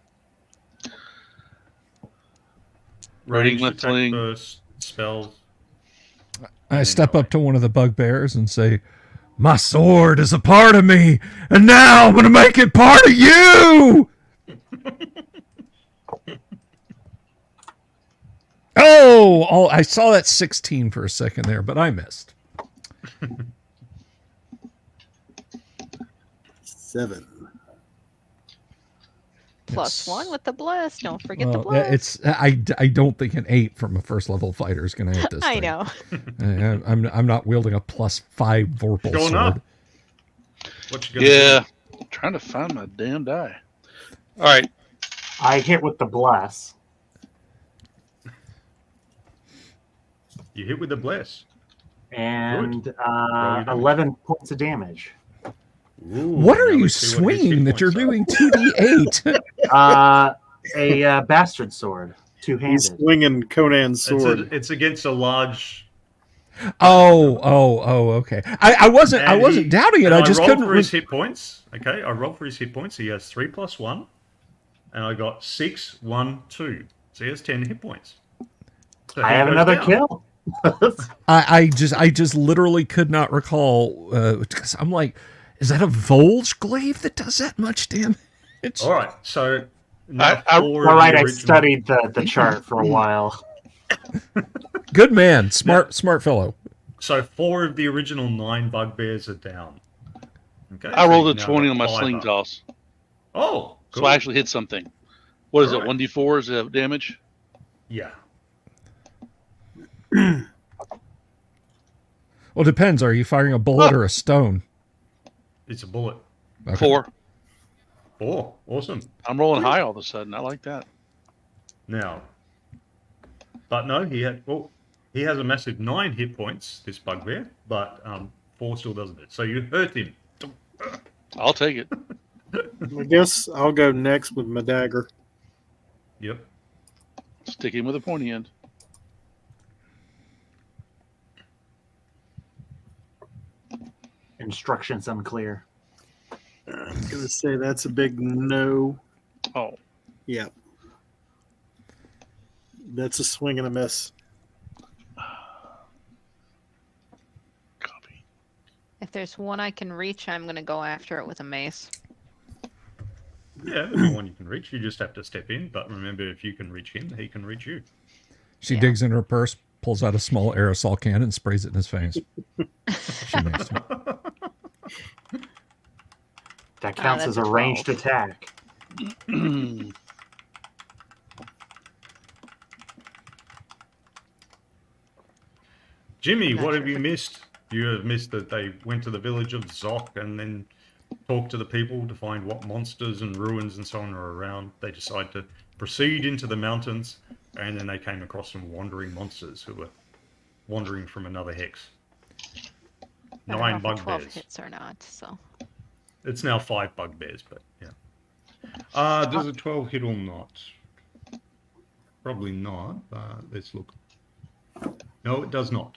Ready, Ranged attack Glyphling. first, spells. I step up to one of the bugbears and say, "My sword is a part of me, and now I'm going to make it part of you!" Oh, I saw that 16 for a second there, but I missed. 7. Plus It's- 1 with the bless. Don't forget the Well, bless. I don't think an 8 from a first level fighter is going to hit this I thing. know. I'm not wielding a +5 Vorpal Going sword. up. What you gonna Yeah. I'm trying to find my damn die. All right. I hit with the bless. do? You hit with the bless. And Roll your damage. 11 points of damage. Ooh, What are now you let's see what his hit swinging that you're points doing 2d8? A bastard sword, He's two-handed. swinging Conan's are. sword. It's against a large. Oh, okay. I wasn't doubting it. and I just rolled couldn't. for his hit points. Okay, I rolled for his hit points. He has 3 + 1, and I got 6, 1, 2. So he has 10 hit points. So I he have goes another down. kill. I just literally could not recall because I'm like, is that a Volge glaive that does that much damage? All right, so now I- four All of right, the I original- studied the chart for a while. Good man, smart fellow. So 4 of the original 9 bugbears are down. Okay. I so rolled a you've now 20 got on my 5 sling up. toss. Oh, So cool. I actually hit something. What is All it? right. 1d4 is it damage? Yeah. Well, depends. Are you firing a bullet or a stone? It's a bullet. Okay. 4. Oh, awesome. I'm rolling high all of a sudden. I like that. Now, but no, he has a massive 9 hit points, this bugbear, but 4 still doesn't hit. So you hurt him. I'll take it. I guess I'll go next with my dagger. Yep. Stick him with a pointy end. Instructions unclear. I'm going to say that's a big no. Oh, Yep. That's a swing and a miss. copy. If there's one I can reach, I'm going to go after it with a mace. Yeah, there's one you can reach. You just have to step in. But remember, if you can reach him, he can reach you. She Yeah. digs in her purse, pulls out a small aerosol can, and sprays it in his face. She missed him. That counts that's as a 12. ranged attack. Jimmy, Not what sure have you if missed? You have missed that they went to the village of Zoc and then talked to the people to find what monsters and ruins and so on are around. They decided to proceed into the mountains, and then they came across some wandering monsters who were wandering from another hex. I don't know 9 if a 12 bugbears. hits or not, so. It's now 5 bugbears, but yeah. Does a 12 hit or not? Probably not, but let's look. No, it does not.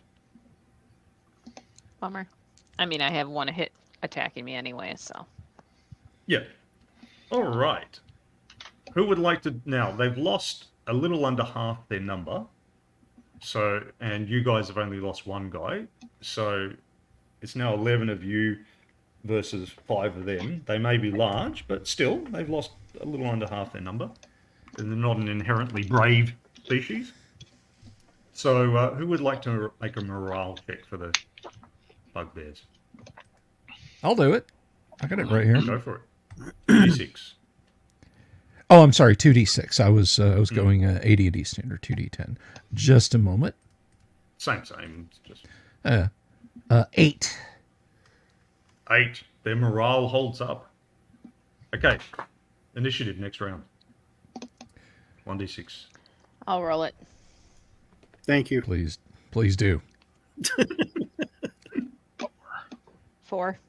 Bummer. I mean, I have one hit attacking me anyway, so. Yeah. All right. Who would like to now? They've lost a little under half their number. So, and you guys have only lost one guy. So it's now 11 of you versus 5 of them. They may be large, but still, they've lost a little under half their number. And they're not an inherently brave species. So who would like to make a morale check for the bugbears? I'll do it. I got it right here. Go for it. 2d6. Oh, I'm sorry, 2d6. I was going AD&D standard 2d10. Just a moment. Same. Just 8. 8. Their morale holds up. Okay. Initiative next round. 1d6. I'll roll it. Thank you. Please do. 4. 4.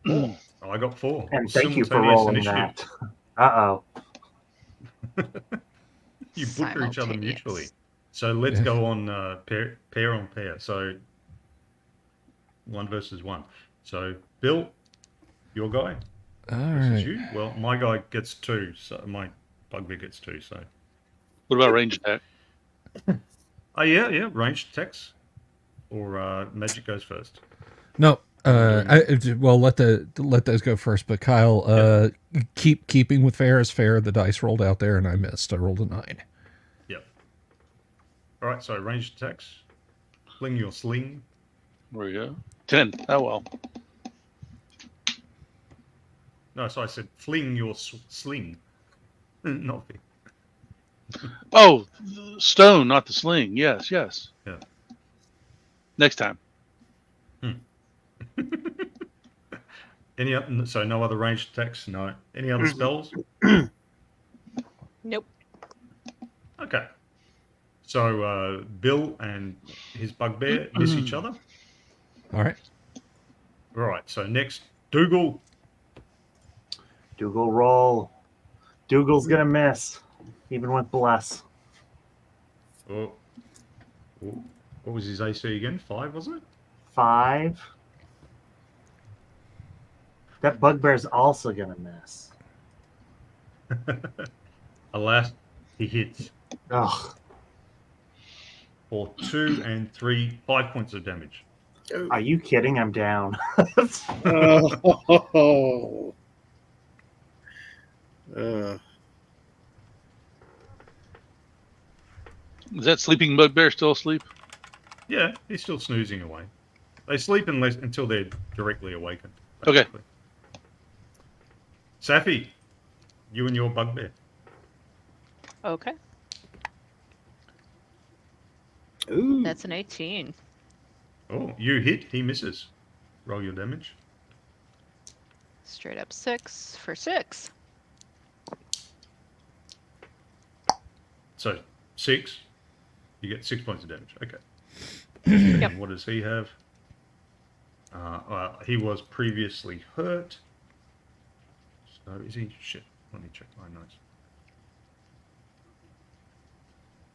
Oh, I got 4. And thank you for Simultaneous rolling initiative. that. Uh-oh. You butcher each other Simultaneous. mutually. So let's go on pair on pair. So 1 versus 1. So Bill, your guy All versus right. you. Well, my guy gets 2. So my bugbear gets 2. So What about range attack? oh yeah, ranged attacks or magic goes first. No. Well, let those go first. But Kyle, keeping with fair is fair. The dice rolled out there, and I missed. I rolled a 9. Yep. All right. So ranged attacks. Fling your sling. There we go. 10. Oh, well. No, so I said fling your sling. Not thing. Oh, stone, not the sling. Yes. Yeah. Next time. Any other, so no other ranged attacks? No. Any other spells? Nope. Okay. So Bill and his bugbear miss each other. All right. All right. So next, Dougal. Dougal roll. Dougal's gonna miss, even with bless. Oh, what was his AC again? 5, wasn't 5. That bugbear's also gonna miss. it? Alas, he hits Ugh. for 2 and 3, 5 points of damage. Are you kidding? I'm down. Oh. Is that sleeping bugbear still asleep? Yeah, he's still snoozing away. They sleep until they're directly awakened. Okay. basically. Safi, you and your bugbear. Okay. Ooh. That's an 18. Oh, you hit, he misses. Roll your damage. Straight up 6 for 6. So 6, you get 6 points of damage. Okay. Yep. And what does he have? He was previously hurt. So is he? Shit. Let me check my notes.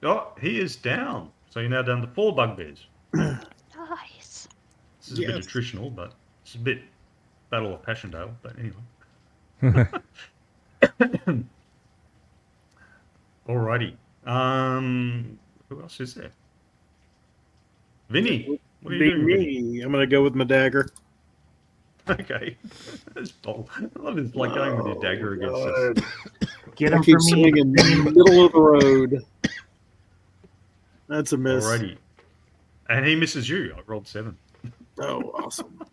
Oh, he is down. So you're now down to 4 bugbears. Nice. This is a bit Yes. attritional, but it's a bit Battle of Passchendaele. But anyway. Alrighty. Who else is there? Vinny, what are you Be doing? Vinny? me. I'm gonna go with my dagger. Okay. That's bold. I love this, like going with your dagger against us. God. Get I him keep for me. swinging in the middle of the road. That's a miss. Alrighty. And he misses you. I rolled 7. Oh, awesome.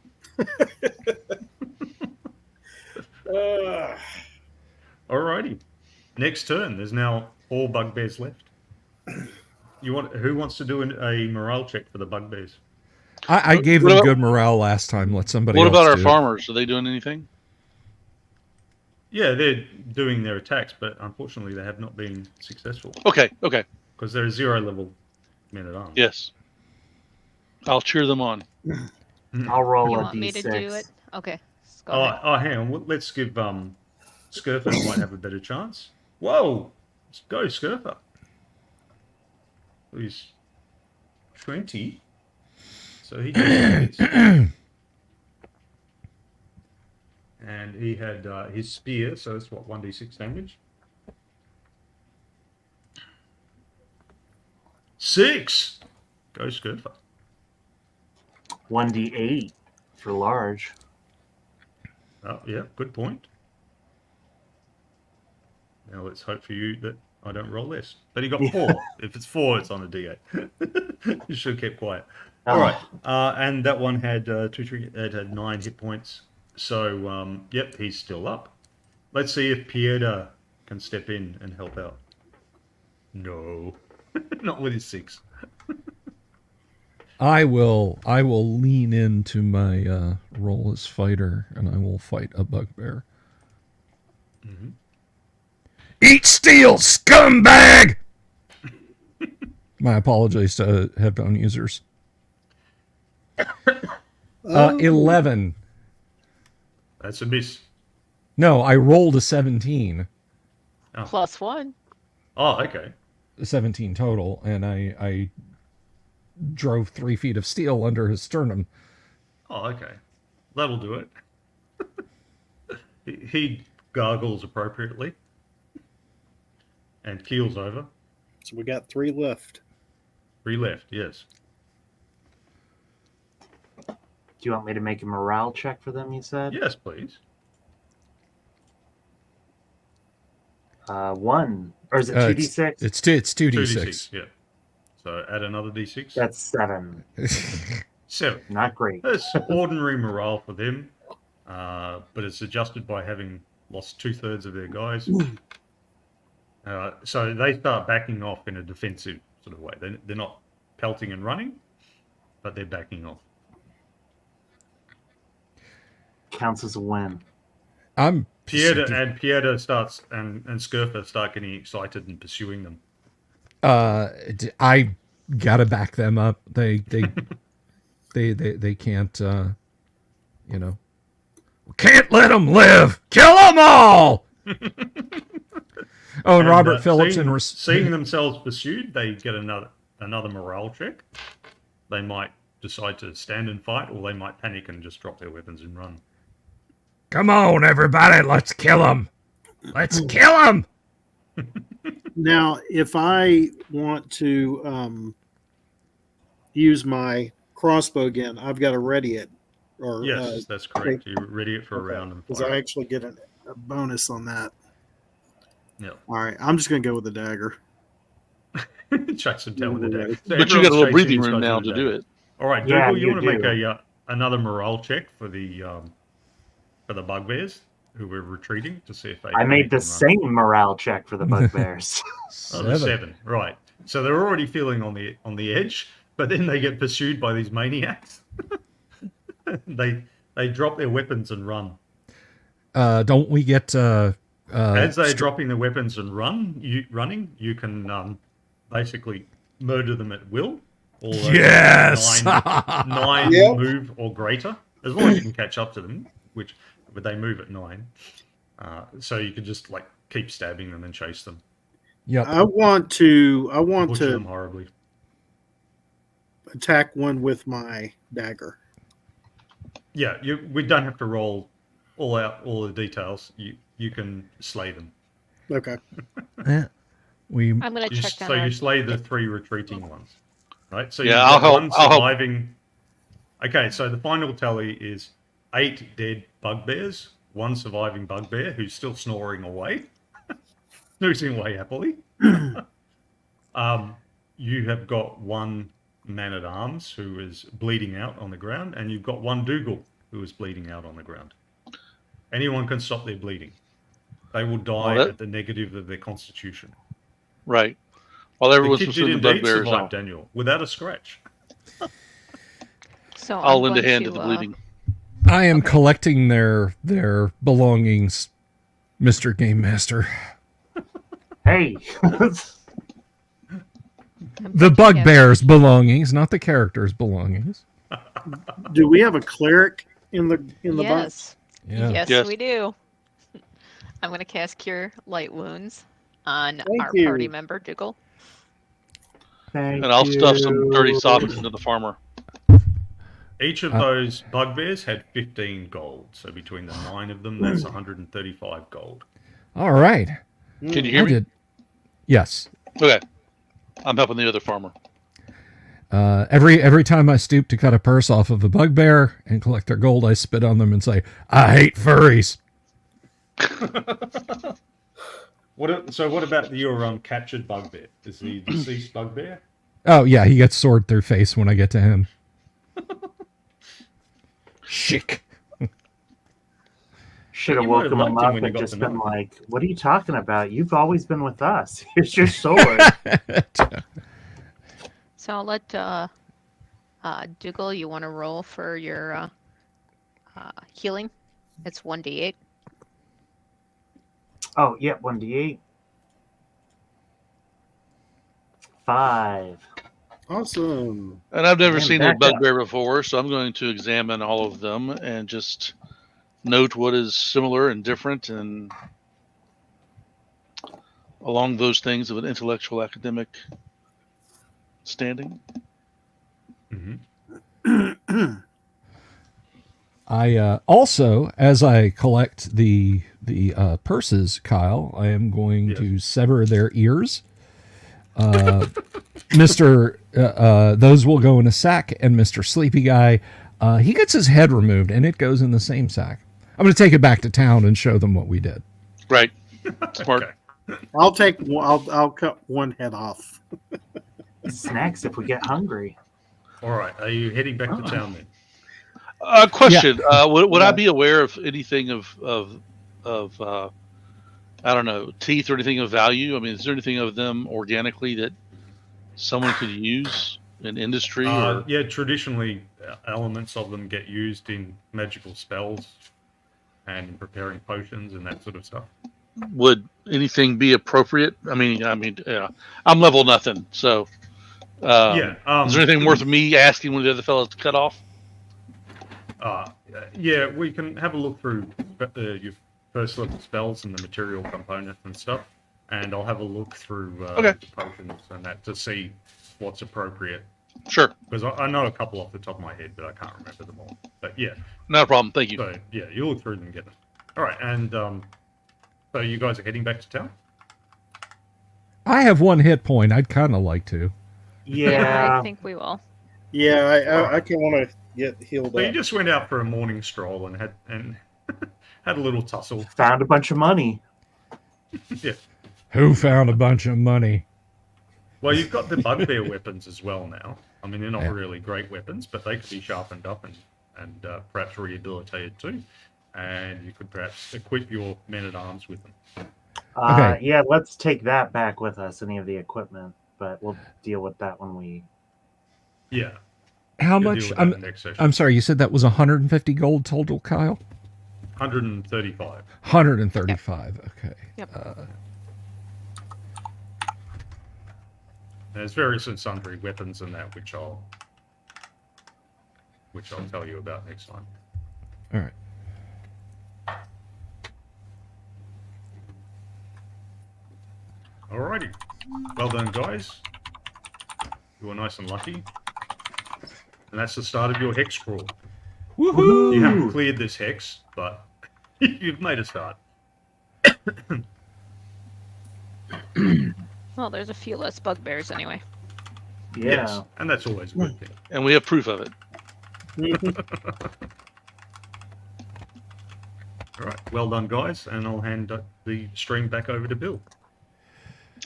Alrighty. Next turn. There's now 4 bugbears left. Who wants to do a morale check for the bugbears? I gave What them about- good morale last time. Let somebody What else about our do it. farmers? Are they doing anything? Yeah, they're doing their attacks, but unfortunately they have not been successful Okay. because they're 0 level men at arms. Yes. I'll cheer them on. I'll roll You a want me to do d6. it? Okay. Go ahead. Hang on. Let's give Skirfer might have a better chance. Whoa! Let's go, Skirfer. He's 20. So he just hits. And he had his spear, so it's what, 1d6 damage? 6. Go Scurfer. 1d8 for large. Oh, yeah, good point. Now let's hope for you that I don't roll less. But he got 4. If it's 4, it's on a D8. You should keep quiet. All right. And that one had it had 9 hit points. So, yep, he's still up. Let's see if Pieta can step in and help out. No, not with his 6. I will lean into my role as fighter, and I will fight a bugbear. Mm-hmm. Eat steel, scumbag! My apologies to headphone users. 11. That's a miss. No, I rolled a 17. Oh. +1. Oh, okay. 17 total, and I drove 3 feet of steel under his sternum. Oh, okay. That'll do it. He gargles appropriately and keels over. So we got 3 left. 3 left, yes. Do you want me to make a morale check for them, you said? Yes, please. 1. Or is it 2d6? It's 2d6. 2d6, yeah. So add another d6. That's 7. 7. Not great. That's ordinary morale for them, but it's adjusted by having lost 2/3 of their guys. So they start backing off in a defensive sort of way. They're not pelting and running, but they're backing off. Counts as a win. Pieta starts and Scurfer start getting excited and pursuing them. I gotta back them up. They can't, can't let them live. Kill them all. Oh, and Robert Phillipson was seeing themselves pursued. They get another morale check. They might decide to stand and fight, or they might panic and just drop their weapons and run. Come on, everybody, let's kill them. Let's kill them. Now, if I want to use my crossbow again, I've got to ready it. Or yes, that's correct. You ready it for a round and because I actually get a bonus on that. Yeah. All right, I'm just going to go with the dagger. Chase them down with the dagger. So But you got a little everyone's breathing chasing room these guys now with to a do dagger. it. All right, Yeah, Dougal, you want to do. make another morale check for the bugbears who were retreating to see if they. I made the run. same morale check for the bugbears. Oh, the 7, right? So they're already feeling on the edge, but then they get pursued by these maniacs. They drop their weapons and run. Don't we get as they're dropping their weapons and running, you can basically murder them at will. Or yes, 9 Yep. move or greater, as long as you can catch up to them. But they move at 9, so you can just like keep stabbing them and chase them. Yep. I want to Butcher them horribly. attack one with my dagger. Yeah, we don't have to roll all the details. You can slay them. Okay. I'm going to check down. So you slay the 3 retreating ones, right? So Yeah, you've got I'll one help. surviving. Okay, so the final tally is 8 dead bugbears, 1 surviving bugbear who's still snoring away, snoozing away happily. You have got 1 man-at-arms who is bleeding out on the ground, and you've got 1 Dougal who is bleeding out on the ground. Anyone can stop their bleeding. They will die at the negative of their constitution. Right. While everyone's The kid pursuing did the indeed bugbears, survive, Daniel, without a scratch. So I'll I'm lend a going hand to the bleeding. I am collecting their belongings, Mr. Game Master. Hey, The bugbear's belongings, not the character's belongings. Do we have a cleric in the box? Yes. Yeah. Yes, we do. I'm going to cast Cure Light Wounds on Thank our you. party member, Dougal. thank And I'll stuff some you. dirty socks into the farmer. Each of those bugbears had 15 gold. So between the 9 of them, that's 135 gold. All right. Can you hear I me? did. Yes. Okay. I'm helping the other farmer. Every time I stoop to cut a purse off of a bugbear and collect their gold, I spit on them and say, "I hate furries." What about your captured bugbear? Is he deceased bugbear? Oh yeah, he gets sword through face when I get to him. Shick. Should have You might have woken him liked him up when you and got just to know been him. like, "What are you talking about? You've always been with us. Here's your sword." So I'll let Dougal, you want to roll for your healing? It's 1d8. Oh, yep, 1d8. 5. Awesome. And I've never Man, seen a back up. bugbear before, so I'm going to examine all of them and just note what is similar and different and along those things of an intellectual academic standing. Mm-hmm. I also, as I collect the purses, Kyle, I am going Yes. to sever their ears. Mister, those will go in a sack, and Mister Sleepy Guy, he gets his head removed, and it goes in the same sack. I'm going to take it back to town and show them what we did. Right. Smart. Okay. I'll cut one head off. Snacks if we get hungry. All right. Are you heading back to town then? Question: Would I Yeah. be aware of anything of I don't know, teeth or anything of value? I mean, is there anything of them organically that someone could use in industry? Or Yeah, traditionally, elements of them get used in magical spells and in preparing potions and that sort of stuff. would anything be appropriate? I mean, yeah, I'm level nothing, so Yeah. is there anything worth me asking one of the other fellows to cut off? Yeah, we can have a look through your first level spells and the material components and stuff, and I'll have a look through Okay. the potions and that to see what's appropriate. Sure, Because I know a couple off the top of my head, but I can't remember them all. But yeah, not a problem. Thank you. so yeah, you look through them and get them. All right, and so you guys are heading back to town? I have one hit point. I'd kind of like to. Yeah. I think we will. Yeah, I can want to get healed So you up. just went out for a morning stroll and had a little tussle. Found a bunch of money. Yeah. Who found a bunch of money? Well, you've got the bugbear weapons as well now. I mean, they're not Yeah. really great weapons, but they could be sharpened up and perhaps rehabilitated too. And you could perhaps equip your men-at-arms with them. Okay. Yeah, let's take that back with us, any of the equipment, but we'll deal with that when we... Yeah. How you'll much? deal with that in the next session. I'm sorry, you said that was 150 gold total, Kyle? 135. 135. Okay. Yep. There's various and sundry weapons and that which I'll tell you about next time. All right. Alrighty. Well done, guys. You were nice and lucky. And that's the start of your hex crawl. Woohoo! You haven't cleared this hex, but you've made a start. Well, there's a few less bugbears anyway. Yeah. Yes, and that's always a good thing. And we have proof of it. All right, well done, guys, and I'll hand the stream back over to Bill.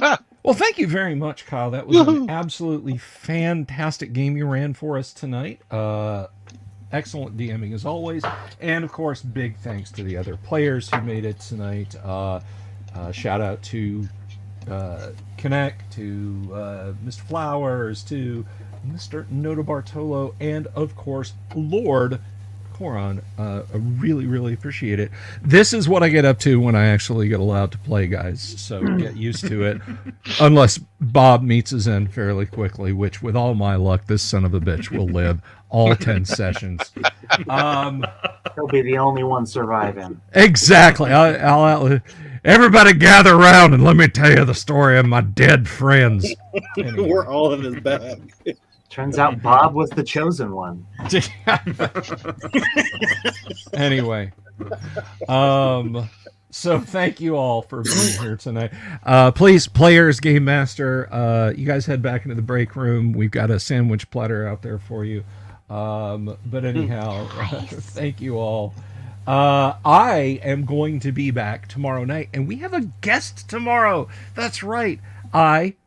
Well, thank you very much, Kyle. That was an absolutely fantastic game you ran for us tonight. Excellent DMing as always. And, of course, big thanks to the other players who made it tonight. Shout out to Connect, to Mr. Flowers, to Mr. Noto Bartolo, and, of course, Lord Coron. I really, really appreciate it. This is what I get up to when I actually get allowed to play, guys. So get used to it. Unless Bob meets his end fairly quickly, which, with all my luck, this son of a bitch will live all 10 sessions. He'll be the only one surviving. Exactly. I'll everybody gather around and let me tell you the story of my dead friends. Anyway. We're all in his bag. Turns out Bob was the chosen one. Anyway, So thank you all for being here tonight. Please, players, game master, you guys head back into the break room. We've got a sandwich platter out there for you. But anyhow, thank you all. I am going to be back tomorrow night, and we have a guest tomorrow. That's right.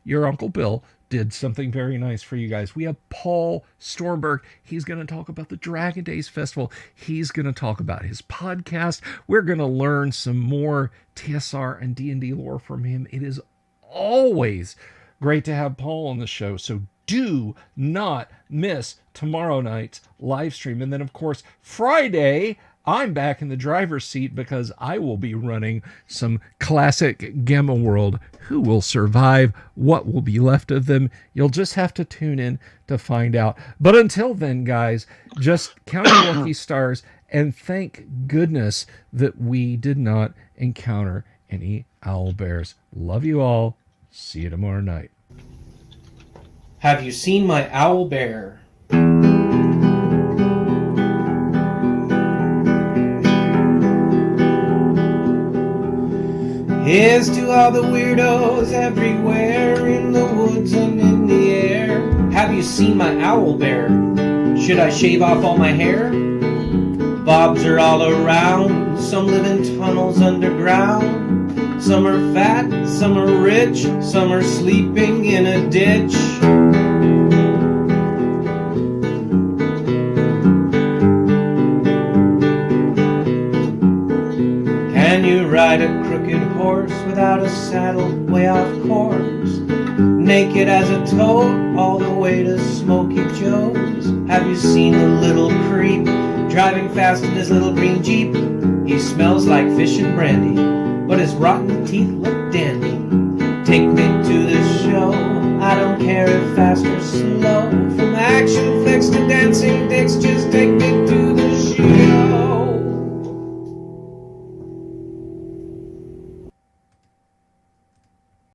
Your Uncle Bill, did something very nice for you guys. We have Paul Stormberg. He's going to talk about the Dragon Days Festival. He's going to talk about his podcast. We're going to learn some more TSR and D&D lore from him. It is always great to have Paul on the show. So do not miss tomorrow night's live stream. And then, of course, Friday, I'm back in the driver's seat because I will be running some classic Gamma World. Who will survive? What will be left of them? You'll just have to tune in to find out. But until then, guys, just count your lucky stars and thank goodness that we did not encounter any owl bears. Love you all. See you tomorrow night. Have you seen my owl bear? Here's to all the weirdos everywhere, in the woods and in the air. Have you seen my owl bear? Should I shave off all my hair? Bobs are all around, some live in tunnels underground. Some are fat, some are rich, some are sleeping in a ditch. Can you ride a crooked horse without a saddle, way off course? Naked as a toad, all the way to Smoky Joe's. Have you seen the little creep driving fast in his little green Jeep? He smells like fish and brandy, but his rotten teeth look dandy. Take me to the show, I don't care if fast or slow. From action flicks to dancing